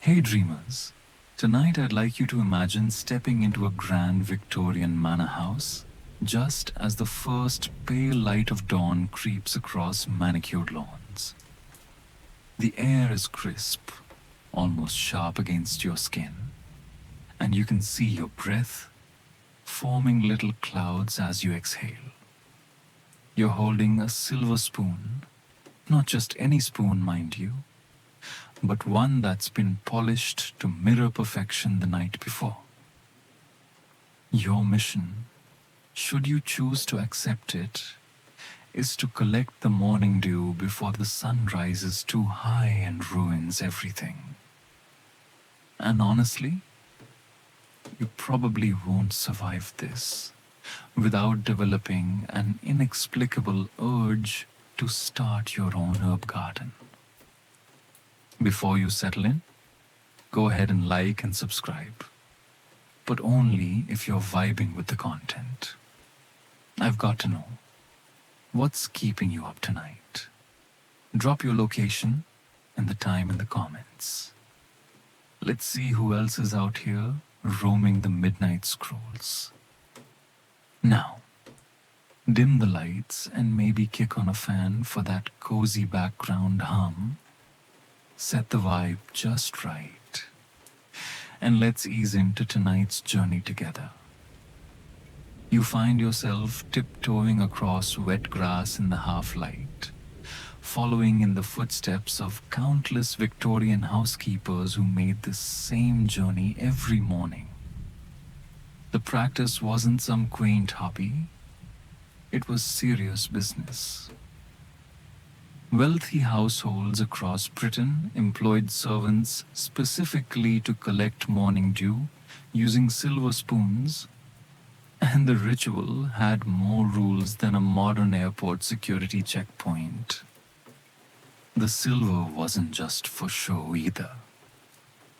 Hey dreamers, tonight I'd like you to imagine stepping into a grand Victorian manor house just as the first pale light of dawn creeps across manicured lawns. The air is crisp, almost sharp against your skin, and you can see your breath forming little clouds as you exhale. You're holding a silver spoon, not just any spoon, mind you, but one that's been polished to mirror perfection the night before. Your mission, should you choose to accept it, is to collect the morning dew before the sun rises too high and ruins everything. And honestly, you probably won't survive this without developing an inexplicable urge to start your own herb garden. Before you settle in, go ahead and like and subscribe, but only if you're vibing with the content. I've got to know, what's keeping you up tonight? Drop your location and the time in the comments. Let's see who else is out here roaming the midnight scrolls. Now, dim the lights and maybe kick on a fan for that cozy background hum. Set the vibe just right. And let's ease into tonight's journey together. You find yourself tiptoeing across wet grass in the half-light, following in the footsteps of countless Victorian housekeepers who made this same journey every morning. The practice wasn't some quaint hobby, it was serious business. Wealthy households across Britain employed servants specifically to collect morning dew using silver spoons, and the ritual had more rules than a modern airport security checkpoint. The silver wasn't just for show either.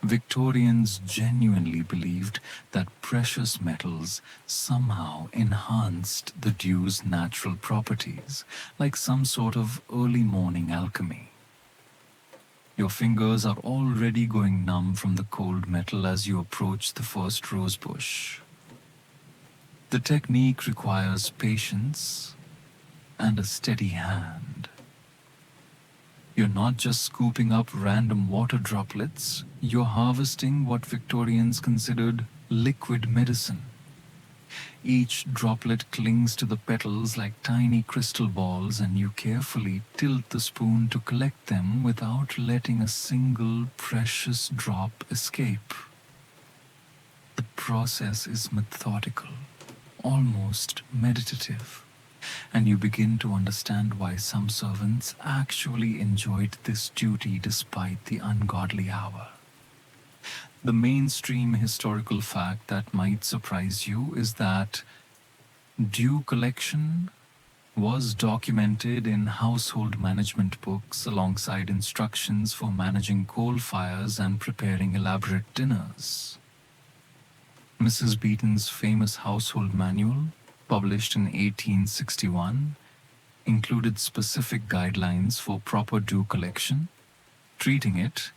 Victorians genuinely believed that precious metals somehow enhanced the dew's natural properties, like some sort of early morning alchemy. Your fingers are already going numb from the cold metal as you approach the first rose bush. The technique requires patience and a steady hand. You're not just scooping up random water droplets, you're harvesting what Victorians considered liquid medicine. Each droplet clings to the petals like tiny crystal balls, and you carefully tilt the spoon to collect them without letting a single precious drop escape. The process is methodical, almost meditative, and you begin to understand why some servants actually enjoyed this duty despite the ungodly hour. The mainstream historical fact that might surprise you is that dew collection was documented in household management books alongside instructions for managing coal fires and preparing elaborate dinners. Mrs. Beeton's famous household manual, published in 1861, included specific guidelines for proper dew collection, treating it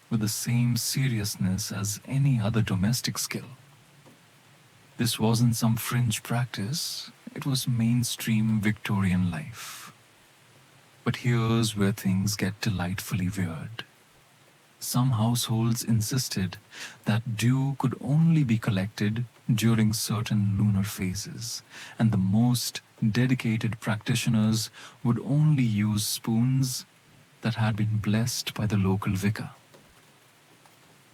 with the same seriousness as any other domestic skill. This wasn't some fringe practice, it was mainstream Victorian life. But here's where things get delightfully weird. Some households insisted that dew could only be collected during certain lunar phases, and the most dedicated practitioners would only use spoons that had been blessed by the local vicar.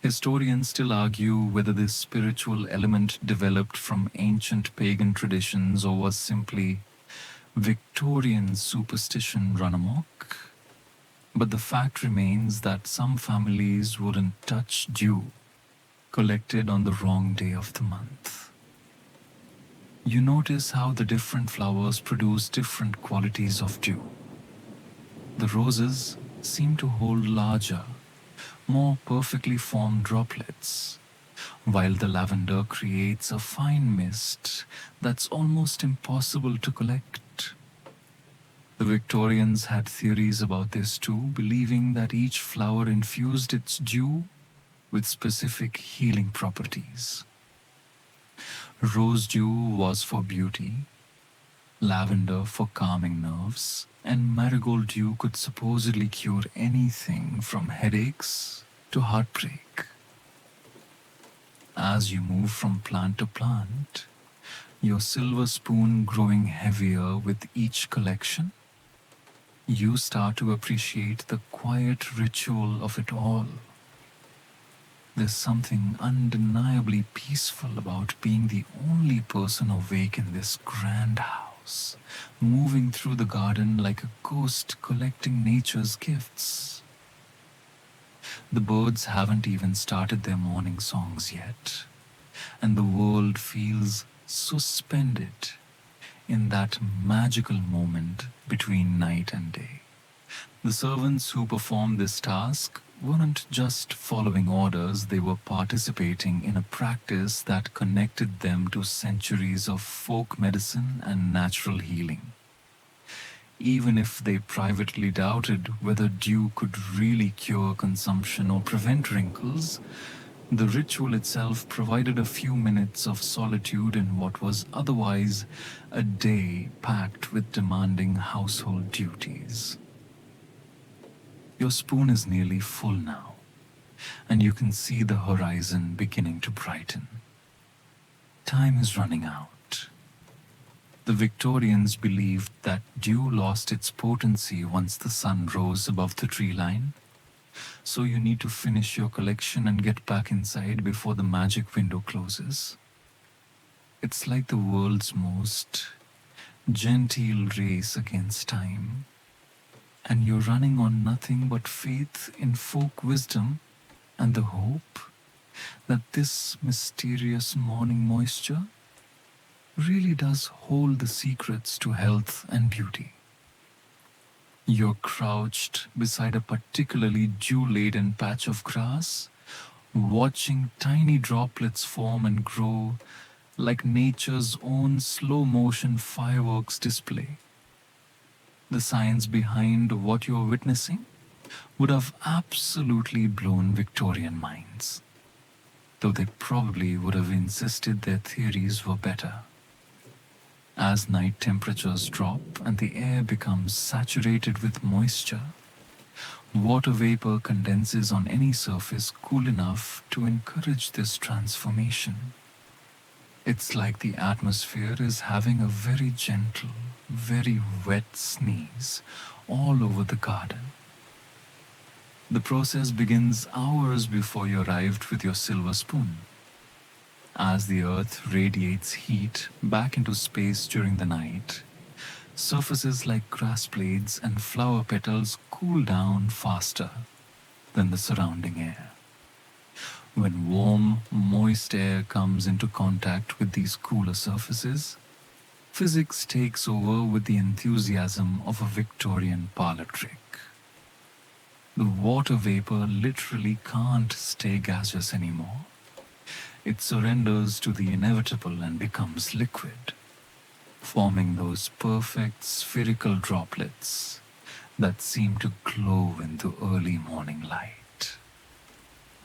Historians still argue whether this spiritual element developed from ancient pagan traditions or was simply Victorian superstition run amok. But the fact remains that some families wouldn't touch dew collected on the wrong day of the month. You notice how the different flowers produce different qualities of dew. The roses seem to hold larger, more perfectly formed droplets, while the lavender creates a fine mist that's almost impossible to collect. The Victorians had theories about this too, believing that each flower infused its dew with specific healing properties. Rose dew was for beauty, lavender for calming nerves, and marigold dew could supposedly cure anything from headaches to heartbreak. As you move from plant to plant, your silver spoon growing heavier with each collection, you start to appreciate the quiet ritual of it all. There's something undeniably peaceful about being the only person awake in this grand house, moving through the garden like a ghost collecting nature's gifts. The birds haven't even started their morning songs yet, and the world feels suspended in that magical moment between night and day. The servants who performed this task weren't just following orders, they were participating in a practice that connected them to centuries of folk medicine and natural healing. Even if they privately doubted whether dew could really cure consumption or prevent wrinkles, the ritual itself provided a few minutes of solitude in what was otherwise a day packed with demanding household duties. Your spoon is nearly full now, and you can see the horizon beginning to brighten. Time is running out. The Victorians believed that dew lost its potency once the sun rose above the tree line, so you need to finish your collection and get back inside before the magic window closes. It's like the world's most genteel race against time, and you're running on nothing but faith in folk wisdom and the hope that this mysterious morning moisture really does hold the secrets to health and beauty. You're crouched beside a particularly dew-laden patch of grass, watching tiny droplets form and grow like nature's own slow-motion fireworks display. The science behind what you're witnessing would have absolutely blown Victorian minds, though they probably would have insisted their theories were better. As night temperatures drop and the air becomes saturated with moisture, water vapor condenses on any surface cool enough to encourage this transformation. It's like the atmosphere is having a very gentle, very wet sneeze all over the garden. The process begins hours before you arrived with your silver spoon. As the earth radiates heat back into space during the night, surfaces like grass blades and flower petals cool down faster than the surrounding air. When warm, moist air comes into contact with these cooler surfaces, physics takes over with the enthusiasm of a Victorian parlor trick. The water vapor literally can't stay gaseous anymore. It surrenders to the inevitable and becomes liquid, forming those perfect spherical droplets that seem to glow in the early morning light.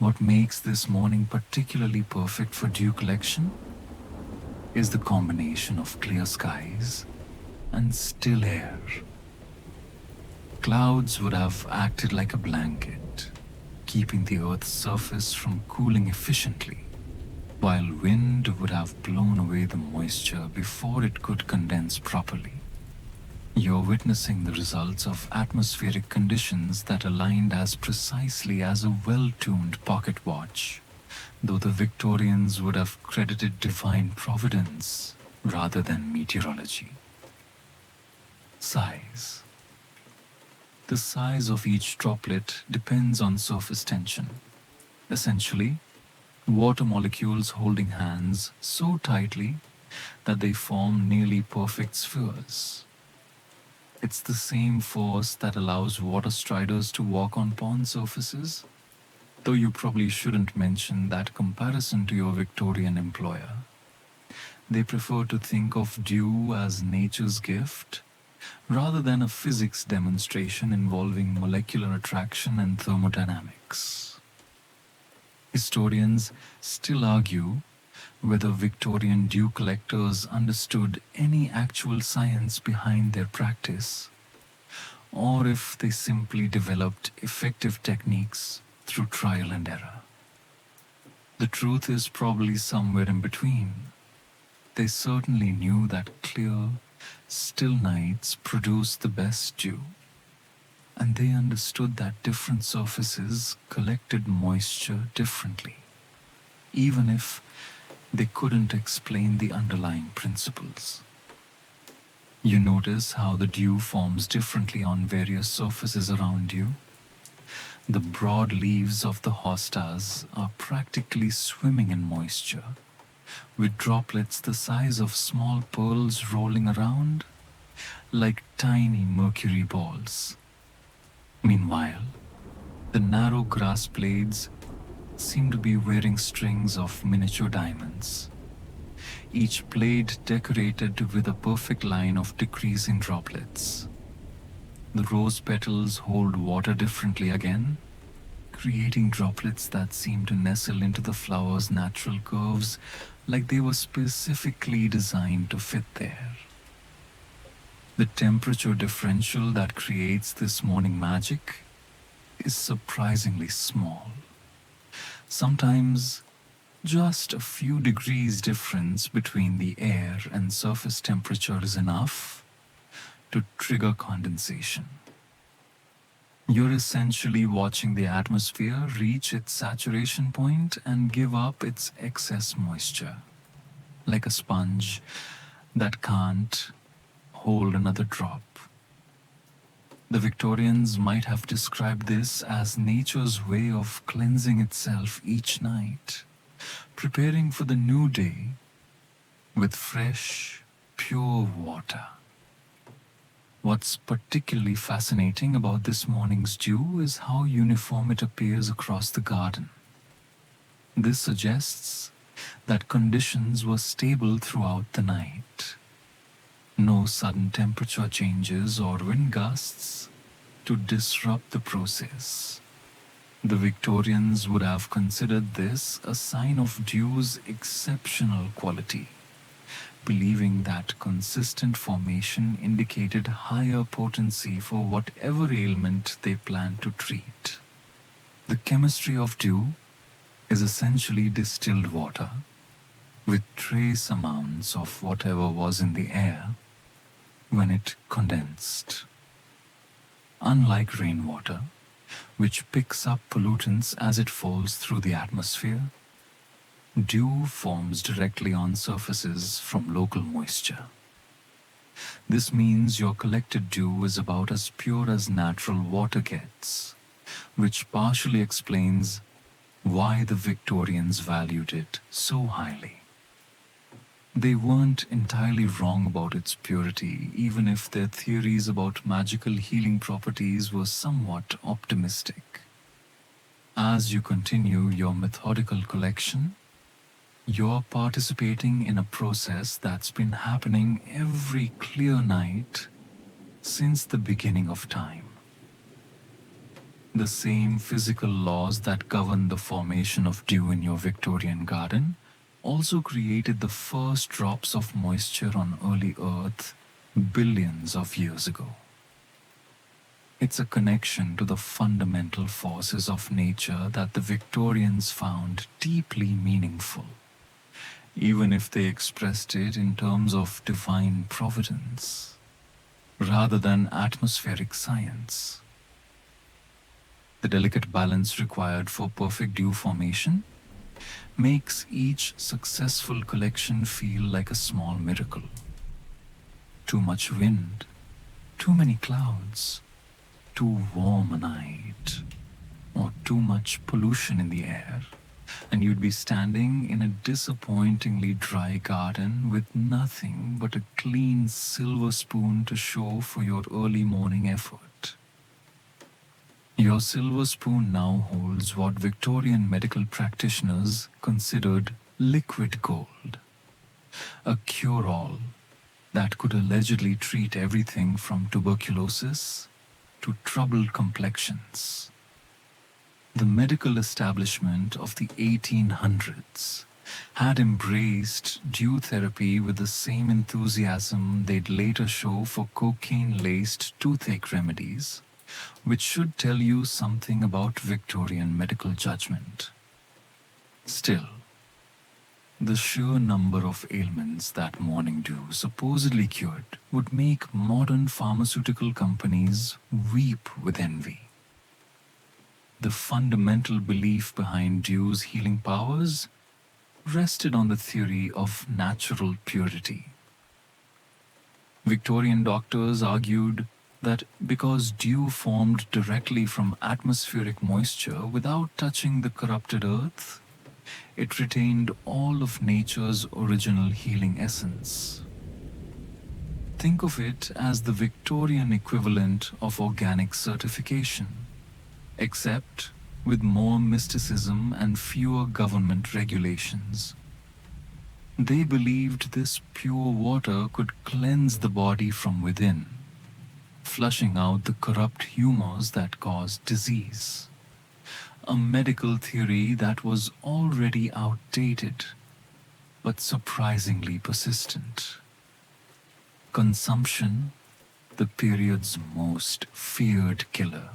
What makes this morning particularly perfect for dew collection is the combination of clear skies and still air. Clouds would have acted like a blanket, keeping the Earth's surface from cooling efficiently, while wind would have blown away the moisture before it could condense properly. You're witnessing the results of atmospheric conditions that aligned as precisely as a well-tuned pocket watch, though the Victorians would have credited divine providence rather than meteorology. Size. The size of each droplet depends on surface tension. Essentially, water molecules holding hands so tightly that they form nearly perfect spheres. It's the same force that allows water striders to walk on pond surfaces, though you probably shouldn't mention that comparison to your Victorian employer. They prefer to think of dew as nature's gift, rather than a physics demonstration involving molecular attraction and thermodynamics. Historians still argue whether Victorian dew collectors understood any actual science behind their practice, or if they simply developed effective techniques through trial and error. The truth is probably somewhere in between. They certainly knew that clear, still nights produce the best dew, and they understood that different surfaces collected moisture differently, even if they couldn't explain the underlying principles. You notice how the dew forms differently on various surfaces around you? The broad leaves of the hostas are practically swimming in moisture, with droplets the size of small pearls rolling around like tiny mercury balls. Meanwhile, the narrow grass blades seem to be wearing strings of miniature diamonds, each blade decorated with a perfect line of decreasing droplets. The rose petals hold water differently again, creating droplets that seem to nestle into the flower's natural curves like they were specifically designed to fit there. The temperature differential that creates this morning magic is surprisingly small. Sometimes just a few degrees difference between the air and surface temperature is enough to trigger condensation. You're essentially watching the atmosphere reach its saturation point and give up its excess moisture, like a sponge that can't hold another drop. The Victorians might have described this as nature's way of cleansing itself each night, preparing for the new day with fresh, pure water. What's particularly fascinating about this morning's dew is how uniform it appears across the garden. This suggests that conditions were stable throughout the night. No sudden temperature changes or wind gusts to disrupt the process. The Victorians would have considered this a sign of dew's exceptional quality, believing that consistent formation indicated higher potency for whatever ailment they planned to treat. The chemistry of dew is essentially distilled water with trace amounts of whatever was in the air when it condensed. Unlike rainwater, which picks up pollutants as it falls through the atmosphere, dew forms directly on surfaces from local moisture. This means your collected dew is about as pure as natural water gets, which partially explains why the Victorians valued it so highly. They weren't entirely wrong about its purity, even if their theories about magical healing properties were somewhat optimistic. As you continue your methodical collection, you're participating in a process that's been happening every clear night since the beginning of time. The same physical laws that govern the formation of dew in your Victorian garden also created the first drops of moisture on early Earth billions of years ago. It's a connection to the fundamental forces of nature that the Victorians found deeply meaningful, even if they expressed it in terms of divine providence rather than atmospheric science. The delicate balance required for perfect dew formation makes each successful collection feel like a small miracle. Too much wind, too many clouds, too warm a night, or too much pollution in the air, and you'd be standing in a disappointingly dry garden with nothing but a clean silver spoon to show for your early morning effort. Your silver spoon now holds what Victorian medical practitioners considered liquid gold, a cure-all that could allegedly treat everything from tuberculosis to troubled complexions. The medical establishment of the 1800s had embraced dew therapy with the same enthusiasm they'd later show for cocaine-laced toothache remedies, which should tell you something about Victorian medical judgment. Still, the sheer number of ailments that morning dew supposedly cured would make modern pharmaceutical companies weep with envy. The fundamental belief behind dew's healing powers rested on the theory of natural purity. Victorian doctors argued that because dew formed directly from atmospheric moisture without touching the corrupted earth, it retained all of nature's original healing essence. Think of it as the Victorian equivalent of organic certification, except with more mysticism and fewer government regulations. They believed this pure water could cleanse the body from within, flushing out the corrupt humors that caused disease. A medical theory that was already outdated, but surprisingly persistent. Consumption, the period's most feared killer,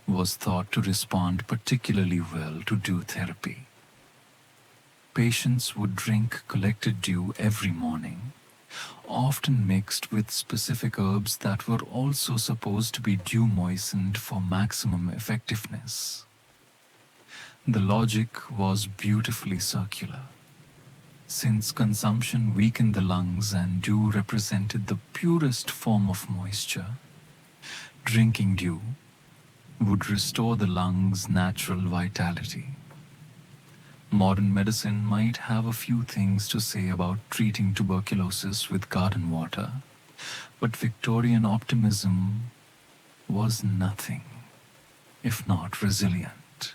was thought to respond particularly well to dew therapy. Patients would drink collected dew every morning, often mixed with specific herbs that were also supposed to be dew moistened for maximum effectiveness. The logic was beautifully circular. Since consumption weakened the lungs and dew represented the purest form of moisture, drinking dew would restore the lungs' natural vitality. Modern medicine might have a few things to say about treating tuberculosis with garden water, but Victorian optimism was nothing if not resilient.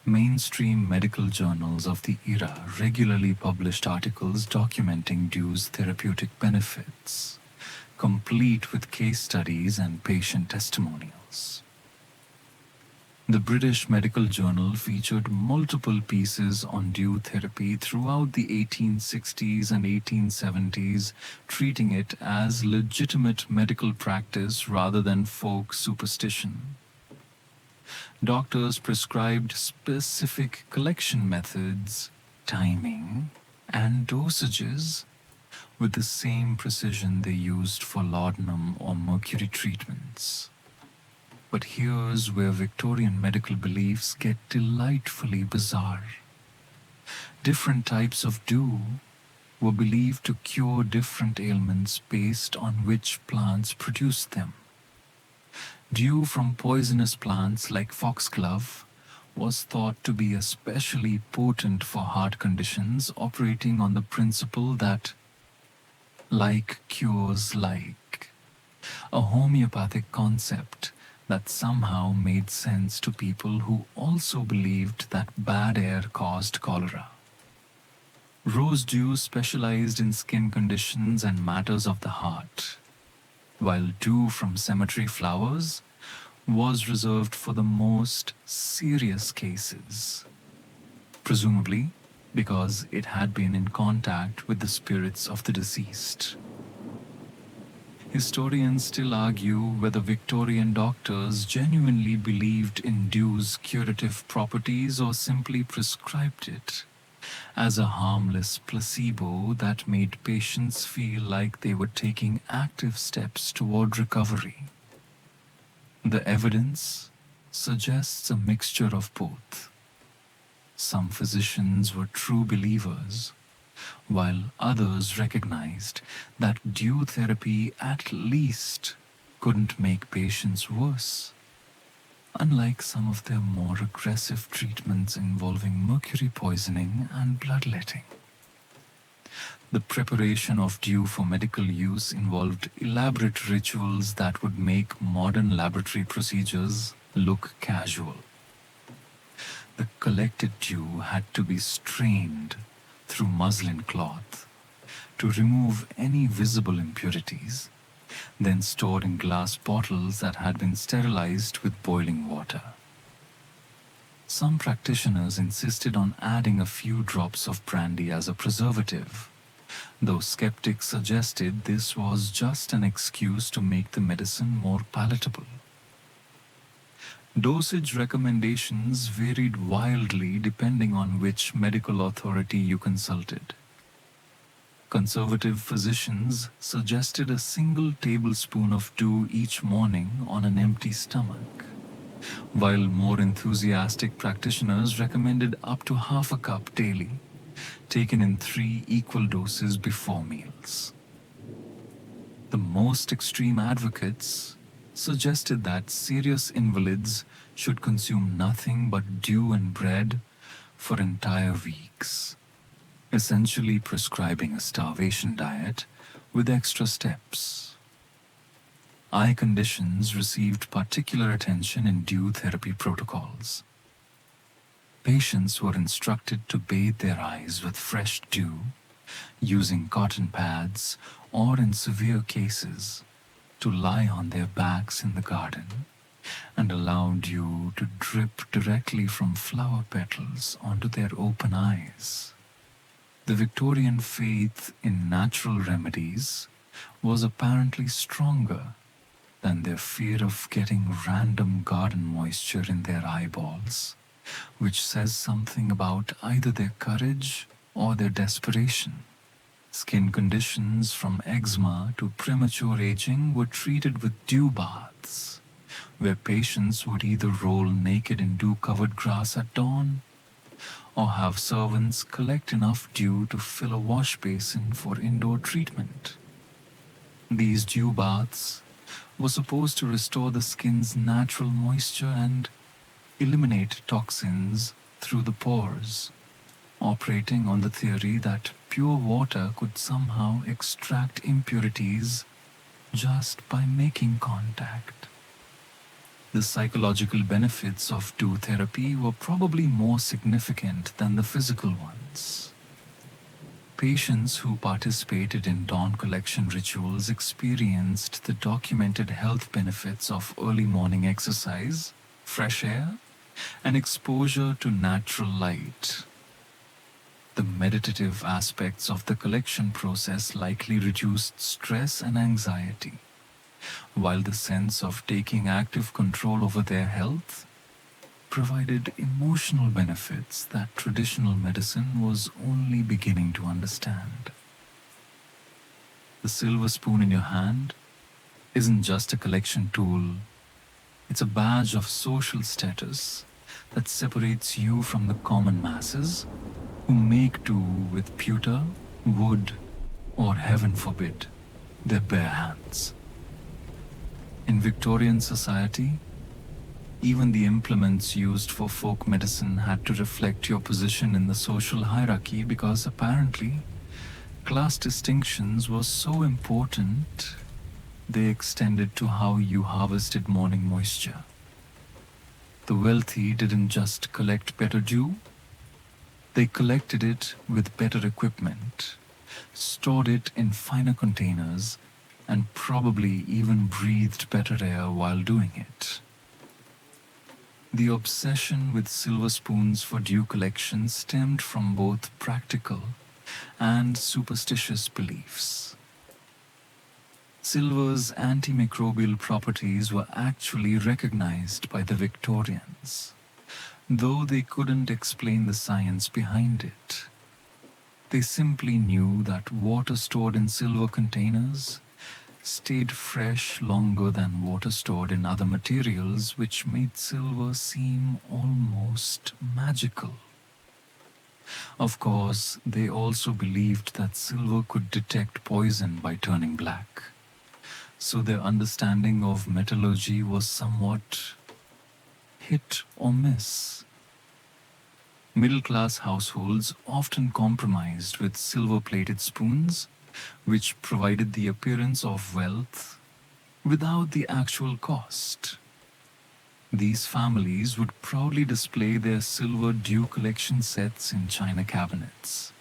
Mainstream medical journals of the era regularly published articles documenting dew's therapeutic benefits, complete with case studies and patient testimonials. The British Medical Journal featured multiple pieces on dew therapy throughout the 1860s and 1870s, treating it as legitimate medical practice rather than folk superstition. Doctors prescribed specific collection methods, timing, and dosages with the same precision they used for laudanum or mercury treatments. But here's where Victorian medical beliefs get delightfully bizarre. Different types of dew were believed to cure different ailments based on which plants produced them. Dew from poisonous plants like foxglove was thought to be especially potent for heart conditions, operating on the principle that like cures like, a homeopathic concept that somehow made sense to people who also believed that bad air caused cholera. Rose dew specialized in skin conditions and matters of the heart, while dew from cemetery flowers was reserved for the most serious cases, presumably because it had been in contact with the spirits of the deceased. Historians still argue whether Victorian doctors genuinely believed in dew's curative properties or simply prescribed it as a harmless placebo that made patients feel like they were taking active steps toward recovery. The evidence suggests a mixture of both. Some physicians were true believers, while others recognized that dew therapy at least couldn't make patients worse, unlike some of their more aggressive treatments involving mercury poisoning and bloodletting. The preparation of dew for medical use involved elaborate rituals that would make modern laboratory procedures look casual. The collected dew had to be strained through muslin cloth to remove any visible impurities, then stored in glass bottles that had been sterilized with boiling water. Some practitioners insisted on adding a few drops of brandy as a preservative, though skeptics suggested this was just an excuse to make the medicine more palatable. Dosage recommendations varied wildly depending on which medical authority you consulted. Conservative physicians suggested a single tablespoon of dew each morning on an empty stomach, while more enthusiastic practitioners recommended up to half a cup daily, taken in 3 equal doses before meals. The most extreme advocates suggested that serious invalids should consume nothing but dew and bread for entire weeks, essentially prescribing a starvation diet with extra steps. Eye conditions received particular attention in dew therapy protocols. Patients were instructed to bathe their eyes with fresh dew, using cotton pads or, in severe cases, to lie on their backs in the garden and allow dew to drip directly from flower petals onto their open eyes. The Victorian faith in natural remedies was apparently stronger than their fear of getting random garden moisture in their eyeballs, which says something about either their courage or their desperation. Skin conditions from eczema to premature aging were treated with dew baths, where patients would either roll naked in dew-covered grass at dawn or have servants collect enough dew to fill a wash basin for indoor treatment. These dew baths were supposed to restore the skin's natural moisture and eliminate toxins through the pores, operating on the theory that pure water could somehow extract impurities just by making contact. The psychological benefits of dew therapy were probably more significant than the physical ones. Patients who participated in dawn collection rituals experienced the documented health benefits of early morning exercise, fresh air, and exposure to natural light. The meditative aspects of the collection process likely reduced stress and anxiety, while the sense of taking active control over their health provided emotional benefits that traditional medicine was only beginning to understand. The silver spoon in your hand isn't just a collection tool, it's a badge of social status that separates you from the common masses who make do with pewter, wood, or, heaven forbid, their bare hands. In Victorian society, even the implements used for folk medicine had to reflect your position in the social hierarchy because apparently class distinctions were so important they extended to how you harvested morning moisture. The wealthy didn't just collect better dew, they collected it with better equipment, stored it in finer containers, and probably even breathed better air while doing it. The obsession with silver spoons for dew collection stemmed from both practical and superstitious beliefs. Silver's antimicrobial properties were actually recognized by the Victorians, though they couldn't explain the science behind it. They simply knew that water stored in silver containers stayed fresh longer than water stored in other materials, which made silver seem almost magical. Of course, they also believed that silver could detect poison by turning black, so their understanding of metallurgy was somewhat hit or miss. Middle-class households often compromised with silver-plated spoons, which provided the appearance of wealth without the actual cost. These families would proudly display their silver dew collection sets in china cabinets,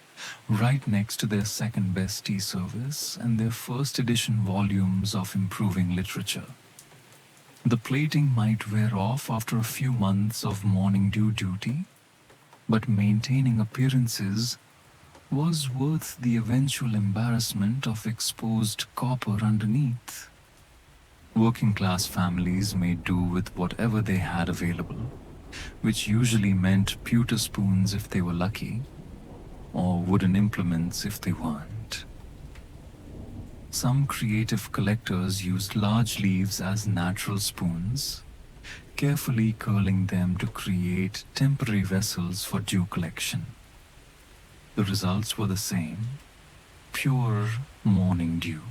right next to their second-best tea service and their first edition volumes of improving literature. The plating might wear off after a few months of morning dew duty, but maintaining appearances was worth the eventual embarrassment of exposed copper underneath. Working class families made do with whatever they had available, which usually meant pewter spoons if they were lucky, or wooden implements if they weren't. Some creative collectors used large leaves as natural spoons, carefully curling them to create temporary vessels for dew collection. The results were the same: pure morning dew.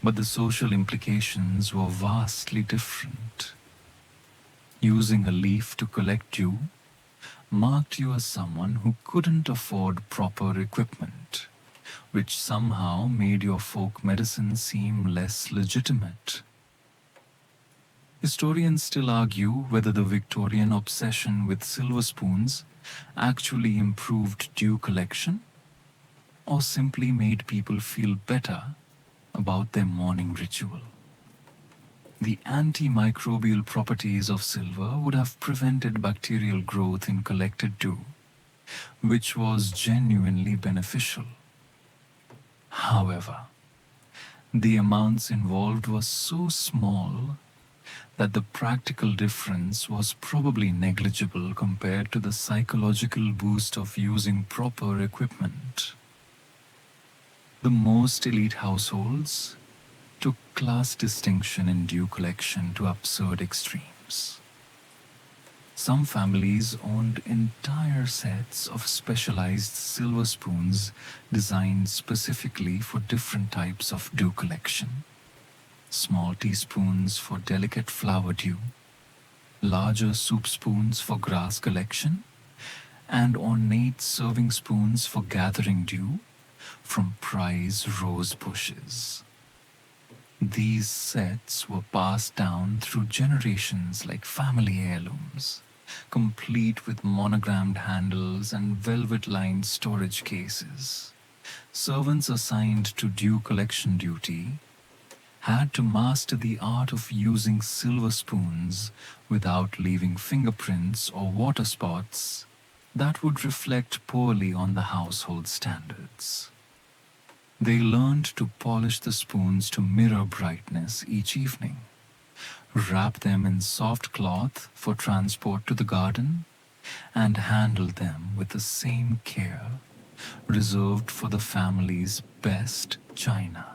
But the social implications were vastly different. Using a leaf to collect dew marked you as someone who couldn't afford proper equipment, which somehow made your folk medicine seem less legitimate. Historians still argue whether the Victorian obsession with silver spoons actually improved dew collection or simply made people feel better about their morning ritual. The antimicrobial properties of silver would have prevented bacterial growth in collected dew, which was genuinely beneficial. However, the amounts involved were so small that the practical difference was probably negligible compared to the psychological boost of using proper equipment. The most elite households took class distinction in dew collection to absurd extremes. Some families owned entire sets of specialized silver spoons designed specifically for different types of dew collection. Small teaspoons for delicate flower dew, larger soup spoons for grass collection, and ornate serving spoons for gathering dew from prize rose bushes. These sets were passed down through generations like family heirlooms, complete with monogrammed handles and velvet-lined storage cases. Servants assigned to dew collection duty had to master the art of using silver spoons without leaving fingerprints or water spots that would reflect poorly on the household standards. They learned to polish the spoons to mirror brightness each evening, wrap them in soft cloth for transport to the garden, and handle them with the same care reserved for the family's best china.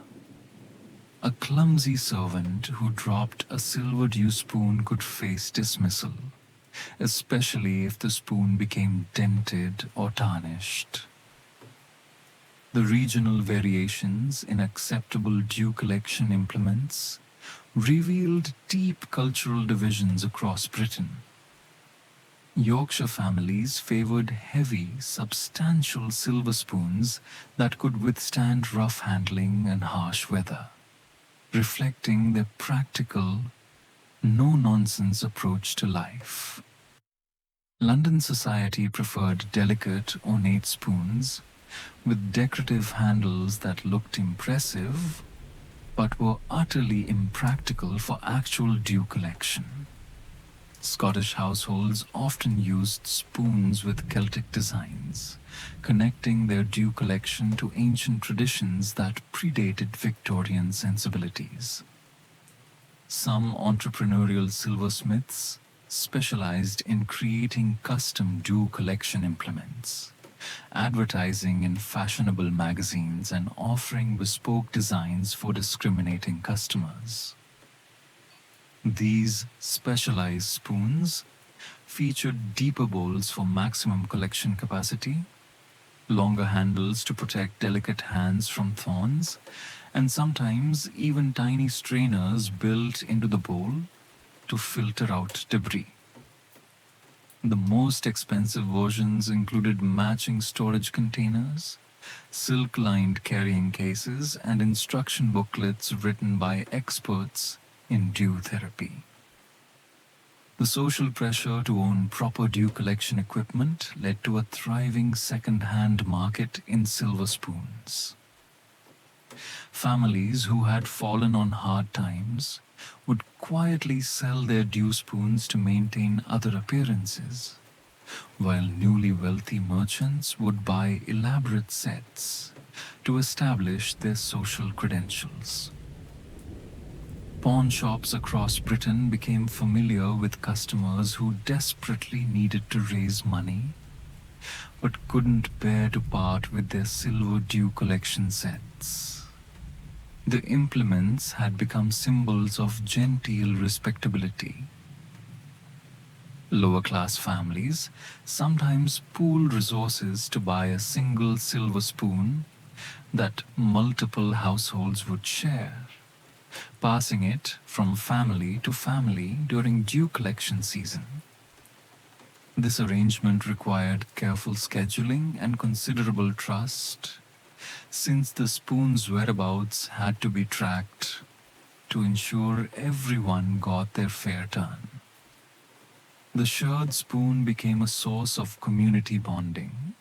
A clumsy servant who dropped a silver dew spoon could face dismissal, especially if the spoon became dented or tarnished. The regional variations in acceptable dew collection implements revealed deep cultural divisions across Britain. Yorkshire families favored heavy, substantial silver spoons that could withstand rough handling and harsh weather, reflecting their practical, no-nonsense approach to life. London society preferred delicate, ornate spoons with decorative handles that looked impressive but were utterly impractical for actual dew collection. Scottish households often used spoons with Celtic designs, connecting their dew collection to ancient traditions that predated Victorian sensibilities. Some entrepreneurial silversmiths specialized in creating custom dew collection implements, advertising in fashionable magazines and offering bespoke designs for discriminating customers. These specialized spoons featured deeper bowls for maximum collection capacity, longer handles to protect delicate hands from thorns, and sometimes even tiny strainers built into the bowl to filter out debris. The most expensive versions included matching storage containers, silk-lined carrying cases, and instruction booklets written by experts in dew therapy. The social pressure to own proper dew collection equipment led to a thriving second-hand market in silver spoons. Families who had fallen on hard times would quietly sell their dew spoons to maintain other appearances, while newly wealthy merchants would buy elaborate sets to establish their social credentials. Pawn shops across Britain became familiar with customers who desperately needed to raise money but couldn't bear to part with their silver dew collection sets. The implements had become symbols of genteel respectability. Lower class families sometimes pooled resources to buy a single silver spoon that multiple households would share, passing it from family to family during dew collection season. This arrangement required careful scheduling and considerable trust, since the spoon's whereabouts had to be tracked to ensure everyone got their fair turn. The shared spoon became a source of community bonding,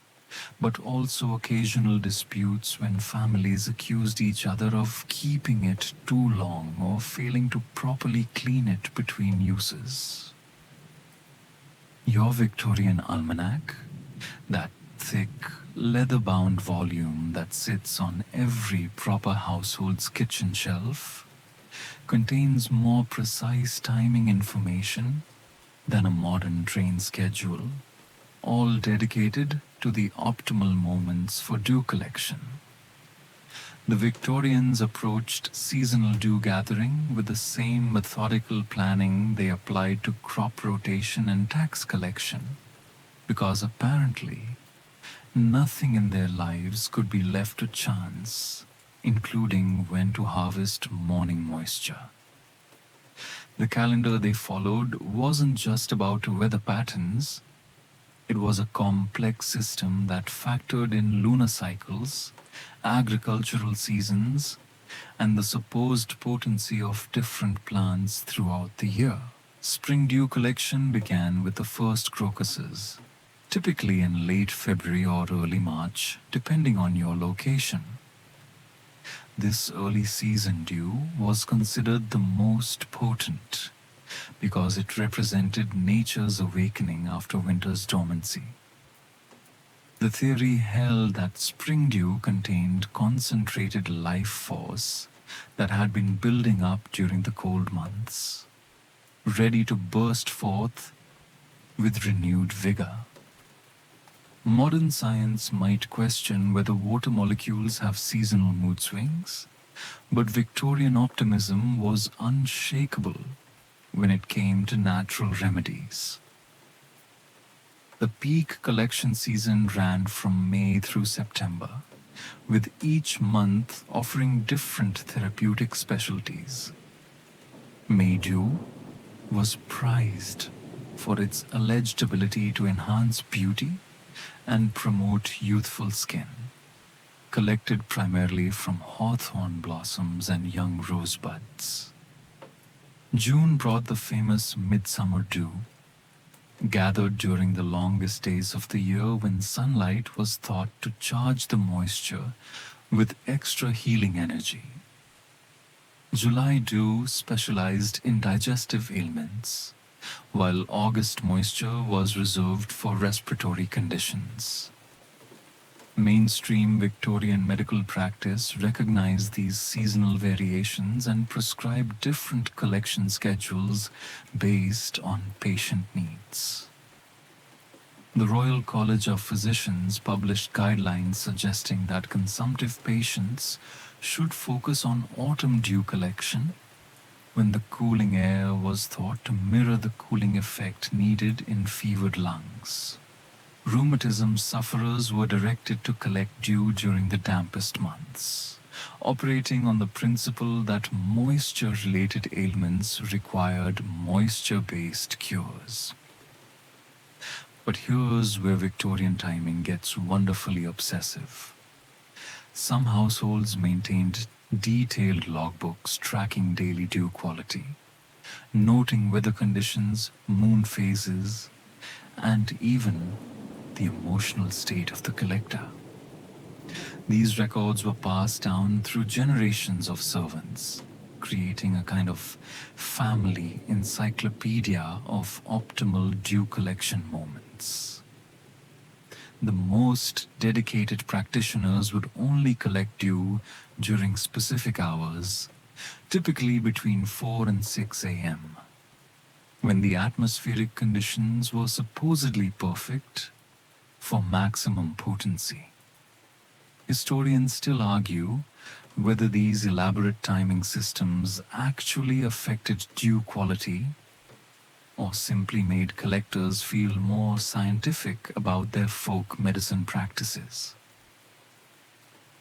but also occasional disputes when families accused each other of keeping it too long or failing to properly clean it between uses. Your Victorian Almanac, that thick, leather-bound volume that sits on every proper household's kitchen shelf, contains more precise timing information than a modern train schedule, all dedicated to the optimal moments for dew collection. The Victorians approached seasonal dew gathering with the same methodical planning they applied to crop rotation and tax collection, because apparently nothing in their lives could be left to chance, including when to harvest morning moisture. The calendar they followed wasn't just about weather patterns. It was a complex system that factored in lunar cycles, agricultural seasons, and the supposed potency of different plants throughout the year. Spring dew collection began with the first crocuses, typically in late February or early March, depending on your location. This early season dew was considered the most potent because it represented nature's awakening after winter's dormancy. The theory held that spring dew contained concentrated life force that had been building up during the cold months, ready to burst forth with renewed vigor. Modern science might question whether water molecules have seasonal mood swings, but Victorian optimism was unshakable when it came to natural remedies. The peak collection season ran from May through September, with each month offering different therapeutic specialties. May dew was prized for its alleged ability to enhance beauty and promote youthful skin, collected primarily from hawthorn blossoms and young rosebuds. June brought the famous midsummer dew, gathered during the longest days of the year when sunlight was thought to charge the moisture with extra healing energy. July dew specialized in digestive ailments, while August moisture was reserved for respiratory conditions. Mainstream Victorian medical practice recognized these seasonal variations and prescribed different collection schedules based on patient needs. The Royal College of Physicians published guidelines suggesting that consumptive patients should focus on autumn dew collection when the cooling air was thought to mirror the cooling effect needed in fevered lungs. Rheumatism sufferers were directed to collect dew during the dampest months, operating on the principle that moisture-related ailments required moisture-based cures. But here's where Victorian timing gets wonderfully obsessive. Some households maintained detailed logbooks tracking daily dew quality, noting weather conditions, moon phases, and even the emotional state of the collector. These records were passed down through generations of servants, creating a kind of family encyclopedia of optimal dew collection moments. The most dedicated practitioners would only collect dew during specific hours, typically between 4 and 6 a.m., when the atmospheric conditions were supposedly perfect for maximum potency. Historians still argue whether these elaborate timing systems actually affected dew quality or simply made collectors feel more scientific about their folk medicine practices.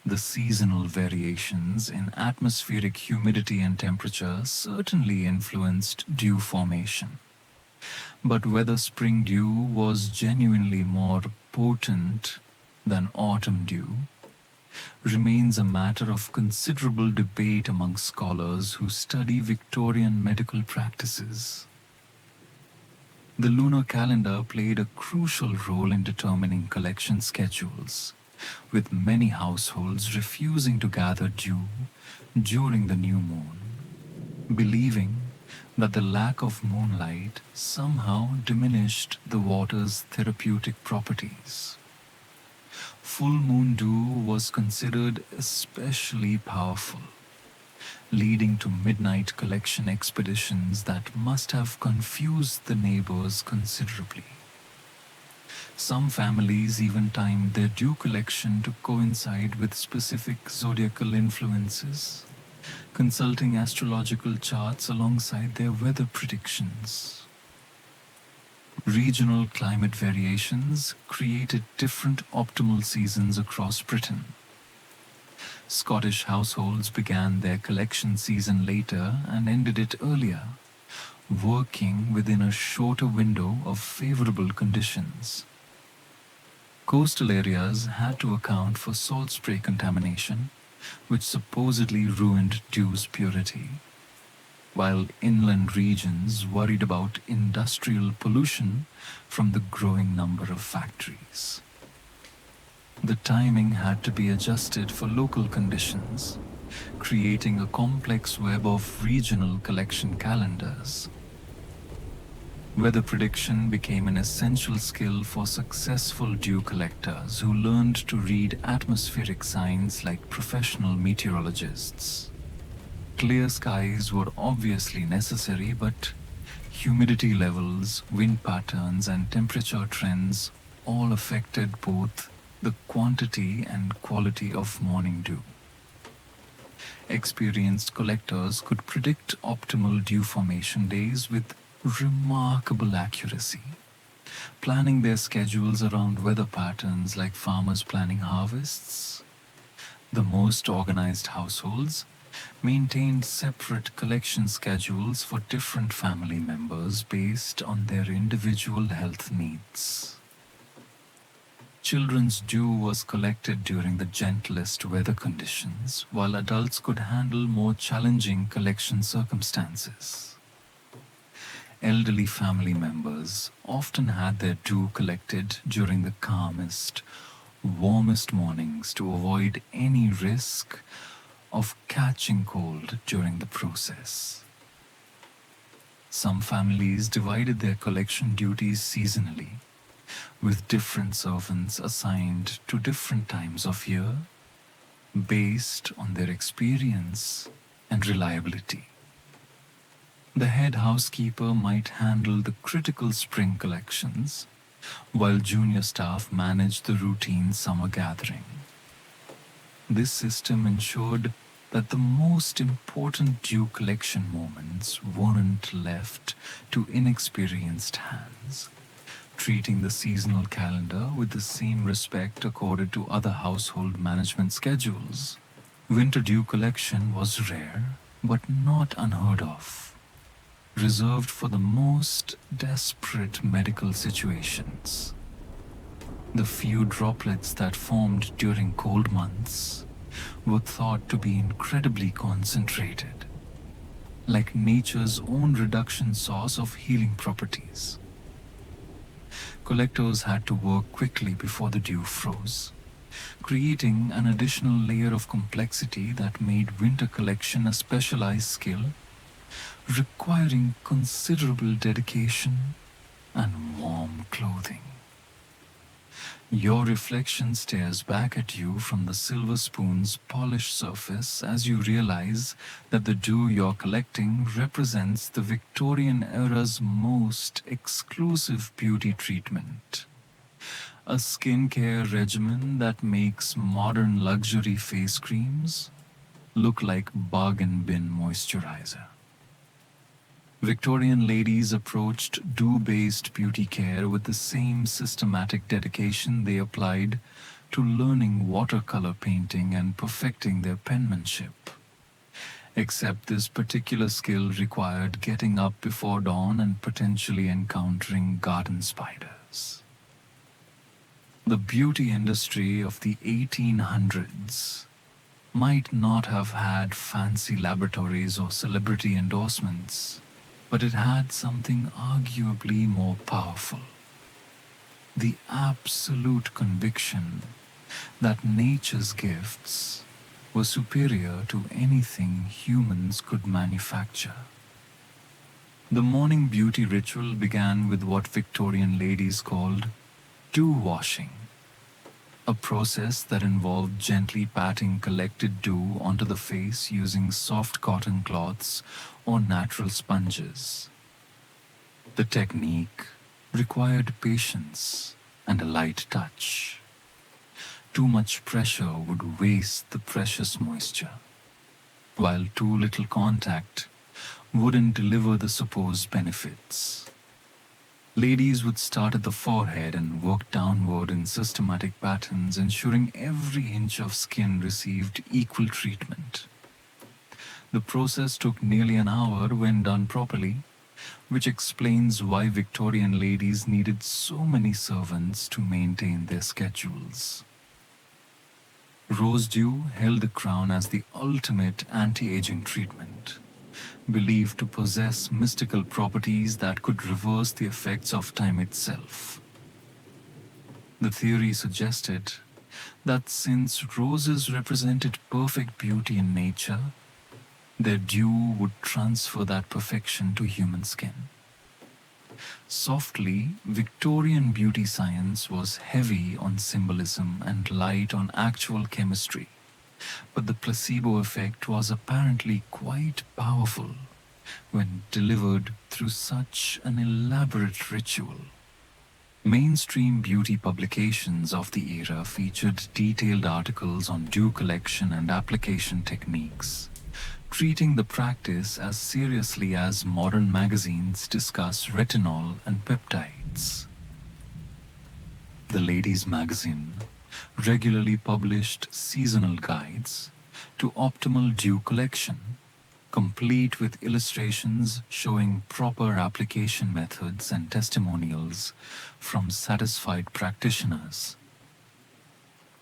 The seasonal variations in atmospheric humidity and temperature certainly influenced dew formation. But whether spring dew was genuinely more potent than autumn dew remains a matter of considerable debate among scholars who study Victorian medical practices. The lunar calendar played a crucial role in determining collection schedules, with many households refusing to gather dew during the new moon, believing that the lack of moonlight somehow diminished the water's therapeutic properties. Full moon dew was considered especially powerful, leading to midnight collection expeditions that must have confused the neighbors considerably. Some families even timed their dew collection to coincide with specific zodiacal influences, consulting astrological charts alongside their weather predictions. Regional climate variations created different optimal seasons across Britain. Scottish households began their collection season later and ended it earlier, working within a shorter window of favorable conditions. Coastal areas had to account for salt spray contamination, which supposedly ruined dew's purity, while inland regions worried about industrial pollution from the growing number of factories. The timing had to be adjusted for local conditions, creating a complex web of regional collection calendars. Weather prediction became an essential skill for successful dew collectors who learned to read atmospheric signs like professional meteorologists. Clear skies were obviously necessary, but humidity levels, wind patterns, and temperature trends all affected both the quantity and quality of morning dew. Experienced collectors could predict optimal dew formation days with remarkable accuracy, planning their schedules around weather patterns like farmers planning harvests. The most organized households maintained separate collection schedules for different family members based on their individual health needs. Children's dew was collected during the gentlest weather conditions, while adults could handle more challenging collection circumstances. Elderly family members often had their dew collected during the calmest, warmest mornings to avoid any risk of catching cold during the process. Some families divided their collection duties seasonally, with different servants assigned to different times of year based on their experience and reliability. The head housekeeper might handle the critical spring collections, while junior staff managed the routine summer gathering. This system ensured that the most important dew collection moments weren't left to inexperienced hands, treating the seasonal calendar with the same respect accorded to other household management schedules. Winter dew collection was rare, but not unheard of, reserved for the most desperate medical situations. The few droplets that formed during cold months were thought to be incredibly concentrated, like nature's own reduction source of healing properties. Collectors had to work quickly before the dew froze, creating an additional layer of complexity that made winter collection a specialized skill, requiring considerable dedication and warm clothing. Your reflection stares back at you from the silver spoon's polished surface as you realize that the dew you're collecting represents the Victorian era's most exclusive beauty treatment. A skincare regimen that makes modern luxury face creams look like bargain bin moisturizer. Victorian ladies approached dew-based beauty care with the same systematic dedication they applied to learning watercolor painting and perfecting their penmanship. Except this particular skill required getting up before dawn and potentially encountering garden spiders. The beauty industry of the 1800s might not have had fancy laboratories or celebrity endorsements, but it had something arguably more powerful: the absolute conviction that nature's gifts were superior to anything humans could manufacture. The morning beauty ritual began with what Victorian ladies called dew washing, a process that involved gently patting collected dew onto the face using soft cotton cloths or natural sponges. The technique required patience and a light touch. Too much pressure would waste the precious moisture, while too little contact wouldn't deliver the supposed benefits. Ladies would start at the forehead and work downward in systematic patterns, ensuring every inch of skin received equal treatment. The process took nearly an hour when done properly, which explains why Victorian ladies needed so many servants to maintain their schedules. Rose dew held the crown as the ultimate anti-aging treatment, believed to possess mystical properties that could reverse the effects of time itself. The theory suggested that since roses represented perfect beauty in nature, their dew would transfer that perfection to human skin. Softly, Victorian beauty science was heavy on symbolism and light on actual chemistry, but the placebo effect was apparently quite powerful when delivered through such an elaborate ritual. Mainstream beauty publications of the era featured detailed articles on dew collection and application techniques, treating the practice as seriously as modern magazines discuss retinol and peptides. The Ladies' Magazine regularly published seasonal guides to optimal dew collection, complete with illustrations showing proper application methods and testimonials from satisfied practitioners.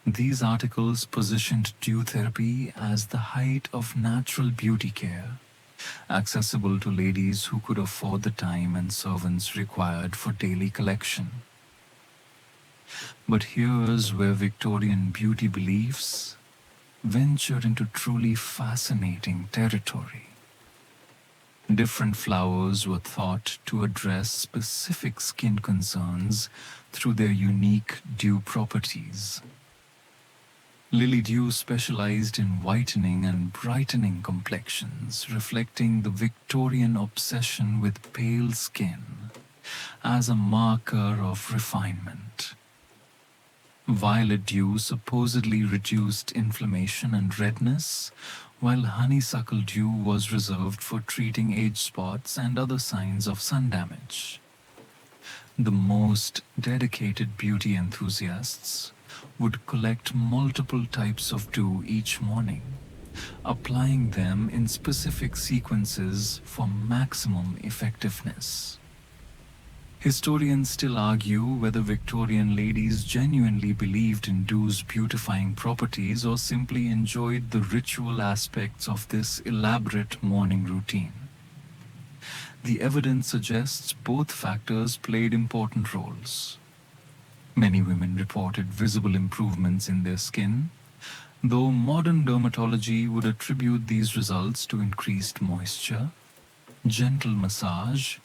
These articles positioned dew therapy as the height of natural beauty care, accessible to ladies who could afford the time and servants required for daily collection. But here's where Victorian beauty beliefs venture into truly fascinating territory. Different flowers were thought to address specific skin concerns through their unique dew properties. Lily dew specialized in whitening and brightening complexions, reflecting the Victorian obsession with pale skin as a marker of refinement. Violet dew supposedly reduced inflammation and redness, while honeysuckle dew was reserved for treating age spots and other signs of sun damage. The most dedicated beauty enthusiasts would collect multiple types of dew each morning, applying them in specific sequences for maximum effectiveness. Historians still argue whether Victorian ladies genuinely believed in dew's beautifying properties or simply enjoyed the ritual aspects of this elaborate morning routine. The evidence suggests both factors played important roles. Many women reported visible improvements in their skin, though modern dermatology would attribute these results to increased moisture, gentle massage,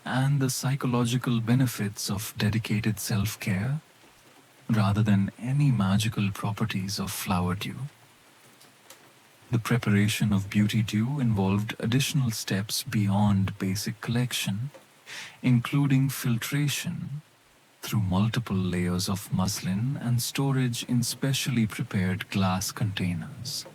and the psychological benefits of dedicated self care rather than any magical properties of flower dew. The preparation of beauty dew involved additional steps beyond basic collection, including filtration through multiple layers of muslin and storage in specially prepared glass containers.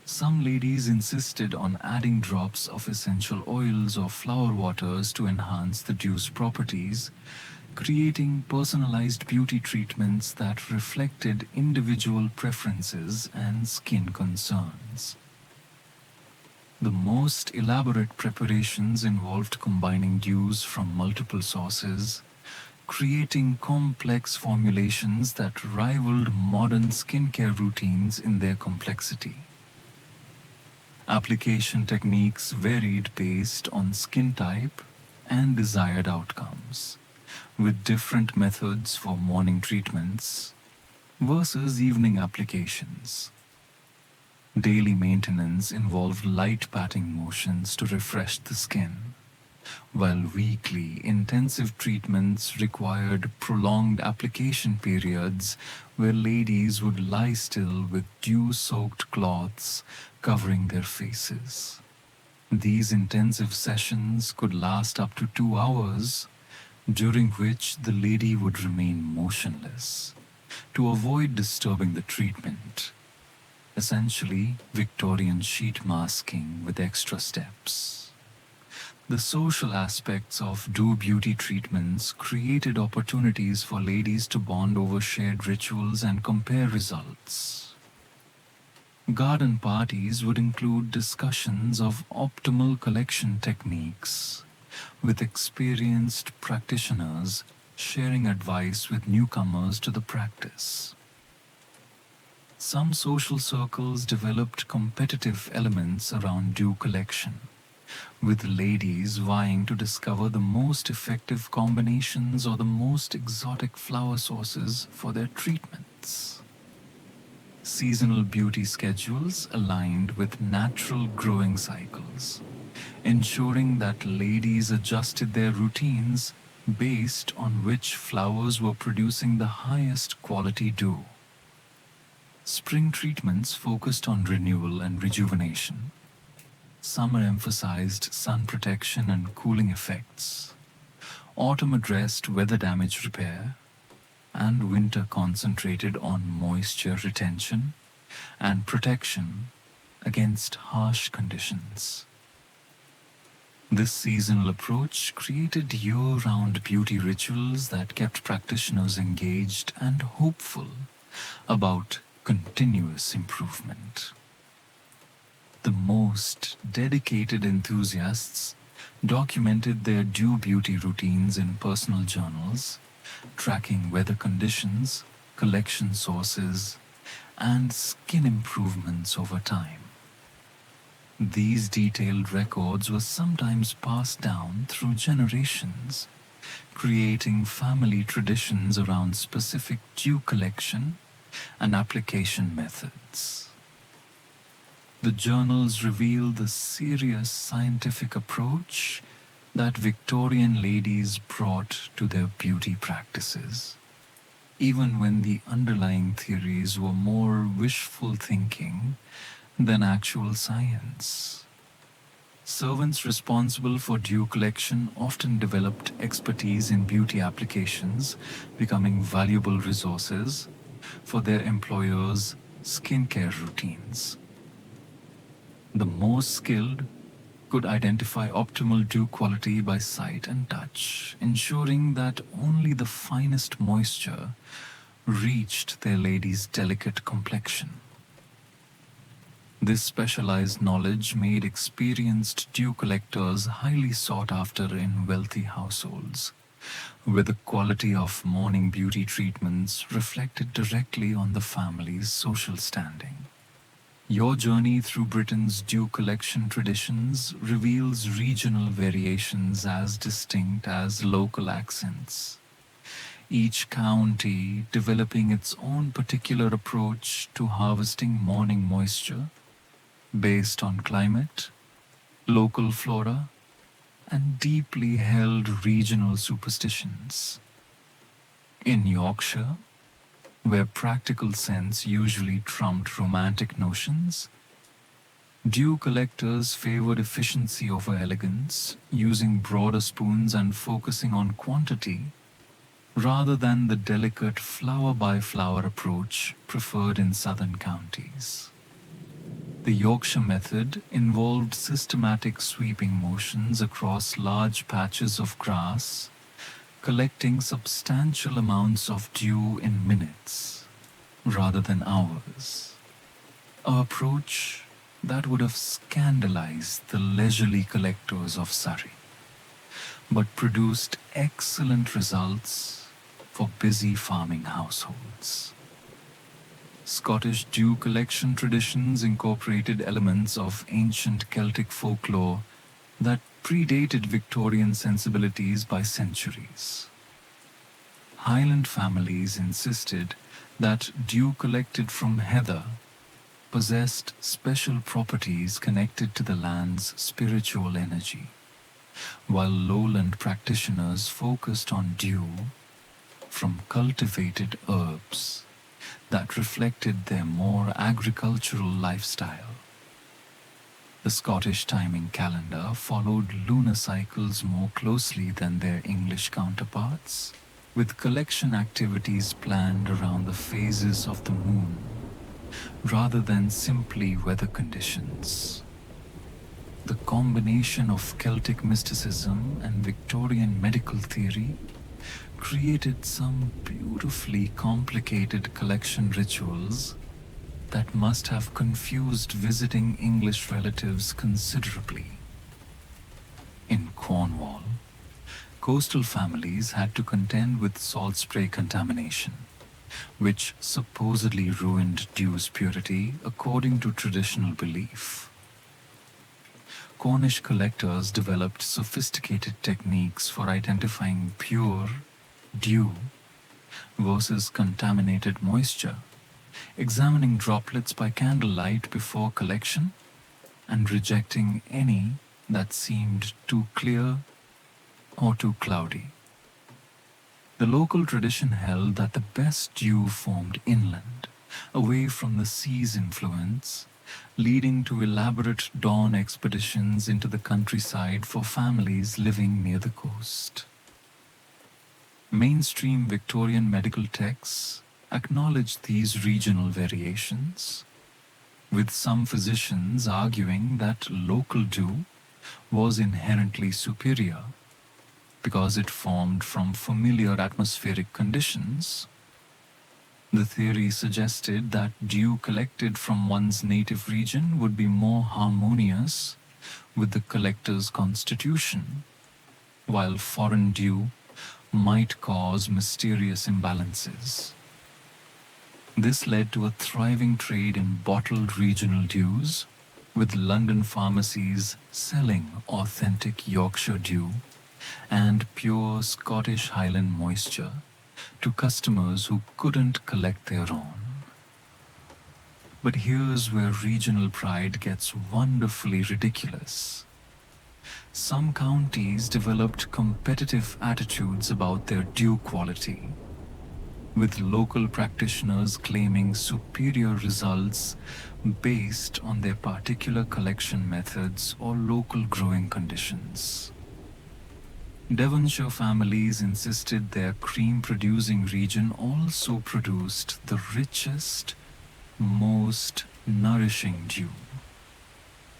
Some ladies insisted on adding drops of essential oils or flower waters to enhance the dew's properties, creating personalized beauty treatments that reflected individual preferences and skin concerns. The most elaborate preparations involved combining dews from multiple sources, creating complex formulations that rivaled modern skincare routines in their complexity. Application techniques varied based on skin type and desired outcomes, with different methods for morning treatments versus evening applications. Daily maintenance involved light patting motions to refresh the skin, while weekly intensive treatments required prolonged application periods where ladies would lie still with dew-soaked cloths covering their faces. These intensive sessions could last up to 2 hours, during which the lady would remain motionless to avoid disturbing the treatment, essentially Victorian sheet masking with extra steps. The social aspects of dew beauty treatments created opportunities for ladies to bond over shared rituals and compare results. Garden parties would include discussions of optimal collection techniques, with experienced practitioners sharing advice with newcomers to the practice. Some social circles developed competitive elements around dew collection, with ladies vying to discover the most effective combinations or the most exotic flower sources for their treatments. Seasonal beauty schedules aligned with natural growing cycles, ensuring that ladies adjusted their routines based on which flowers were producing the highest quality dew. Spring treatments focused on renewal and rejuvenation. Summer emphasized sun protection and cooling effects. Autumn addressed weather damage repair, and winter concentrated on moisture retention and protection against harsh conditions. This seasonal approach created year-round beauty rituals that kept practitioners engaged and hopeful about continuous improvement. The most dedicated enthusiasts documented their dew beauty routines in personal journals, tracking weather conditions, collection sources, and skin improvements over time. These detailed records were sometimes passed down through generations, creating family traditions around specific dew collection and application methods. The journals reveal the serious scientific approach that Victorian ladies brought to their beauty practices, even when the underlying theories were more wishful thinking than actual science. Servants responsible for dew collection often developed expertise in beauty applications, becoming valuable resources for their employers' skincare routines. The most skilled could identify optimal dew quality by sight and touch, ensuring that only the finest moisture reached their lady's delicate complexion. This specialized knowledge made experienced dew collectors highly sought after in wealthy households, where the quality of morning beauty treatments reflected directly on the family's social standing. Your journey through Britain's dew collection traditions reveals regional variations as distinct as local accents. each county developing its own particular approach to harvesting morning moisture based on climate, local flora, and deeply held regional superstitions. In Yorkshire, where practical sense usually trumped romantic notions, dew collectors favored efficiency over elegance, using broader spoons and focusing on quantity rather than the delicate flower by flower approach preferred in southern counties. The Yorkshire method involved systematic sweeping motions across large patches of grass, collecting substantial amounts of dew in minutes rather than hours. An approach that would have scandalized the leisurely collectors of Surrey, but produced excellent results for busy farming households. Scottish dew collection traditions incorporated elements of ancient Celtic folklore that predated Victorian sensibilities by centuries. Highland families insisted that dew collected from heather possessed special properties connected to the land's spiritual energy, while lowland practitioners focused on dew from cultivated herbs that reflected their more agricultural lifestyle. The Scottish timing calendar followed lunar cycles more closely than their English counterparts, with collection activities planned around the phases of the moon rather than simply weather conditions. The combination of Celtic mysticism and Victorian medical theory created some beautifully complicated collection rituals that must have confused visiting English relatives considerably. In Cornwall, coastal families had to contend with salt spray contamination, which supposedly ruined dew's purity according to traditional belief. Cornish collectors developed sophisticated techniques for identifying pure dew versus contaminated moisture, examining droplets by candlelight before collection, and rejecting any that seemed too clear or too cloudy. The local tradition held that the best dew formed inland, away from the sea's influence, leading to elaborate dawn expeditions into the countryside for families living near the coast. Mainstream Victorian medical texts acknowledged these regional variations, with some physicians arguing that local dew was inherently superior because it formed from familiar atmospheric conditions. The theory suggested that dew collected from one's native region would be more harmonious with the collector's constitution, while foreign dew might cause mysterious imbalances. This led to a thriving trade in bottled regional dews, with London pharmacies selling authentic Yorkshire dew and pure Scottish Highland moisture to customers who couldn't collect their own. But here's where regional pride gets wonderfully ridiculous. Some counties developed competitive attitudes about their dew quality, with local practitioners claiming superior results based on their particular collection methods or local growing conditions. Devonshire families insisted their cream-producing region also produced the richest, most nourishing dew,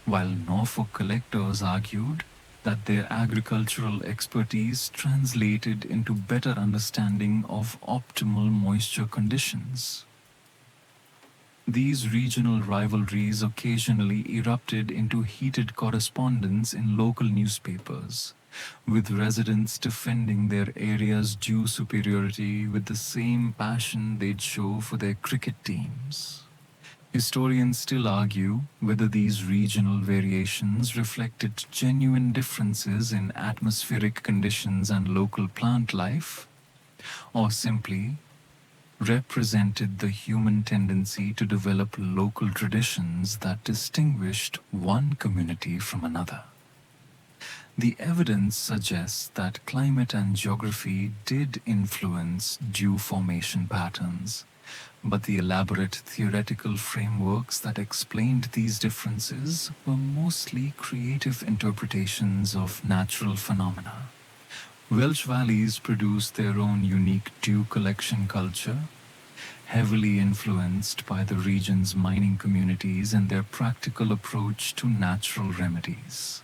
while Norfolk collectors argued that their agricultural expertise translated into better understanding of optimal moisture conditions. These regional rivalries occasionally erupted into heated correspondence in local newspapers, with residents defending their area's dew superiority with the same passion they'd show for their cricket teams. Historians still argue whether these regional variations reflected genuine differences in atmospheric conditions and local plant life, or simply represented the human tendency to develop local traditions that distinguished one community from another. The evidence suggests that climate and geography did influence dew formation patterns, but the elaborate theoretical frameworks that explained these differences were mostly creative interpretations of natural phenomena. Welsh valleys produced their own unique dew collection culture, heavily influenced by the region's mining communities and their practical approach to natural remedies.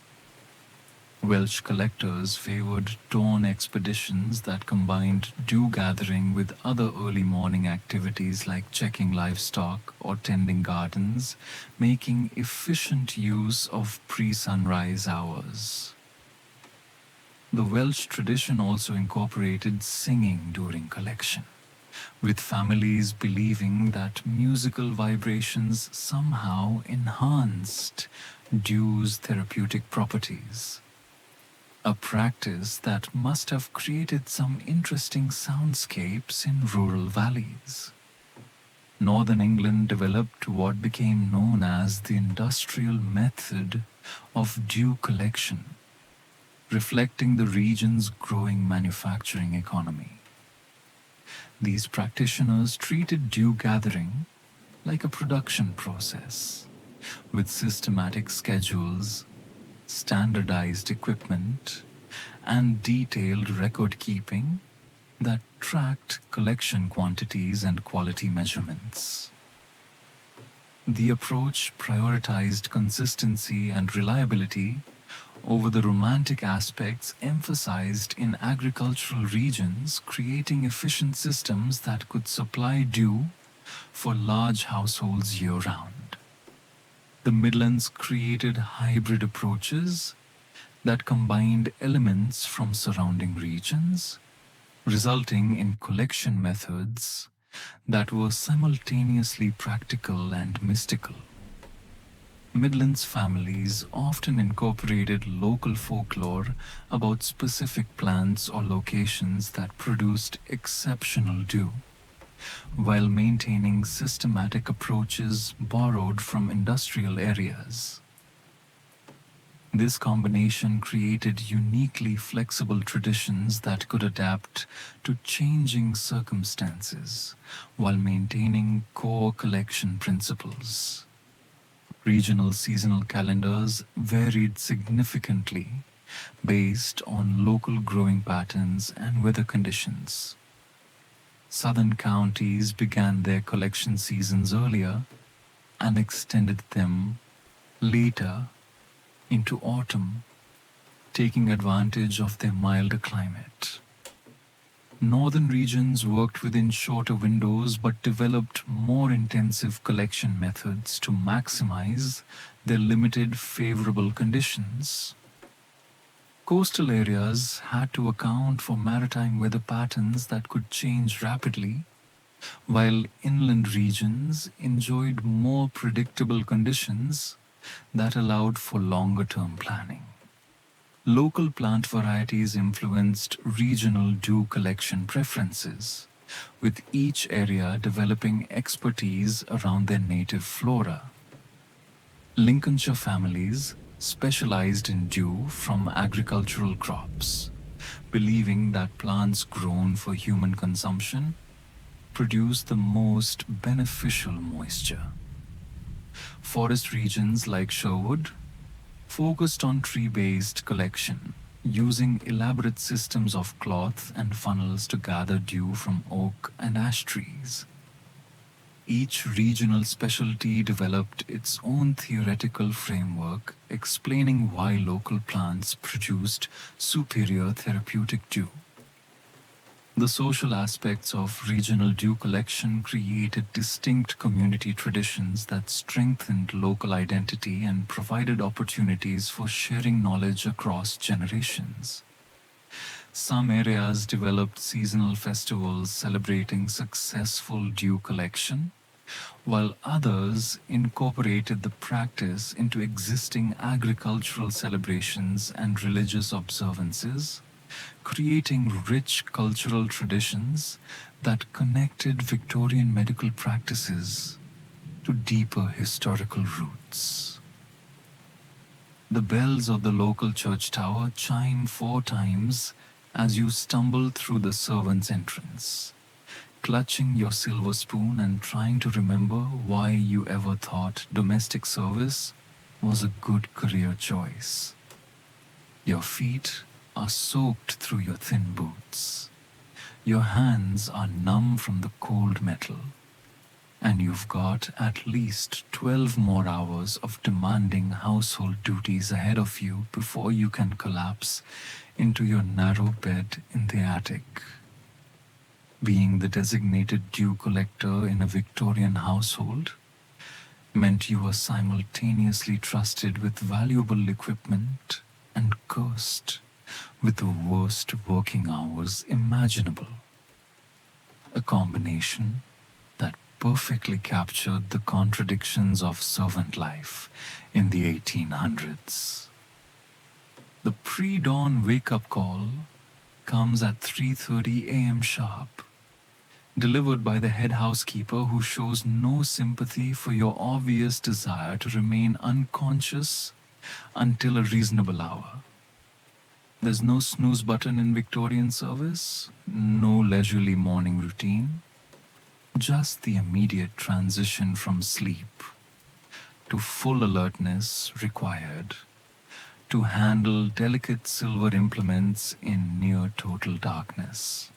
Welsh collectors favored dawn expeditions that combined dew gathering with other early morning activities like checking livestock or tending gardens, making efficient use of pre-sunrise hours. The Welsh tradition also incorporated singing during collection, with families believing that musical vibrations somehow enhanced dew's therapeutic properties, a practice that must have created some interesting soundscapes in rural valleys. Northern England developed what became known as the industrial method of dew collection, reflecting the region's growing manufacturing economy. These practitioners treated dew gathering like a production process, with systematic schedules, standardized equipment, and detailed record keeping that tracked collection quantities and quality measurements. The approach prioritized consistency and reliability over the romantic aspects emphasized in agricultural regions, creating efficient systems that could supply dew for large households year-round. The Midlands created hybrid approaches that combined elements from surrounding regions, resulting in collection methods that were simultaneously practical and mystical. Midlands families often incorporated local folklore about specific plants or locations that produced exceptional dew, while maintaining systematic approaches borrowed from industrial areas. This combination created uniquely flexible traditions that could adapt to changing circumstances while maintaining core collection principles. Regional seasonal calendars varied significantly based on local growing patterns and weather conditions. Southern counties began their collection seasons earlier and extended them later into autumn, taking advantage of their milder climate. Northern regions worked within shorter windows but developed more intensive collection methods to maximize their limited favorable conditions. Coastal areas had to account for maritime weather patterns that could change rapidly, while inland regions enjoyed more predictable conditions that allowed for longer-term planning. Local plant varieties influenced regional dew collection preferences, with each area developing expertise around their native flora. Lincolnshire families specialized in dew from agricultural crops, believing that plants grown for human consumption produce the most beneficial moisture. Forest regions like Sherwood focused on tree-based collection, using elaborate systems of cloth and funnels to gather dew from oak and ash trees. Each regional specialty developed its own theoretical framework explaining why local plants produced superior therapeutic dew. The social aspects of regional dew collection created distinct community traditions that strengthened local identity and provided opportunities for sharing knowledge across generations. Some areas developed seasonal festivals celebrating successful dew collection, while others incorporated the practice into existing agricultural celebrations and religious observances, creating rich cultural traditions that connected Victorian medical practices to deeper historical roots. The bells of the local church tower chime 4 times as you stumble through the servants' entrance, clutching your silver spoon and trying to remember why you ever thought domestic service was a good career choice. Your feet are soaked through your thin boots. Your hands are numb from the cold metal. And you've got at least 12 more hours of demanding household duties ahead of you before you can collapse into your narrow bed in the attic. Being the designated due collector in a Victorian household meant you were simultaneously trusted with valuable equipment and cursed with the worst working hours imaginable. A combination that perfectly captured the contradictions of servant life in the 1800s. The pre-dawn wake-up call comes at 3:30 a.m. sharp, delivered by the head housekeeper who shows no sympathy for your obvious desire to remain unconscious until a reasonable hour. There's no snooze button in Victorian service, no leisurely morning routine, just the immediate transition from sleep to full alertness required to handle delicate silver implements in near total darkness.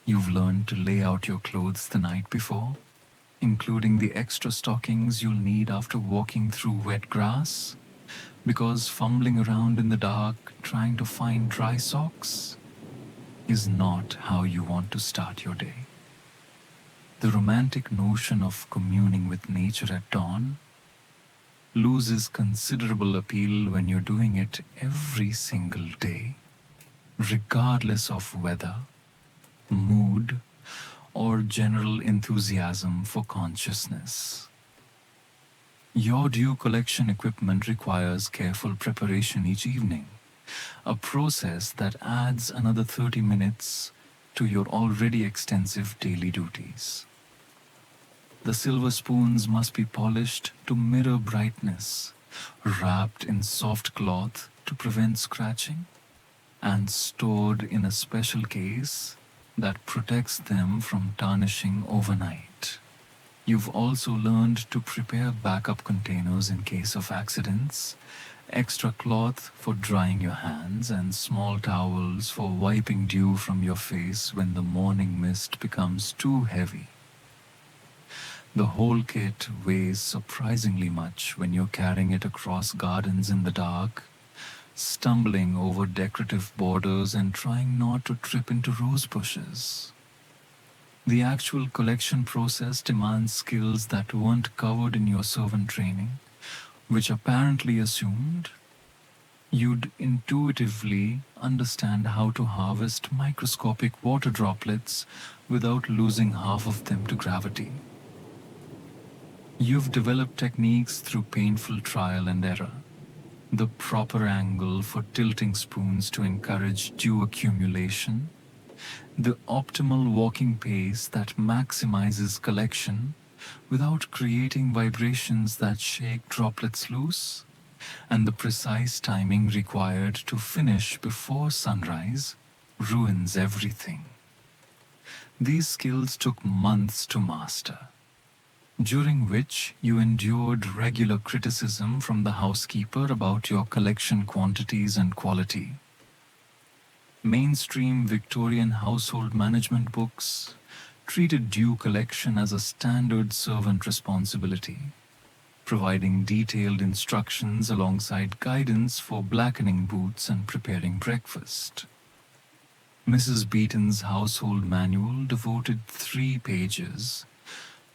You've learned to lay out your clothes the night before, including the extra stockings you'll need after walking through wet grass, because fumbling around in the dark trying to find dry socks is not how you want to start your day. The romantic notion of communing with nature at dawn loses considerable appeal when you're doing it every single day, regardless of weather, mood, or general enthusiasm for consciousness. Your due collection equipment requires careful preparation each evening, a process that adds another 30 minutes to your already extensive daily duties. The silver spoons must be polished to mirror brightness, wrapped in soft cloth to prevent scratching, and stored in a special case that protects them from tarnishing overnight. You've also learned to prepare backup containers in case of accidents, extra cloth for drying your hands, and small towels for wiping dew from your face when the morning mist becomes too heavy. The whole kit weighs surprisingly much when you're carrying it across gardens in the dark, stumbling over decorative borders and trying not to trip into rose bushes. The actual collection process demands skills that weren't covered in your servant training, which apparently assumed you'd intuitively understand how to harvest microscopic water droplets without losing half of them to gravity. You've developed techniques through painful trial and error. The proper angle for tilting spoons to encourage dew accumulation, the optimal walking pace that maximizes collection without creating vibrations that shake droplets loose, and the precise timing required to finish before sunrise ruins everything. These skills took months to master, during which you endured regular criticism from the housekeeper about your collection quantities and quality. Mainstream Victorian household management books treated due collection as a standard servant responsibility, providing detailed instructions alongside guidance for blackening boots and preparing breakfast. Mrs. Beaton's household manual devoted 3 pages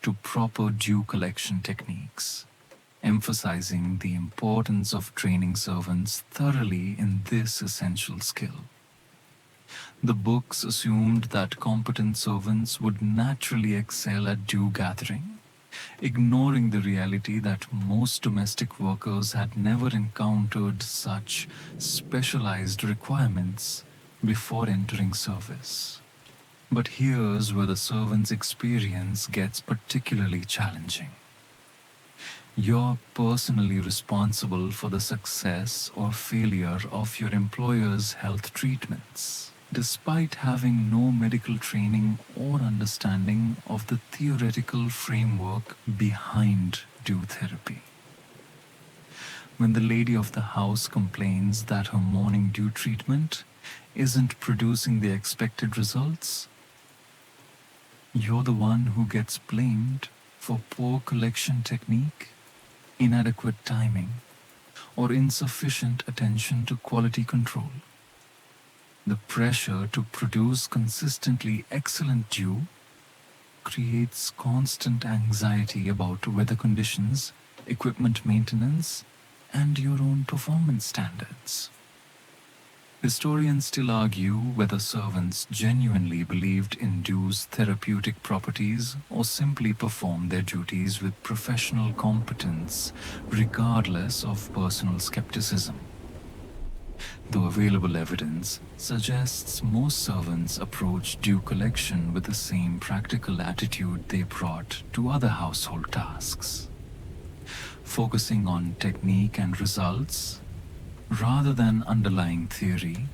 to proper due collection techniques, emphasizing the importance of training servants thoroughly in this essential skill. The books assumed that competent servants would naturally excel at dew gathering, ignoring the reality that most domestic workers had never encountered such specialized requirements before entering service. But here's where the servant's experience gets particularly challenging. You're personally responsible for the success or failure of your employer's health treatments, despite having no medical training or understanding of the theoretical framework behind dew therapy. When the lady of the house complains that her morning dew treatment isn't producing the expected results, you're the one who gets blamed for poor collection technique, inadequate timing, or insufficient attention to quality control. The pressure to produce consistently excellent dew creates constant anxiety about weather conditions, equipment maintenance, and your own performance standards. Historians still argue whether servants genuinely believed in dew's therapeutic properties or simply performed their duties with professional competence, regardless of personal skepticism. Though available evidence suggests most servants approach dew collection with the same practical attitude they brought to other household tasks, focusing on technique and results rather than underlying theory,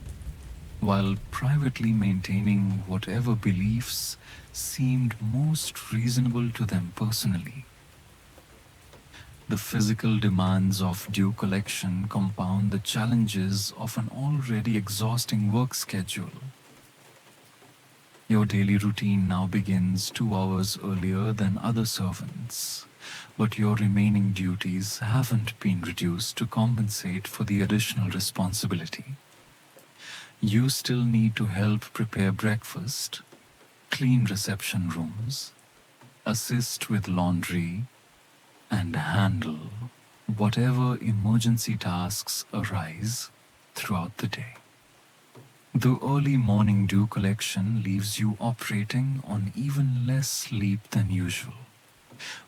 while privately maintaining whatever beliefs seemed most reasonable to them personally. The physical demands of dew collection compound the challenges of an already exhausting work schedule. Your daily routine now begins 2 hours earlier than other servants, but your remaining duties haven't been reduced to compensate for the additional responsibility. You still need to help prepare breakfast, clean reception rooms, assist with laundry, and handle whatever emergency tasks arise throughout the day. The early morning dew collection leaves you operating on even less sleep than usual,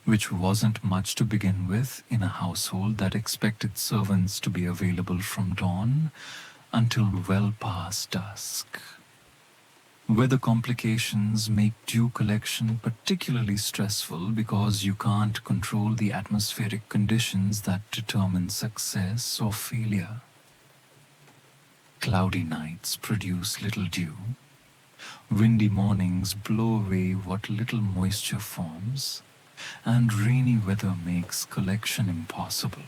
which wasn't much to begin with in a household that expected servants to be available from dawn until well past dusk. Weather complications make dew collection particularly stressful because you can't control the atmospheric conditions that determine success or failure. Cloudy nights produce little dew. Windy mornings blow away what little moisture forms, and rainy weather makes collection impossible.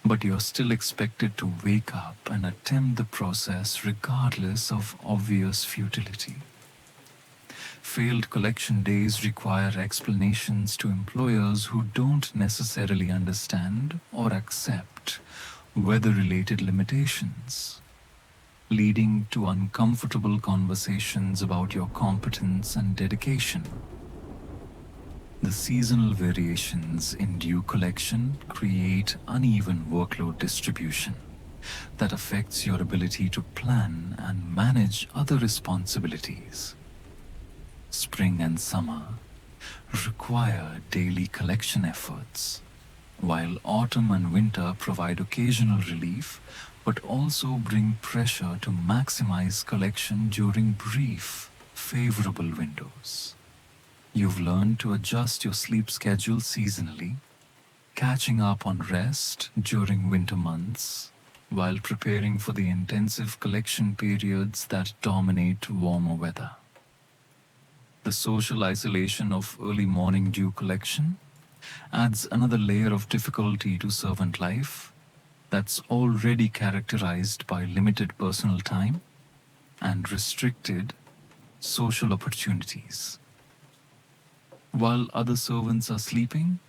But you're still expected to wake up and attempt the process regardless of obvious futility. Failed collection days require explanations to employers who don't necessarily understand or accept weather-related limitations, leading to uncomfortable conversations about your competence and dedication. The seasonal variations in dew collection create uneven workload distribution that affects your ability to plan and manage other responsibilities. Spring and summer require daily collection efforts, while autumn and winter provide occasional relief but also bring pressure to maximize collection during brief, favorable windows. You've learned to adjust your sleep schedule seasonally, catching up on rest during winter months, while preparing for the intensive collection periods that dominate warmer weather. The social isolation of early morning dew collection adds another layer of difficulty to servant life that's already characterized by limited personal time and restricted social opportunities. While other servants are sleeping,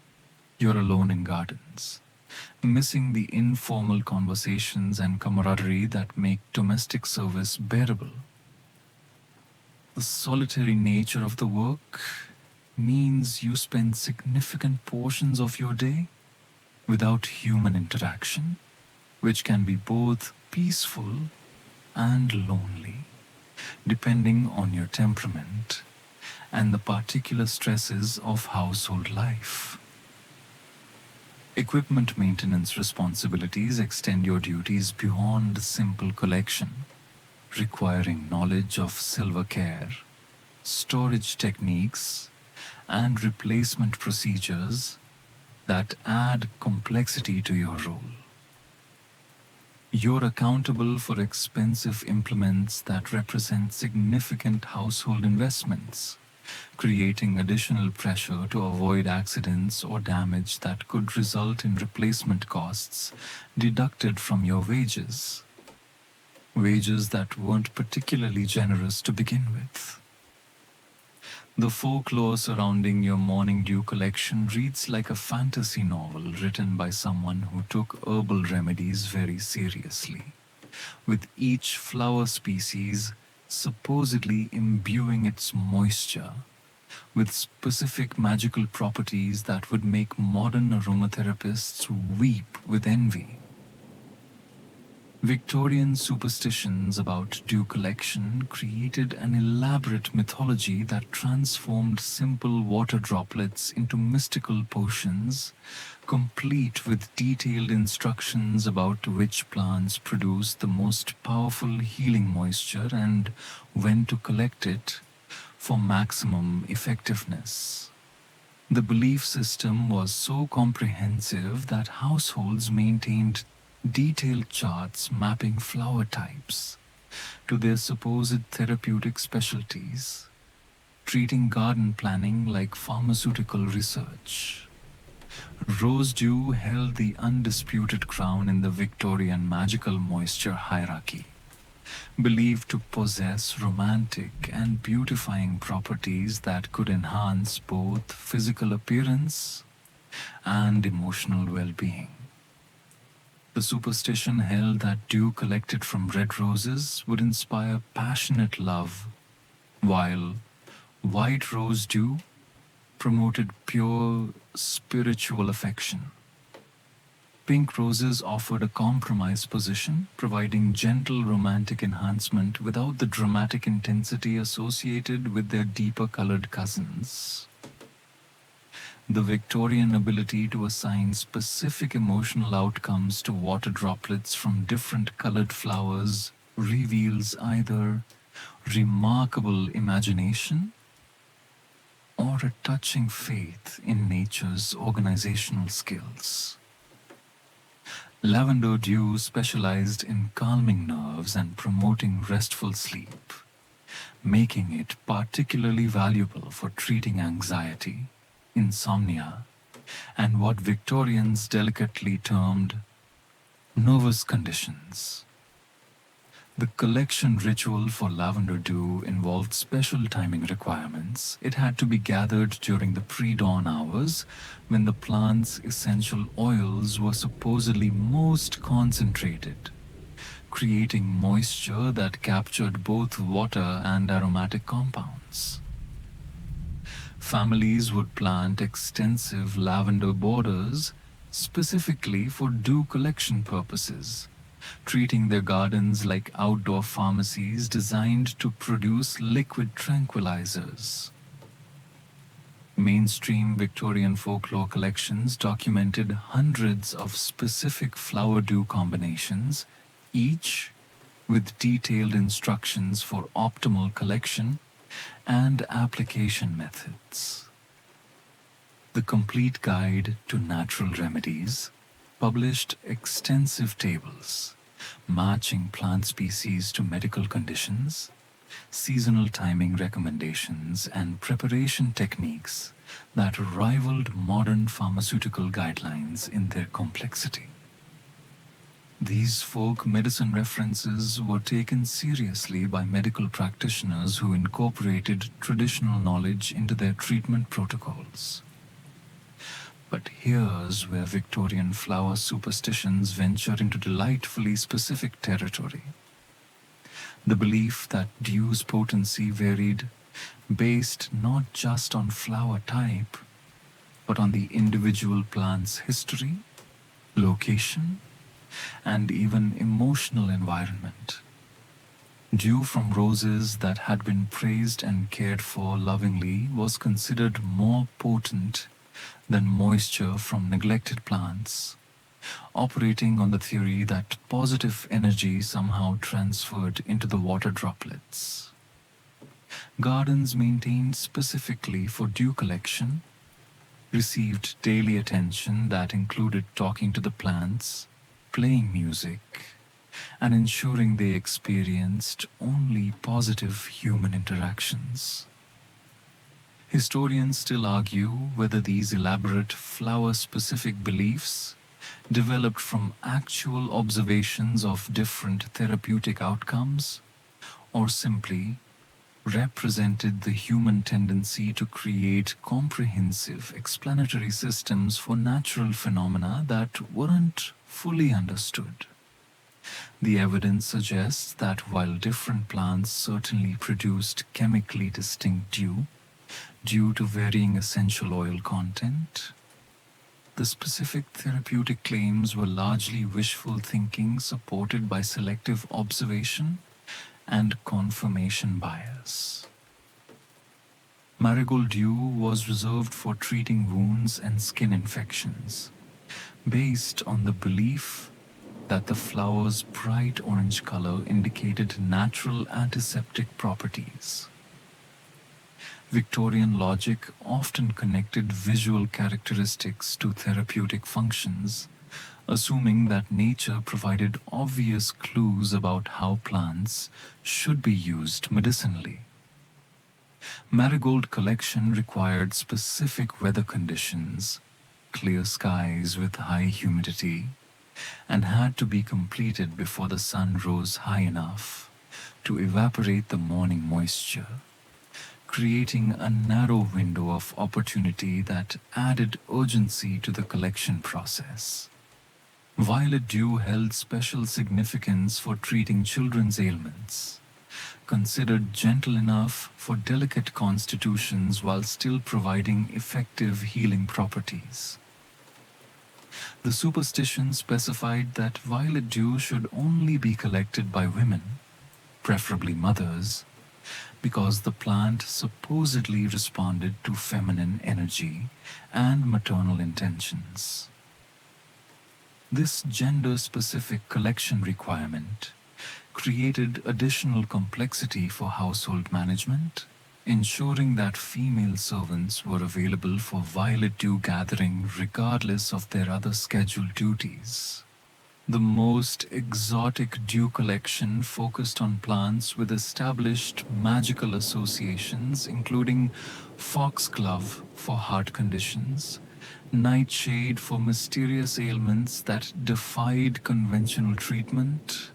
you're alone in gardens, missing the informal conversations and camaraderie that make domestic service bearable. The solitary nature of the work means you spend significant portions of your day without human interaction, which can be both peaceful and lonely, depending on your temperament and the particular stresses of household life. Equipment maintenance responsibilities extend your duties beyond simple collection. requiring knowledge of silver care, storage techniques, and replacement procedures that add complexity to your role. You're accountable for expensive implements that represent significant household investments, creating additional pressure to avoid accidents or damage that could result in replacement costs deducted from your wages. Wages that weren't particularly generous to begin with. The folklore surrounding your morning dew collection reads like a fantasy novel written by someone who took herbal remedies very seriously, with each flower species supposedly imbuing its moisture with specific magical properties that would make modern aromatherapists weep with envy. Victorian superstitions about dew collection created an elaborate mythology that transformed simple water droplets into mystical potions, complete with detailed instructions about which plants produce the most powerful healing moisture and when to collect it for maximum effectiveness. The belief system was so comprehensive that households maintained detailed charts mapping flower types to their supposed therapeutic specialties, treating garden planning like pharmaceutical research. Rose dew held the undisputed crown in the Victorian magical moisture hierarchy, believed to possess romantic and beautifying properties that could enhance both physical appearance and emotional well-being. The superstition held that dew collected from red roses would inspire passionate love, while white rose dew promoted pure spiritual affection. Pink roses offered a compromise position, providing gentle romantic enhancement without the dramatic intensity associated with their deeper colored cousins. The Victorian ability to assign specific emotional outcomes to water droplets from different colored flowers reveals either remarkable imagination or a touching faith in nature's organizational skills. Lavender dew specialized in calming nerves and promoting restful sleep, making it particularly valuable for treating anxiety, insomnia, and what Victorians delicately termed nervous conditions. The collection ritual for lavender dew involved special timing requirements. It had to be gathered during the pre-dawn hours when the plant's essential oils were supposedly most concentrated, creating moisture that captured both water and aromatic compounds. Families would plant extensive lavender borders specifically for dew collection purposes, treating their gardens like outdoor pharmacies designed to produce liquid tranquilizers. Mainstream Victorian folklore collections documented hundreds of specific flower dew combinations, each with detailed instructions for optimal collection and application methods. The Complete Guide to Natural Remedies published extensive tables matching plant species to medical conditions, seasonal timing recommendations, and preparation techniques that rivaled modern pharmaceutical guidelines in their complexity. These folk medicine references were taken seriously by medical practitioners who incorporated traditional knowledge into their treatment protocols. But here's where Victorian flower superstitions venture into delightfully specific territory. The belief that dew's potency varied based not just on flower type, but on the individual plant's history, location, and even emotional environment. Dew from roses that had been praised and cared for lovingly was considered more potent than moisture from neglected plants, operating on the theory that positive energy somehow transferred into the water droplets. Gardens maintained specifically for dew collection received daily attention that included talking to the plants, playing music, and ensuring they experienced only positive human interactions. Historians still argue whether these elaborate flower-specific beliefs developed from actual observations of different therapeutic outcomes or simply represented the human tendency to create comprehensive explanatory systems for natural phenomena that weren't fully understood. The evidence suggests that while different plants certainly produced chemically distinct dew due to varying essential oil content, the specific therapeutic claims were largely wishful thinking supported by selective observation and confirmation bias. Marigold dew was reserved for treating wounds and skin infections, based on the belief that the flower's bright orange color indicated natural antiseptic properties. Victorian logic often connected visual characteristics to therapeutic functions, assuming that nature provided obvious clues about how plants should be used medicinally. Marigold collection required specific weather conditions, clear skies with high humidity, and had to be completed before the sun rose high enough to evaporate the morning moisture, creating a narrow window of opportunity that added urgency to the collection process. Violet dew held special significance for treating children's ailments, considered gentle enough for delicate constitutions while still providing effective healing properties. The superstition specified that violet dew should only be collected by women, preferably mothers, because the plant supposedly responded to feminine energy and maternal intentions. This gender-specific collection requirement created additional complexity for household management, ensuring that female servants were available for violet dew gathering regardless of their other scheduled duties. The most exotic dew collection focused on plants with established magical associations, including foxglove for heart conditions, nightshade for mysterious ailments that defied conventional treatment,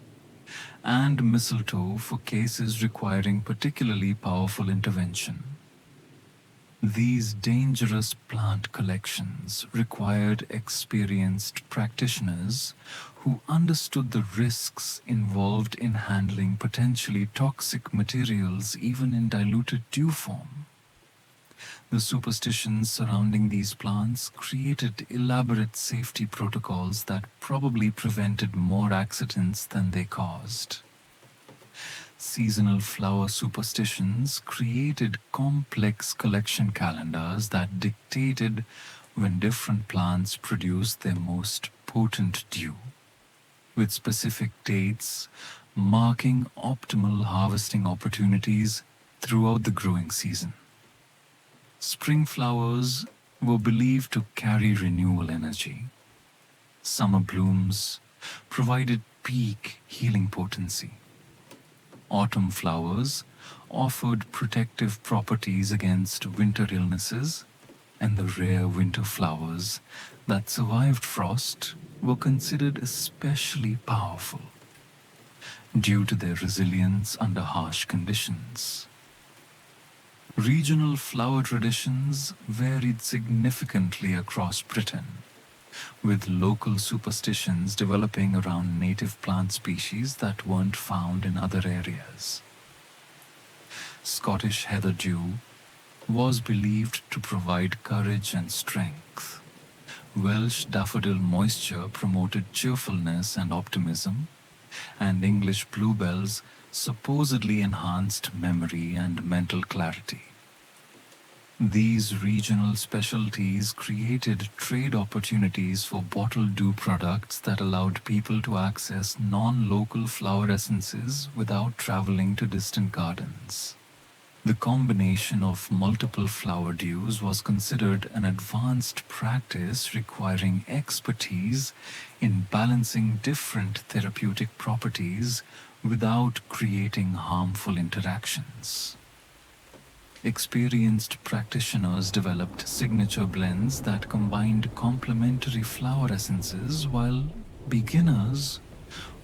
and mistletoe for cases requiring particularly powerful intervention. These dangerous plant collections required experienced practitioners who understood the risks involved in handling potentially toxic materials even in diluted dew form. The superstitions surrounding these plants created elaborate safety protocols that probably prevented more accidents than they caused. Seasonal flower superstitions created complex collection calendars that dictated when different plants produced their most potent dew, with specific dates marking optimal harvesting opportunities throughout the growing season. Spring flowers were believed to carry renewal energy. Summer blooms provided peak healing potency. Autumn flowers offered protective properties against winter illnesses, and the rare winter flowers that survived frost were considered especially powerful due to their resilience under harsh conditions. Regional flower traditions varied significantly across Britain, with local superstitions developing around native plant species that weren't found in other areas. Scottish heather dew was believed to provide courage and strength. Welsh daffodil moisture promoted cheerfulness and optimism, and English bluebells supposedly enhanced memory and mental clarity. These regional specialties created trade opportunities for bottled dew products that allowed people to access non-local flower essences without traveling to distant gardens. The combination of multiple flower dews was considered an advanced practice requiring expertise in balancing different therapeutic properties without creating harmful interactions. Experienced practitioners developed signature blends that combined complementary flower essences, while beginners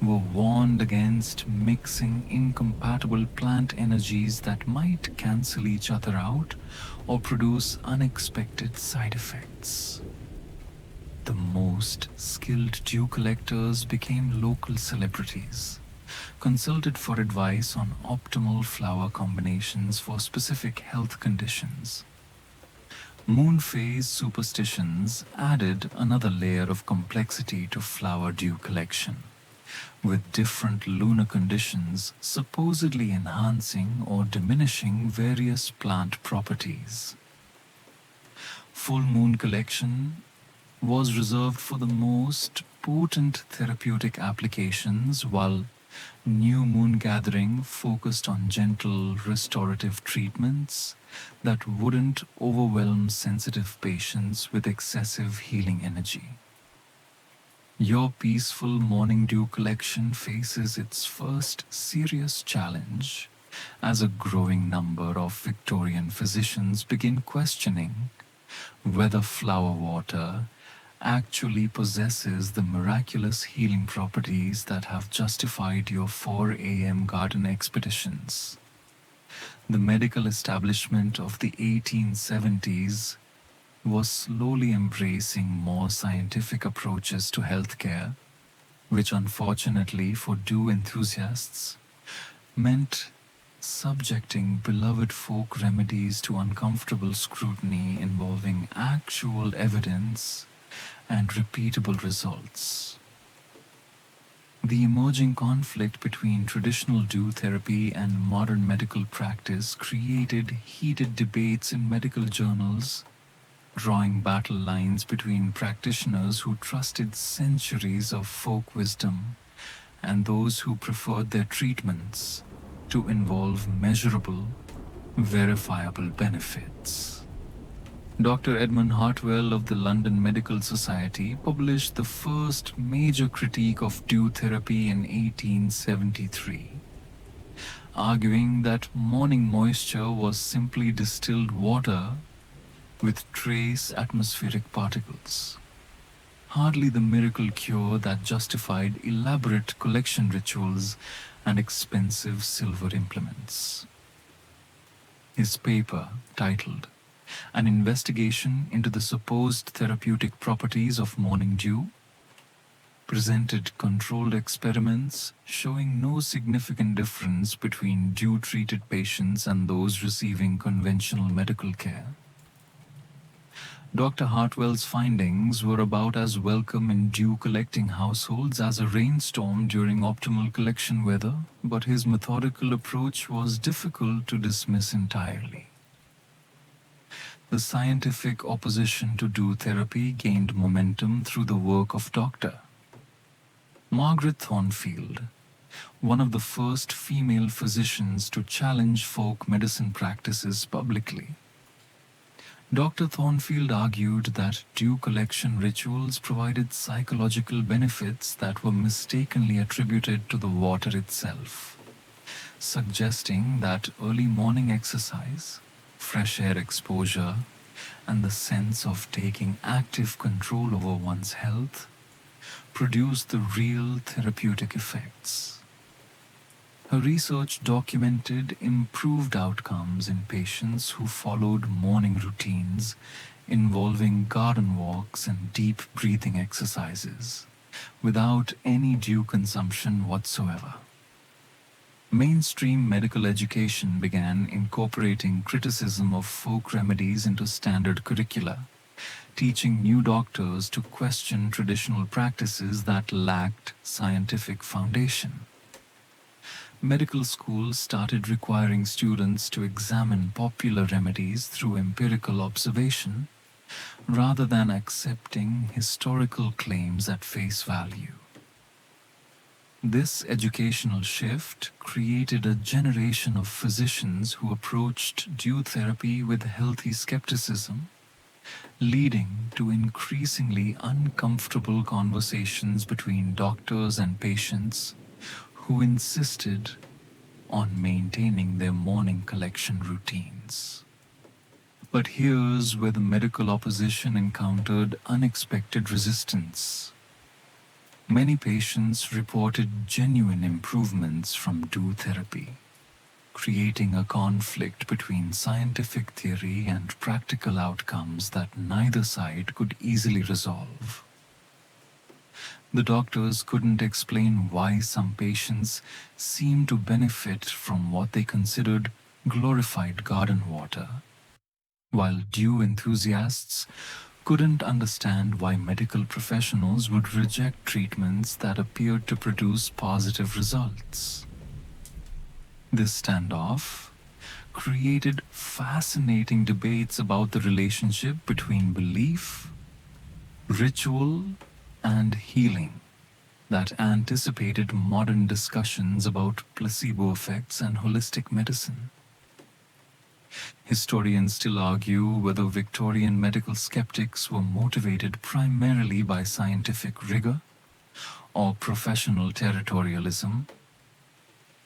were warned against mixing incompatible plant energies that might cancel each other out or produce unexpected side effects. The most skilled dew collectors became local celebrities, consulted for advice on optimal flower combinations for specific health conditions. Moon phase superstitions added another layer of complexity to flower dew collection, with different lunar conditions supposedly enhancing or diminishing various plant properties. Full moon collection was reserved for the most potent therapeutic applications, while new moon gathering focused on gentle restorative treatments that wouldn't overwhelm sensitive patients with excessive healing energy. Your peaceful morning dew collection faces its first serious challenge as a growing number of Victorian physicians begin questioning whether flower water actually possesses the miraculous healing properties that have justified your 4 a.m. garden expeditions. The medical establishment of the 1870s was slowly embracing more scientific approaches to healthcare, which unfortunately for dew enthusiasts meant subjecting beloved folk remedies to uncomfortable scrutiny involving actual evidence and repeatable results. The emerging conflict between traditional dew therapy and modern medical practice created heated debates in medical journals, drawing battle lines between practitioners who trusted centuries of folk wisdom and those who preferred their treatments to involve measurable, verifiable benefits. Dr. Edmund Hartwell of the London Medical Society published the first major critique of dew therapy in 1873, arguing that morning moisture was simply distilled water with trace atmospheric particles, hardly the miracle cure that justified elaborate collection rituals and expensive silver implements. His paper, titled An Investigation into the Supposed Therapeutic Properties of Morning Dew, presented controlled experiments showing no significant difference between dew-treated patients and those receiving conventional medical care. Dr. Hartwell's findings were about as welcome in dew-collecting households as a rainstorm during optimal collection weather, but his methodical approach was difficult to dismiss entirely. The scientific opposition to dew therapy gained momentum through the work of Dr. Margaret Thornfield, one of the first female physicians to challenge folk medicine practices publicly. Dr. Thornfield argued that dew collection rituals provided psychological benefits that were mistakenly attributed to the water itself, suggesting that early morning exercise, fresh air exposure, and the sense of taking active control over one's health produced the real therapeutic effects. Her research documented improved outcomes in patients who followed morning routines involving garden walks and deep breathing exercises without any dew consumption whatsoever. Mainstream medical education began incorporating criticism of folk remedies into standard curricula, teaching new doctors to question traditional practices that lacked scientific foundation. Medical schools started requiring students to examine popular remedies through empirical observation rather than accepting historical claims at face value. This educational shift created a generation of physicians who approached dew therapy with healthy skepticism, leading to increasingly uncomfortable conversations between doctors and patients who insisted on maintaining their morning collection routines. But here's where the medical opposition encountered unexpected resistance. Many patients reported genuine improvements from dew therapy, creating a conflict between scientific theory and practical outcomes that neither side could easily resolve. The doctors couldn't explain why some patients seemed to benefit from what they considered glorified garden water, while dew enthusiasts couldn't understand why medical professionals would reject treatments that appeared to produce positive results. This standoff created fascinating debates about the relationship between belief, ritual, and healing that anticipated modern discussions about placebo effects and holistic medicine. Historians still argue whether Victorian medical skeptics were motivated primarily by scientific rigor or professional territorialism,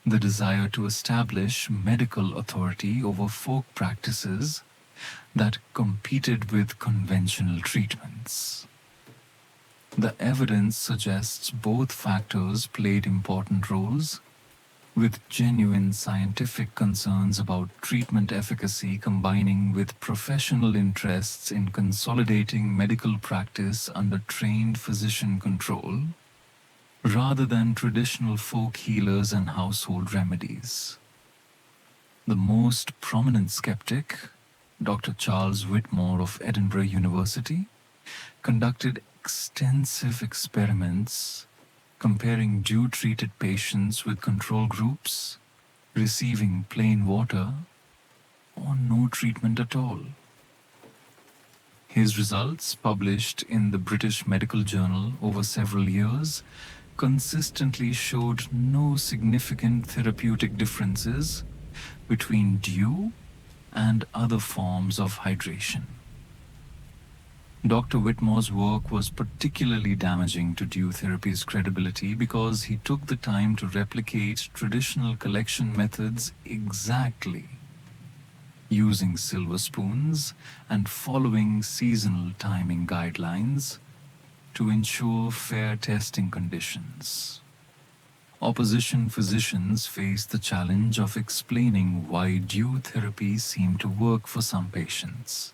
the desire to establish medical authority over folk practices that competed with conventional treatments. The evidence suggests both factors played important roles, with genuine scientific concerns about treatment efficacy combining with professional interests in consolidating medical practice under trained physician control, rather than traditional folk healers and household remedies. The most prominent skeptic, Dr. Charles Whitmore of Edinburgh University, conducted extensive experiments comparing dew-treated patients with control groups receiving plain water or no treatment at all. His results, published in the British Medical Journal over several years, consistently showed no significant therapeutic differences between dew and other forms of hydration. Dr. Whitmore's work was particularly damaging to dew therapy's credibility because he took the time to replicate traditional collection methods exactly, using silver spoons and following seasonal timing guidelines to ensure fair testing conditions. Opposition physicians faced the challenge of explaining why dew therapy seemed to work for some patients,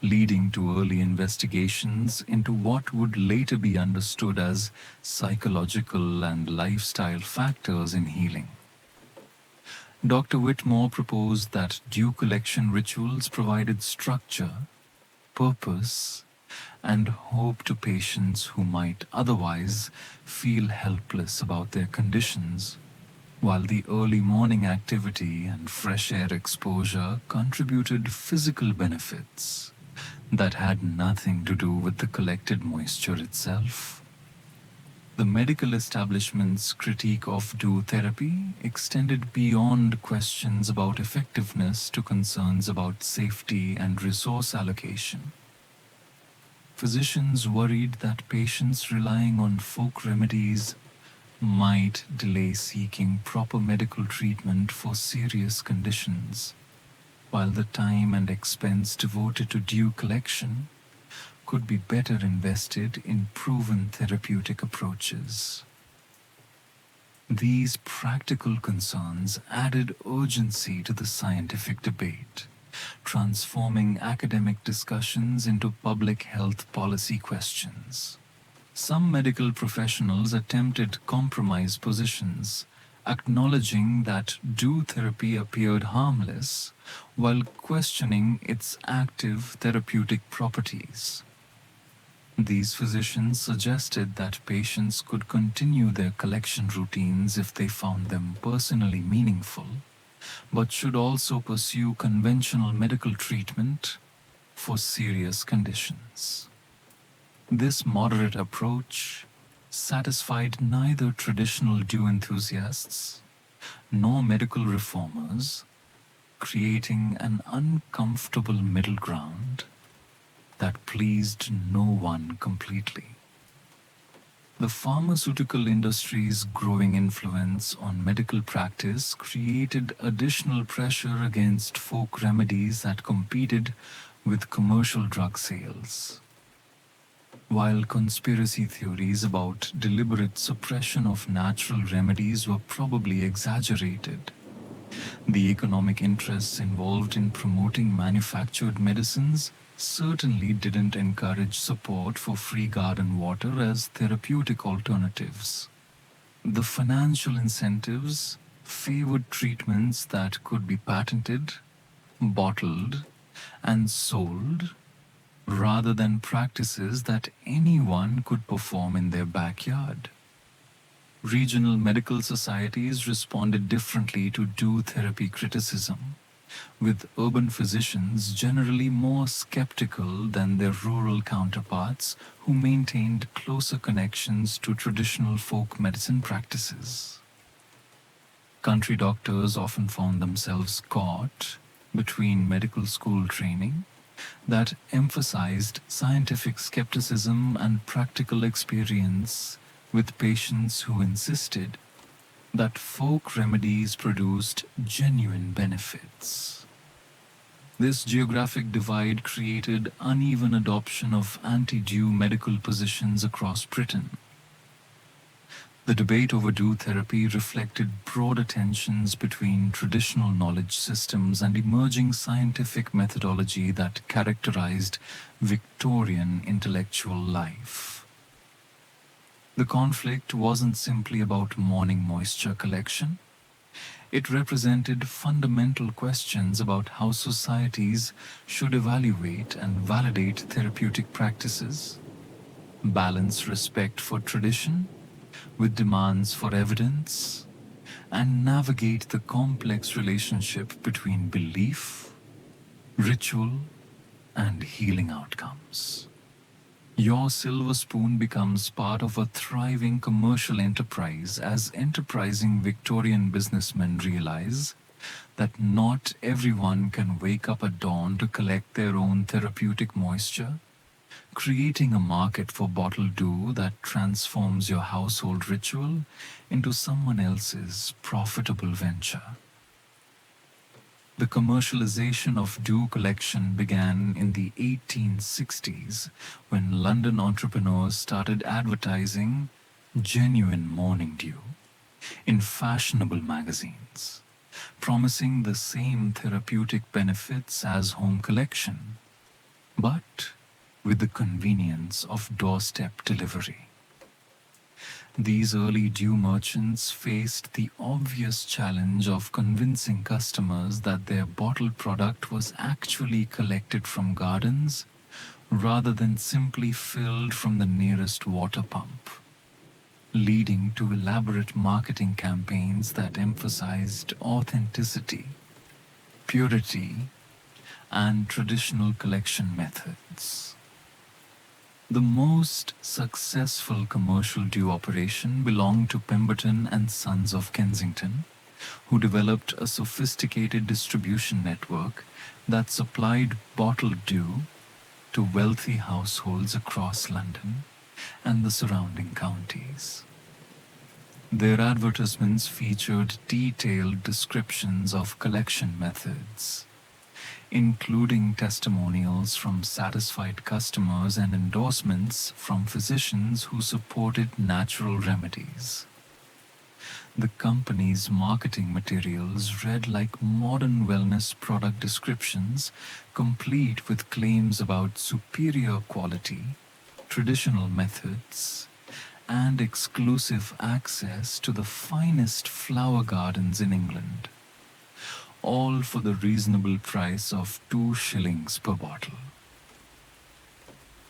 leading to early investigations into what would later be understood as psychological and lifestyle factors in healing. Dr. Whitmore proposed that dew collection rituals provided structure, purpose, and hope to patients who might otherwise feel helpless about their conditions, while the early morning activity and fresh air exposure contributed physical benefits that had nothing to do with the collected moisture itself. The medical establishment's critique of dew therapy extended beyond questions about effectiveness to concerns about safety and resource allocation. Physicians worried that patients relying on folk remedies might delay seeking proper medical treatment for serious conditions, while the time and expense devoted to dew collection could be better invested in proven therapeutic approaches. These practical concerns added urgency to the scientific debate, transforming academic discussions into public health policy questions. Some medical professionals attempted compromise positions, acknowledging that dew therapy appeared harmless while questioning its active therapeutic properties. These physicians suggested that patients could continue their collection routines if they found them personally meaningful, but should also pursue conventional medical treatment for serious conditions. This moderate approach satisfied neither traditional dew enthusiasts nor medical reformers, creating an uncomfortable middle ground that pleased no one completely. The pharmaceutical industry's growing influence on medical practice created additional pressure against folk remedies that competed with commercial drug sales. While conspiracy theories about deliberate suppression of natural remedies were probably exaggerated, the economic interests involved in promoting manufactured medicines certainly didn't encourage support for free garden water as therapeutic alternatives. The financial incentives favored treatments that could be patented, bottled, and sold rather than practices that anyone could perform in their backyard. Regional medical societies responded differently to dew therapy criticism, with urban physicians generally more skeptical than their rural counterparts who maintained closer connections to traditional folk medicine practices. Country doctors often found themselves caught between medical school training that emphasized scientific skepticism and practical experience with patients who insisted that folk remedies produced genuine benefits. This geographic divide created uneven adoption of anti-dew medical positions across Britain. The debate over dew therapy reflected broader tensions between traditional knowledge systems and emerging scientific methodology that characterized Victorian intellectual life. The conflict wasn't simply about morning moisture collection. It represented fundamental questions about how societies should evaluate and validate therapeutic practices, balance respect for tradition with demands for evidence, and navigate the complex relationship between belief, ritual, and healing outcomes. Your silver spoon becomes part of a thriving commercial enterprise as enterprising Victorian businessmen realize that not everyone can wake up at dawn to collect their own therapeutic moisture, creating a market for bottled dew that transforms your household ritual into someone else's profitable venture. The commercialization of dew collection began in the 1860s when London entrepreneurs started advertising genuine morning dew in fashionable magazines, promising the same therapeutic benefits as home collection, but with the convenience of doorstep delivery. These early dew merchants faced the obvious challenge of convincing customers that their bottled product was actually collected from gardens rather than simply filled from the nearest water pump, leading to elaborate marketing campaigns that emphasized authenticity, purity, and traditional collection methods. The most successful commercial dew operation belonged to Pemberton and Sons of Kensington, who developed a sophisticated distribution network that supplied bottled dew to wealthy households across London and the surrounding counties. Their advertisements featured detailed descriptions of collection methods, including testimonials from satisfied customers and endorsements from physicians who supported natural remedies. The company's marketing materials read like modern wellness product descriptions, complete with claims about superior quality, traditional methods, and exclusive access to the finest flower gardens in England, all for the reasonable price of 2 shillings per bottle.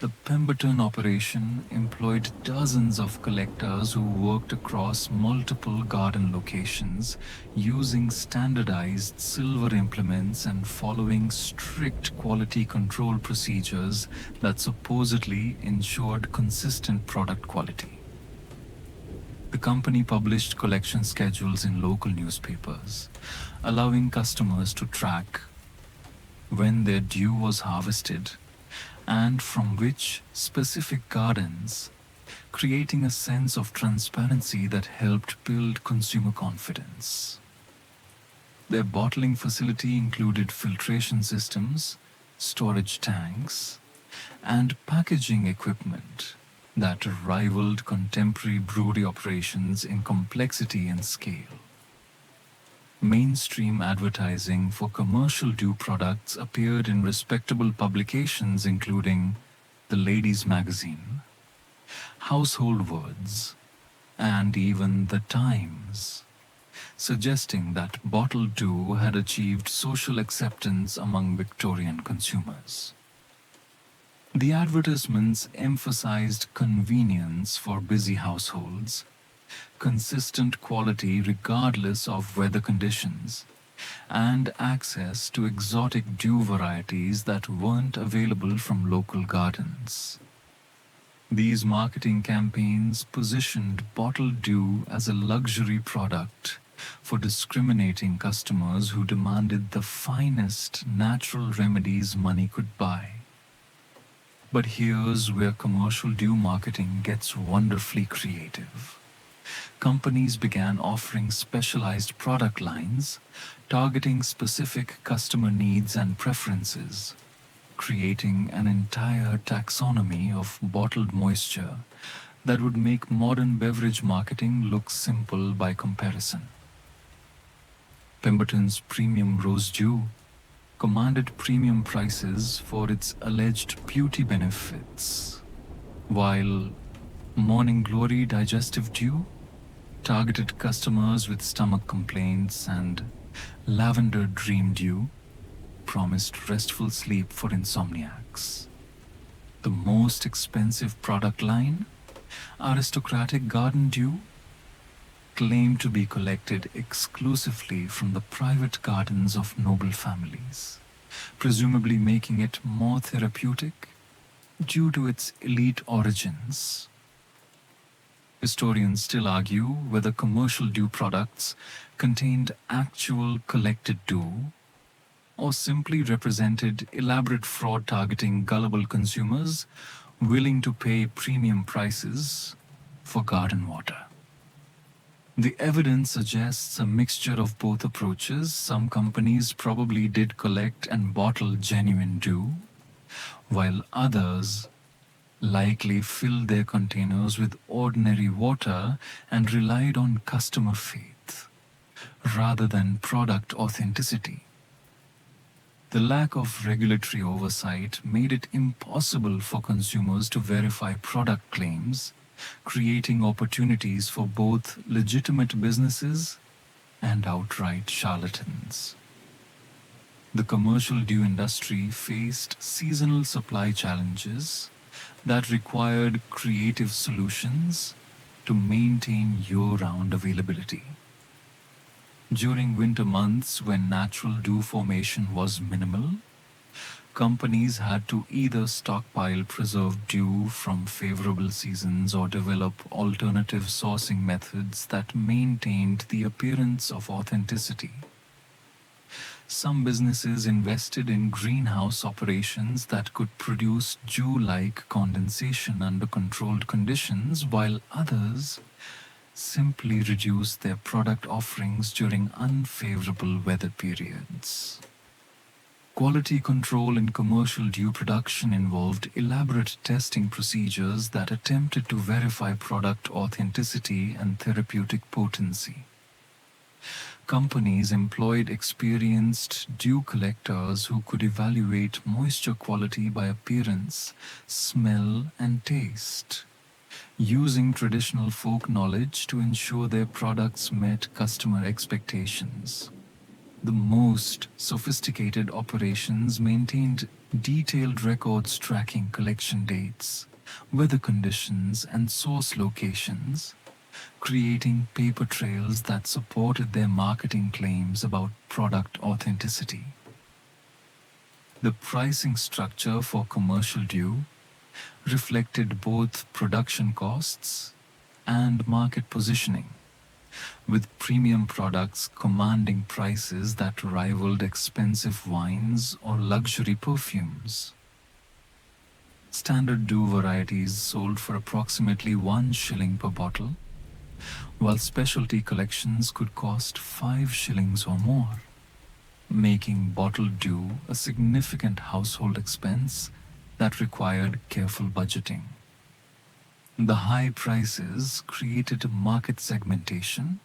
The Pemberton operation employed dozens of collectors who worked across multiple garden locations using standardized silver implements and following strict quality control procedures that supposedly ensured consistent product quality. The company published collection schedules in local newspapers, allowing customers to track when their dew was harvested and from which specific gardens, creating a sense of transparency that helped build consumer confidence. Their bottling facility included filtration systems, storage tanks, and packaging equipment that rivaled contemporary brewery operations in complexity and scale. Mainstream advertising for commercial dew products appeared in respectable publications including The Ladies' Magazine, Household Words, and even The Times, suggesting that bottled dew had achieved social acceptance among Victorian consumers. The advertisements emphasized convenience for busy households, consistent quality regardless of weather conditions, and access to exotic dew varieties that weren't available from local gardens. These marketing campaigns positioned bottled dew as a luxury product for discriminating customers who demanded the finest natural remedies money could buy. But here's where commercial dew marketing gets wonderfully creative. Companies began offering specialized product lines targeting specific customer needs and preferences, creating an entire taxonomy of bottled moisture that would make modern beverage marketing look simple by comparison. Pemberton's premium rose dew commanded premium prices for its alleged beauty benefits, while Morning Glory digestive dew targeted customers with stomach complaints, and Lavender Dream Dew promised restful sleep for insomniacs. The most expensive product line, Aristocratic Garden Dew, claimed to be collected exclusively from the private gardens of noble families, presumably making it more therapeutic due to its elite origins. Historians still argue whether commercial dew products contained actual collected dew or simply represented elaborate fraud targeting gullible consumers willing to pay premium prices for garden water. The evidence suggests a mixture of both approaches. Some companies probably did collect and bottle genuine dew, while others likely filled their containers with ordinary water and relied on customer faith rather than product authenticity. The lack of regulatory oversight made it impossible for consumers to verify product claims, creating opportunities for both legitimate businesses and outright charlatans. The commercial dew industry faced seasonal supply challenges that required creative solutions to maintain year-round availability. During winter months, when natural dew formation was minimal, companies had to either stockpile preserved dew from favorable seasons or develop alternative sourcing methods that maintained the appearance of authenticity. Some businesses invested in greenhouse operations that could produce dew-like condensation under controlled conditions, while others simply reduced their product offerings during unfavorable weather periods. Quality control in commercial dew production involved elaborate testing procedures that attempted to verify product authenticity and therapeutic potency. Companies employed experienced dew collectors who could evaluate moisture quality by appearance, smell, and taste, using traditional folk knowledge to ensure their products met customer expectations. The most sophisticated operations maintained detailed records tracking collection dates, weather conditions, and source locations, creating paper trails that supported their marketing claims about product authenticity. The pricing structure for commercial dew reflected both production costs and market positioning, with premium products commanding prices that rivaled expensive wines or luxury perfumes. Standard dew varieties sold for approximately 1 shilling per bottle, while specialty collections could cost 5 shillings or more, making bottled dew a significant household expense that required careful budgeting. The high prices created market segmentation,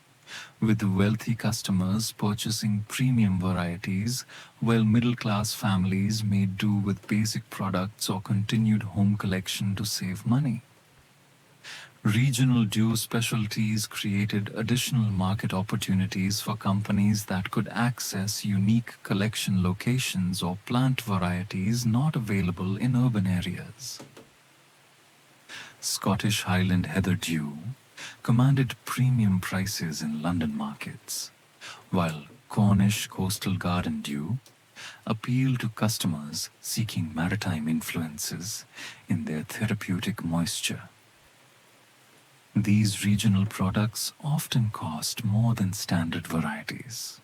with wealthy customers purchasing premium varieties while middle-class families made do with basic products or continued home collection to save money. Regional dew specialties created additional market opportunities for companies that could access unique collection locations or plant varieties not available in urban areas. Scottish Highland Heather dew commanded premium prices in London markets, while Cornish Coastal Garden dew appealed to customers seeking maritime influences in their therapeutic moisture. These regional products often cost more than standard varieties,